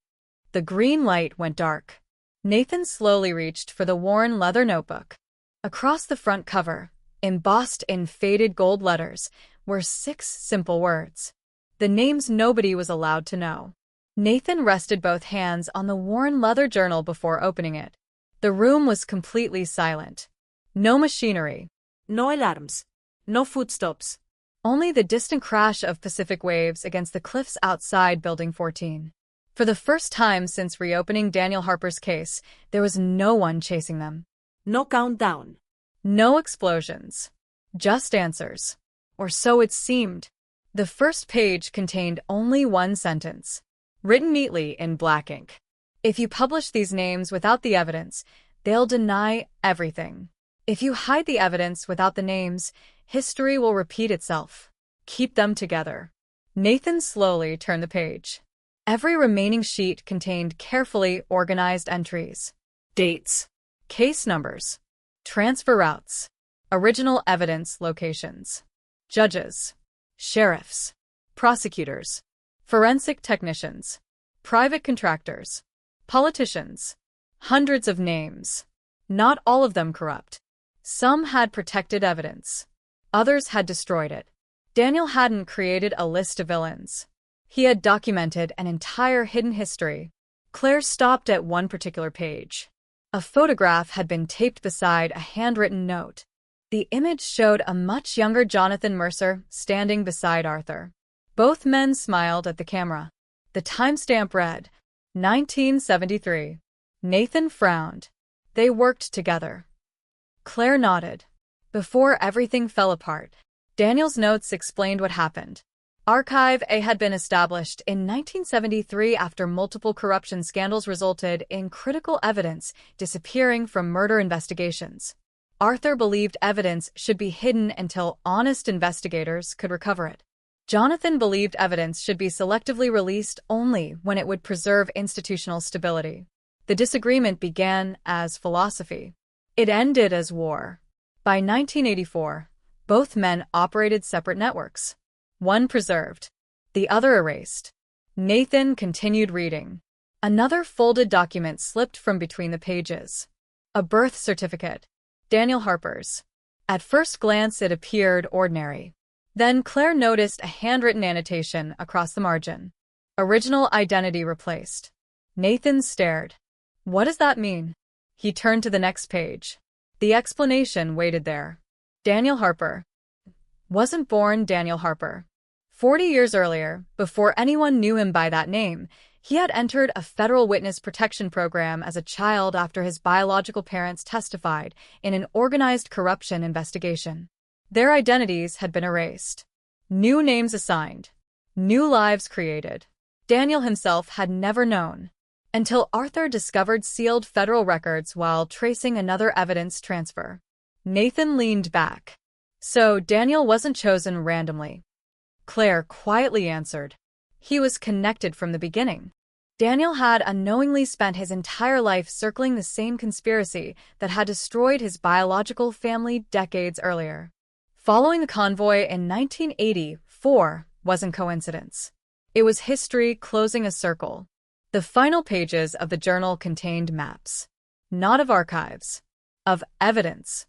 The green light went dark. Nathan slowly reached for the worn leather notebook. Across the front cover, embossed in faded gold letters, were 6 simple words. The names nobody was allowed to know. Nathan rested both hands on the worn leather journal before opening it. The room was completely silent. No machinery. No alarms. No footsteps. Only the distant crash of Pacific waves against the cliffs outside Building 14. For the first time since reopening Daniel Harper's case, there was no one chasing them. No countdown. No explosions. Just answers. Or so it seemed. The first page contained only one sentence, written neatly in black ink. If you publish these names without the evidence, they'll deny everything. If you hide the evidence without the names, history will repeat itself. Keep them together. Nathan slowly turned the page. Every remaining sheet contained carefully organized entries. Dates. Case numbers. Transfer routes. Original evidence locations. Judges. Sheriffs. Prosecutors. Forensic technicians. Private contractors. Politicians. Hundreds of names. Not all of them corrupt. Some had protected evidence. Others had destroyed it. Daniel hadn't created a list of villains. He had documented an entire hidden history. Claire stopped at one particular page. A photograph had been taped beside a handwritten note. The image showed a much younger Jonathan Mercer standing beside Arthur. Both men smiled at the camera. The timestamp read, 1973. Nathan frowned. They worked together. Claire nodded. Before everything fell apart, Daniel's notes explained what happened. Archive A had been established in 1973 after multiple corruption scandals resulted in critical evidence disappearing from murder investigations. Arthur believed evidence should be hidden until honest investigators could recover it. Jonathan believed evidence should be selectively released only when it would preserve institutional stability. The disagreement began as philosophy. It ended as war. By 1984, both men operated separate networks. One preserved, the other erased. Nathan continued reading. Another folded document slipped from between the pages. A birth certificate. Daniel Harper's. At first glance it appeared ordinary. Then Claire noticed a handwritten annotation across the margin. Original identity replaced. Nathan stared. What does that mean? He turned to the next page. The explanation waited there. Daniel Harper wasn't born Daniel Harper. 40 years earlier, before anyone knew him by that name, he had entered a federal witness protection program as a child after his biological parents testified in an organized corruption investigation. Their identities had been erased. New names assigned. New lives created. Daniel himself had never known, until Arthur discovered sealed federal records while tracing another evidence transfer. Nathan leaned back. So Daniel wasn't chosen randomly. Claire quietly answered. He was connected from the beginning. Daniel had unknowingly spent his entire life circling the same conspiracy that had destroyed his biological family decades earlier. Following the convoy in 1984 wasn't coincidence. It was history closing a circle. The final pages of the journal contained maps. Not of archives. Of evidence.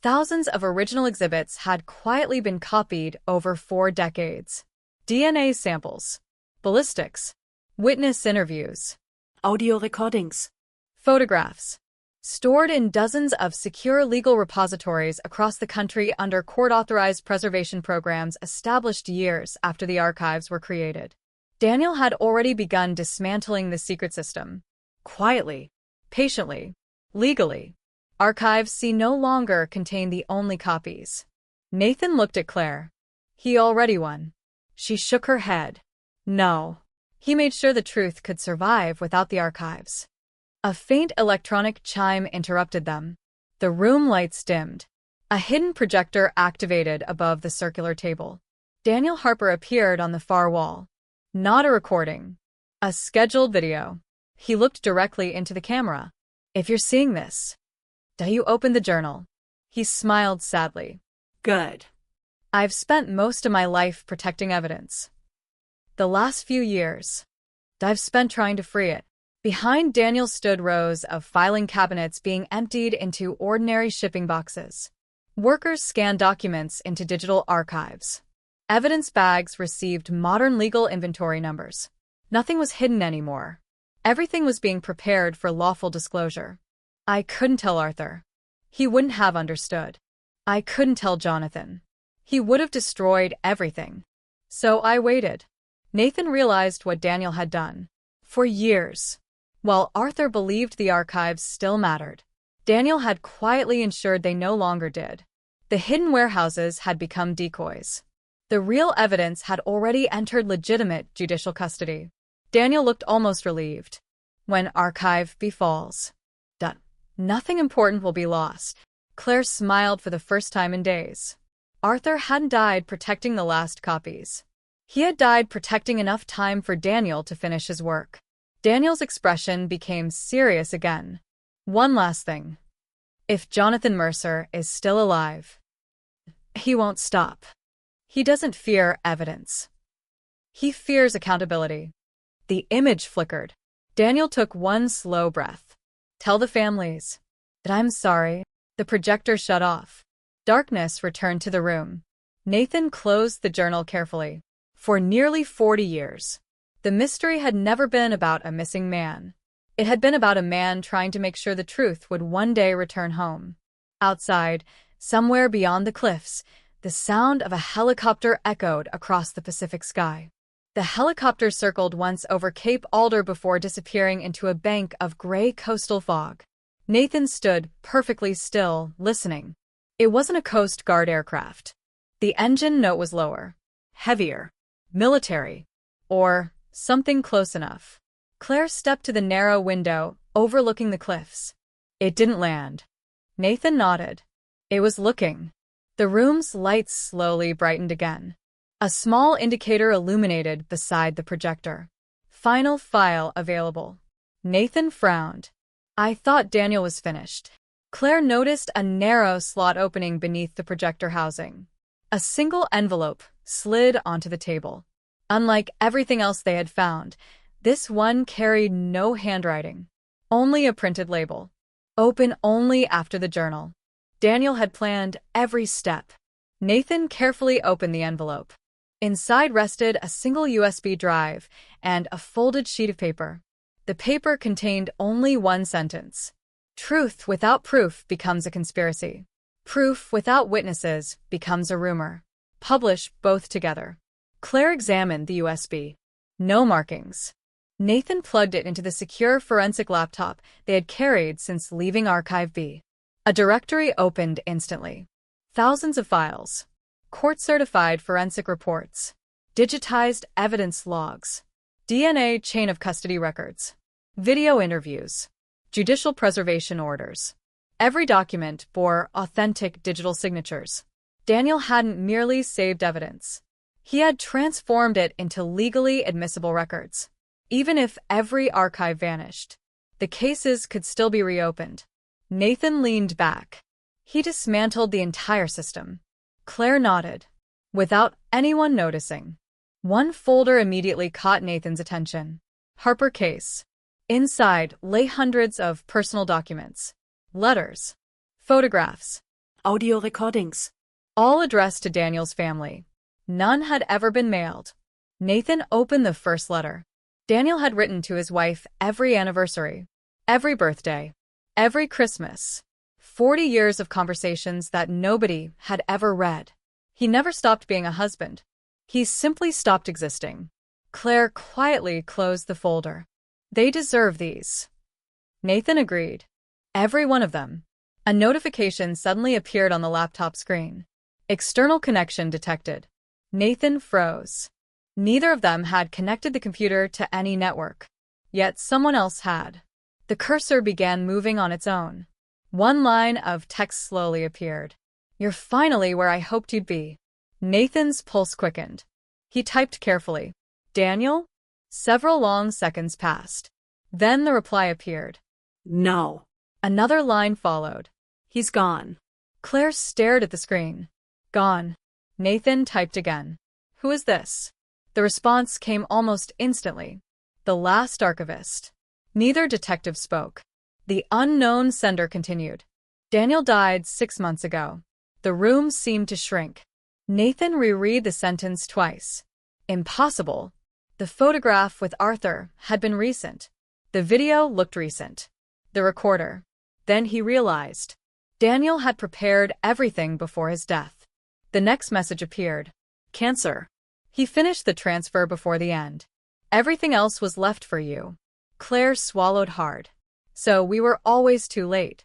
Thousands of original exhibits had quietly been copied over 4 decades. DNA samples, ballistics, witness interviews, Audio recordings. photographs, stored in dozens of secure legal repositories across the country under court-authorized preservation programs established years after the archives were created. Daniel had already begun dismantling the secret system. Quietly, patiently, legally. Archives C no longer contain the only copies. Nathan looked at Claire. He already won. She shook her head. No. He made sure the truth could survive without the archives. A faint electronic chime interrupted them. The room lights dimmed. A hidden projector activated above the circular table. Daniel Harper appeared on the far wall. Not a recording. A scheduled video. He looked directly into the camera. If you're seeing this, do you open the journal? He smiled sadly. Good. I've spent most of my life protecting evidence. The last few years, I've spent trying to free it. Behind Daniel stood rows of filing cabinets being emptied into ordinary shipping boxes. Workers scanned documents into digital archives. Evidence bags received modern legal inventory numbers. Nothing was hidden anymore. Everything was being prepared for lawful disclosure. I couldn't tell Arthur. He wouldn't have understood. I couldn't tell Jonathan. He would have destroyed everything. So I waited. Nathan realized what Daniel had done. For years, while Arthur believed the archives still mattered, Daniel had quietly ensured they no longer did. The hidden warehouses had become decoys. The real evidence had already entered legitimate judicial custody. Daniel looked almost relieved. When archive befalls, nothing important will be lost. Claire smiled for the first time in days. Arthur hadn't died protecting the last copies. He had died protecting enough time for Daniel to finish his work. Daniel's expression became serious again. One last thing. If Jonathan Mercer is still alive, he won't stop. He doesn't fear evidence. He fears accountability. The image flickered. Daniel took one slow breath. Tell the families that I'm sorry. The projector shut off. Darkness returned to the room. Nathan closed the journal carefully. For nearly 40 years, the mystery had never been about a missing man. It had been about a man trying to make sure the truth would one day return home. Outside, somewhere beyond the cliffs, the sound of a helicopter echoed across the Pacific sky. The helicopter circled once over Cape Alder before disappearing into a bank of gray coastal fog. Nathan stood perfectly still, listening. It wasn't a Coast Guard aircraft. The engine note was lower, heavier, military, or something close enough. Claire stepped to the narrow window, overlooking the cliffs. It didn't land. Nathan nodded. It was looking. The room's lights slowly brightened again. A small indicator illuminated beside the projector. Final file available. Nathan frowned. I thought Daniel was finished. Claire noticed a narrow slot opening beneath the projector housing. A single envelope slid onto the table. Unlike everything else they had found, this one carried no handwriting. Only a printed label. Open only after the journal. Daniel had planned every step. Nathan carefully opened the envelope. Inside rested a single USB drive and a folded sheet of paper. The paper contained only one sentence. Truth without proof becomes a conspiracy. Proof without witnesses becomes a rumor. Publish both together. Claire examined the USB. No markings. Nathan plugged it into the secure forensic laptop they had carried since leaving Archive B. A directory opened instantly. Thousands of files. Court-certified forensic reports. Digitized evidence logs. DNA chain of custody records. Video interviews. Judicial preservation orders. Every document bore authentic digital signatures. Daniel hadn't merely saved evidence. He had transformed it into legally admissible records. Even if every archive vanished, the cases could still be reopened. Nathan leaned back. He dismantled the entire system. Claire nodded, without anyone noticing. One folder immediately caught Nathan's attention. Harper case. Inside lay hundreds of personal documents, letters, photographs. audio recordings. All addressed to Daniel's family. None had ever been mailed. Nathan opened the first letter. Daniel had written to his wife every anniversary, every birthday, every Christmas. 40 years of conversations that nobody had ever read. He never stopped being a husband. He simply stopped existing. Claire quietly closed the folder. They deserve these. Nathan agreed. Every one of them. A notification suddenly appeared on the laptop screen. External connection detected. Nathan froze. Neither of them had connected the computer to any network. Yet someone else had. The cursor began moving on its own. One line of text slowly appeared. "You're finally where I hoped you'd be." Nathan's pulse quickened. He typed carefully. "Daniel?" Several long seconds passed. Then the reply appeared. No. Another line followed. "He's gone." Claire stared at the screen. "Gone." Nathan typed again. "Who is this?" The response came almost instantly. "The last archivist." Neither detective spoke. The unknown sender continued. "Daniel died 6 months ago." The room seemed to shrink. Nathan reread the sentence twice. Impossible. The photograph with Arthur had been recent. The video looked recent. The recorder. Then he realized. Daniel had prepared everything before his death. The next message appeared. "Cancer." He finished the transfer before the end. "Everything else was left for you." Claire swallowed hard. "So we were always too late."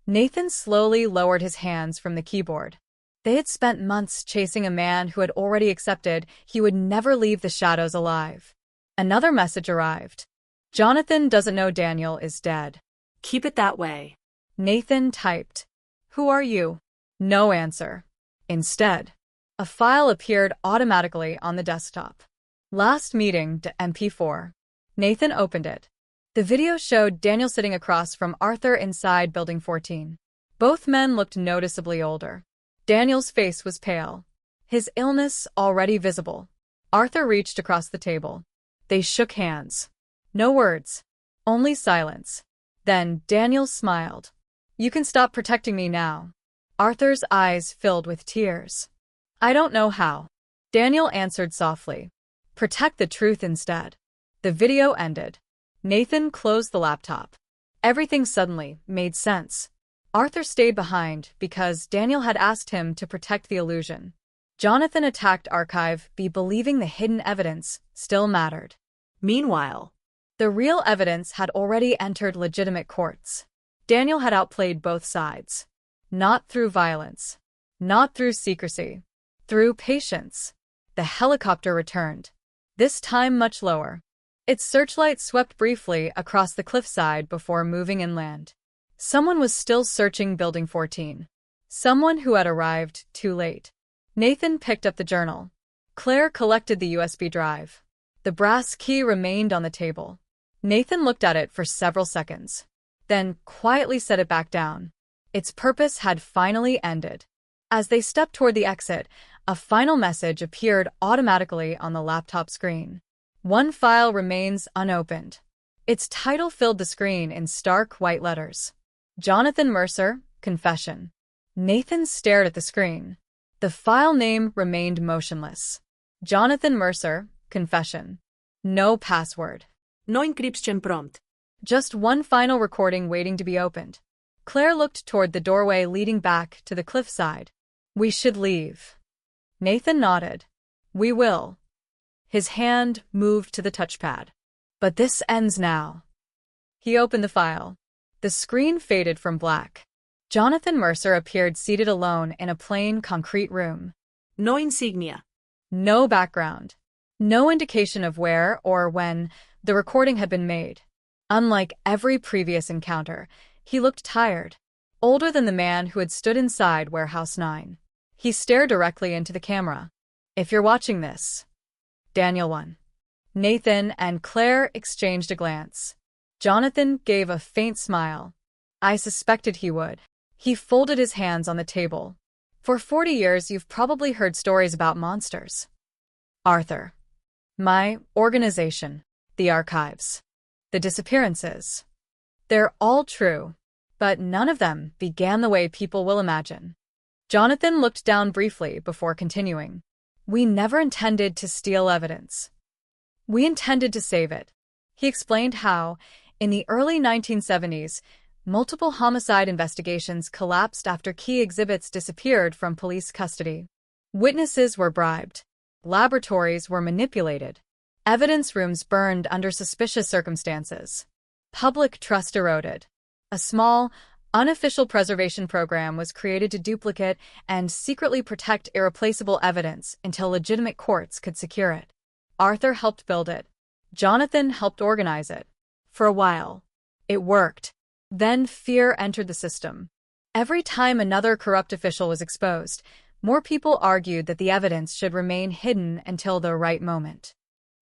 Nathan slowly lowered his hands from the keyboard. They had spent months chasing a man who had already accepted he would never leave the shadows alive. Another message arrived. "Jonathan doesn't know Daniel is dead." "Keep it that way." Nathan typed. "Who are you?" No answer. Instead, a file appeared automatically on the desktop. "Last meeting to MP4. Nathan opened it. The video showed Daniel sitting across from Arthur inside Building 14. Both men looked noticeably older. Daniel's face was pale, his illness already visible. Arthur reached across the table. They shook hands. No words, only silence. Then Daniel smiled. "You can stop protecting me now." Arthur's eyes filled with tears. "I don't know how." Daniel answered softly. "Protect the truth instead." The video ended. Nathan closed the laptop. Everything suddenly made sense. Arthur stayed behind because Daniel had asked him to protect the illusion. Jonathan attacked Archive believing the hidden evidence still mattered. Meanwhile, the real evidence had already entered legitimate courts. Daniel had outplayed both sides. Not through violence. Not through secrecy. Through patience. The helicopter returned. This time much lower. Its searchlight swept briefly across the cliffside before moving inland. Someone was still searching Building 14. Someone who had arrived too late. Nathan picked up the journal. Claire collected the USB drive. The brass key remained on the table. Nathan looked at it for several seconds, then quietly set it back down. Its purpose had finally ended. As they stepped toward the exit, a final message appeared automatically on the laptop screen. One file remains unopened. Its title filled the screen in stark white letters. Jonathan Mercer, Confession. Nathan stared at the screen. The file name remained motionless. Jonathan Mercer, Confession. No password. No encryption prompt. Just one final recording waiting to be opened. Claire looked toward the doorway leading back to the cliffside. "We should leave." Nathan nodded. "We will." His hand moved to the touchpad. "But this ends now." He opened the file. The screen faded from black. Jonathan Mercer appeared seated alone in a plain concrete room. No insignia. No background. No indication of where or when the recording had been made. Unlike every previous encounter, he looked tired, older than the man who had stood inside Warehouse 9. He stared directly into the camera. "If you're watching this." Daniel won. Nathan and Claire exchanged a glance. Jonathan gave a faint smile. "I suspected he would." He folded his hands on the table. "For 40 years you've probably heard stories about monsters." "Arthur. My organization. The archives. The disappearances. They're all true. but none of them began the way people will imagine. Jonathan looked down briefly before continuing. We never intended to steal evidence. We intended to save it. He explained how, in the early 1970s, multiple homicide investigations collapsed after key exhibits disappeared from police custody. Witnesses were bribed. Laboratories were manipulated. Evidence rooms burned under suspicious circumstances. Public trust eroded. A small, unofficial preservation program was created to duplicate and secretly protect irreplaceable evidence until legitimate courts could secure it. Arthur helped build it. Jonathan helped organize it. For a while, it worked. Then fear entered the system. Every time another corrupt official was exposed, more people argued that the evidence should remain hidden until the right moment.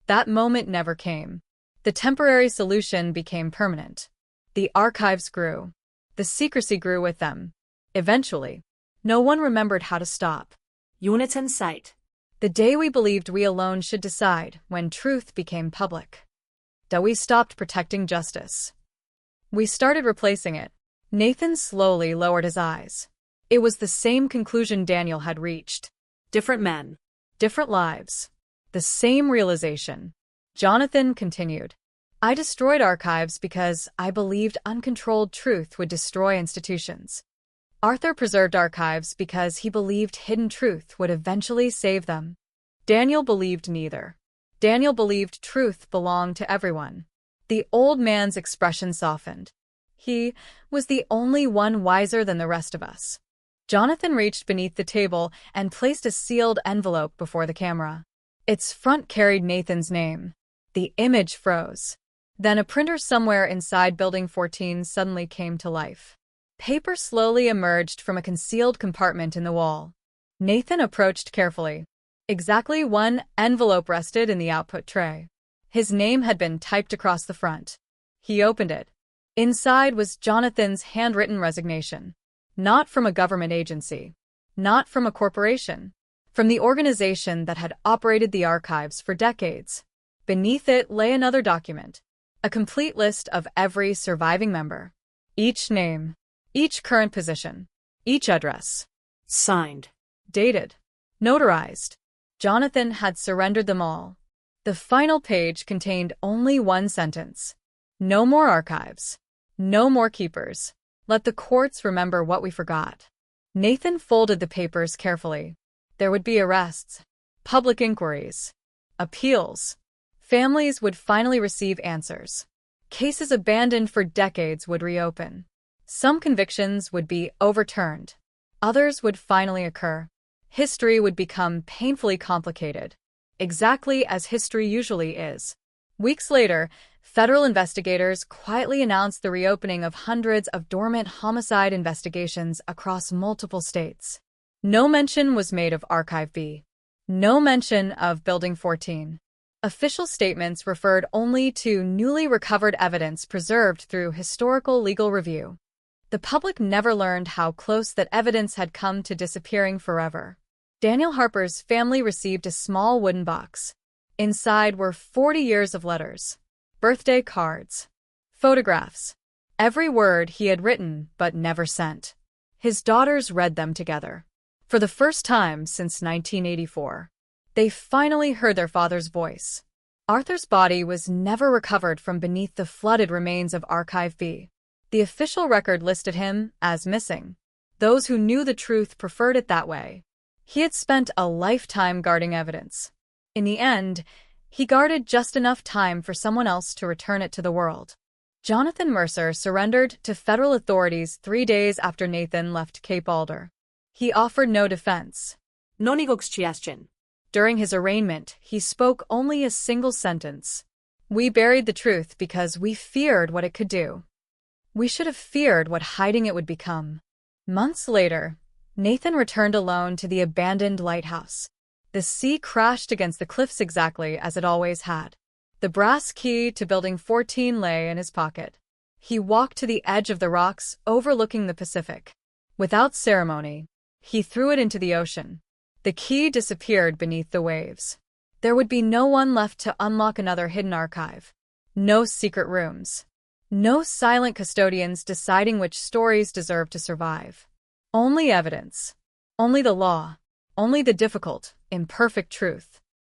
That moment never came. The temporary solution became permanent. The archives grew. The secrecy grew with them. Eventually, no one remembered how to stop. Units in sight. The day we believed we alone should decide, when truth became public. That we stopped protecting justice. We started replacing it. Nathan slowly lowered his eyes. It was the same conclusion Daniel had reached. Different men. Different lives. The same realization. Jonathan continued. I destroyed archives because I believed uncontrolled truth would destroy institutions. Arthur preserved archives because he believed hidden truth would eventually save them. Daniel believed neither. Daniel believed truth belonged to everyone. The old man's expression softened. He was the only one wiser than the rest of us. Jonathan reached beneath the table and placed a sealed envelope before the camera. Its front carried Nathan's name. The image froze. Then a printer somewhere inside Building 14 suddenly came to life. Paper slowly emerged from a concealed compartment in the wall. Nathan approached carefully. Exactly one envelope rested in the output tray. His name had been typed across the front. He opened it. Inside was Jonathan's handwritten resignation. Not from a government agency. Not from a corporation. From the organization that had operated the archives for decades. Beneath it lay another document. A complete list of every surviving member. Each name. Each current position. Each address. Signed. Dated. Notarized. Jonathan had surrendered them all. The final page contained only one sentence. No more archives. No more keepers. Let the courts remember what we forgot. Nathan folded the papers carefully. There would be arrests. Public inquiries. Appeals. Families would finally receive answers. Cases abandoned for decades would reopen. Some convictions would be overturned. Others would finally occur. History would become painfully complicated, exactly as history usually is. Weeks later, federal investigators quietly announced the reopening of hundreds of dormant homicide investigations across multiple states. No mention was made of Archive B. No mention of Building 14. Official statements referred only to newly recovered evidence preserved through historical legal review. The public never learned how close that evidence had come to disappearing forever. Daniel Harper's family received a small wooden box. Inside were 40 years of letters, birthday cards, photographs, every word he had written but never sent. His daughters read them together. For the first time since 1984, they finally heard their father's voice. Arthur's body was never recovered from beneath the flooded remains of Archive B. The official record listed him as missing. Those who knew the truth preferred it that way. He had spent a lifetime guarding evidence. In the end, he guarded just enough time for someone else to return it to the world. Jonathan Mercer surrendered to federal authorities 3 days after Nathan left Cape Alder. He offered no defense. No negociation. During his arraignment, he spoke only a single sentence. We buried the truth because we feared what it could do. We should have feared what hiding it would become. Months later, Nathan returned alone to the abandoned lighthouse. The sea crashed against the cliffs exactly as it always had. The brass key to Building 14 lay in his pocket. He walked to the edge of the rocks overlooking the Pacific. Without ceremony, he threw it into the ocean. The key disappeared beneath the waves. There would be no one left to unlock another hidden archive. No secret rooms. No silent custodians deciding which stories deserve to survive. Only evidence. Only the law. Only the difficult, imperfect truth.